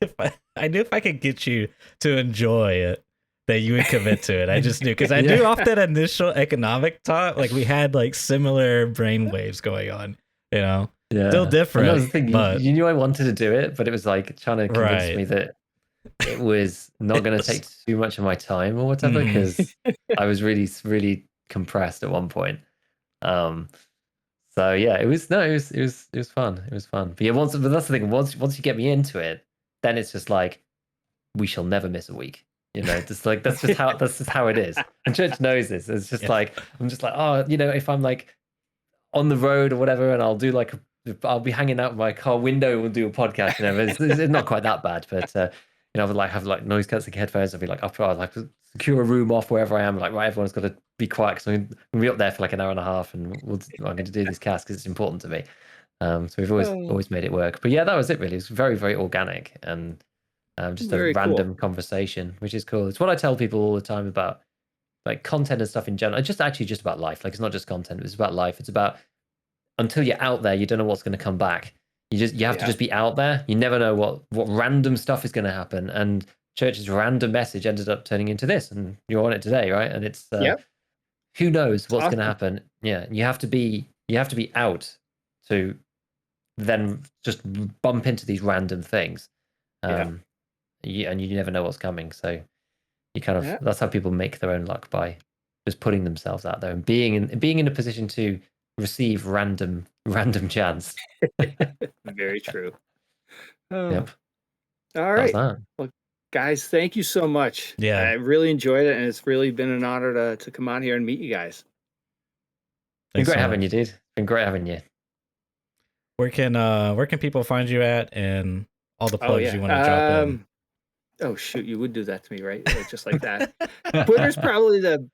if I could get you to enjoy it, that you would commit to it. I just knew, because I knew off that initial economic talk, like we had like similar brain waves going on, still different. But you knew I wanted to do it, but it was like trying to convince me that it was not going to take too much of my time or whatever, because I was really, really compressed at one point. So yeah, it was fun. It was fun. But yeah, but that's the thing. Once you get me into it, then it's just like we shall never miss a week. Just like that's just how it is. And Church knows this. It's just like I'm just like, oh, if I'm like on the road or whatever, and I'll be hanging out my car window and we'll do a podcast. It's not quite that bad, but I would like have like noise cancelling headphones. I'll be like, I'll like secure a room off wherever I am. Like, right, everyone's got to be quiet because I'm gonna be up there for like an hour and a half, and I'm going to do this cast because it's important to me. So we've always made it work. But yeah, that was it really. It was very, very organic and just a random conversation, which is cool. It's what I tell people all the time about like content and stuff in general. It's just about life. Like, it's not just content. It's about life. It's about, until you're out there, you don't know what's going to come back. You have to just be out there. You never know what random stuff is going to happen. And Church's random message ended up turning into this, and you're on it today, right? And it's Yep. who knows what's awesome. going to happen? Yeah, you have to be out to then just bump into these random things, and you never know what's coming. So you kind of that's how people make their own luck, by just putting themselves out there and being in a position to receive random chance. Very true. Yep. All right. That. Well, guys, thank you so much. Yeah. I really enjoyed it, and it's really been an honor to come out here and meet you guys. Been great having you, dude. Been great having you. Where can people find you at, and all the plugs you want to drop in? Oh shoot, you would do that to me, right? Just like that. Twitter's probably the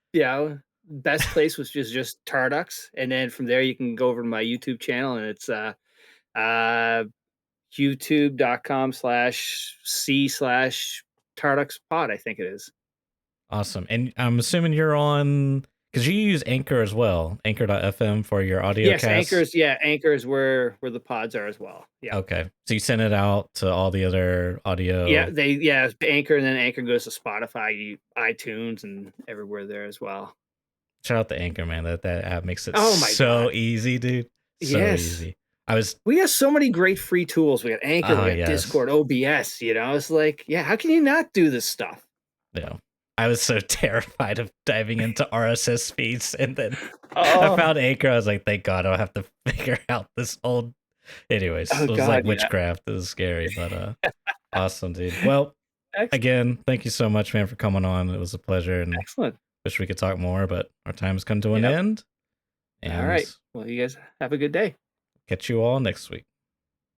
best place, which is just Tarducks, and then from there you can go over to my YouTube channel, and it's youtube.com/c/TarducksPod, I think it is. Awesome. And I'm assuming you're on, because you use Anchor as well, anchor.fm for your audio Yes, cast. Anchor is where the pods are as well. Yeah. Okay. So you send it out to all the other audio. Yeah, Anchor, and then Anchor goes to Spotify, iTunes, and everywhere there as well. Shout out to Anchor, man. That app makes it God. easy, dude. So easy. We have so many great free tools. We got Anchor, we got Discord, OBS, It's like, how can you not do this stuff? Yeah. I was so terrified of diving into RSS feeds, and then I found Anchor. I was like, thank God I don't have to figure out this old. Anyways, it was like witchcraft. It was scary, but awesome, dude. Well, again, thank you so much, man, for coming on. It was a pleasure, and excellent. Wish we could talk more, but our time's come to an end. And all right. Well, you guys have a good day. Catch you all next week.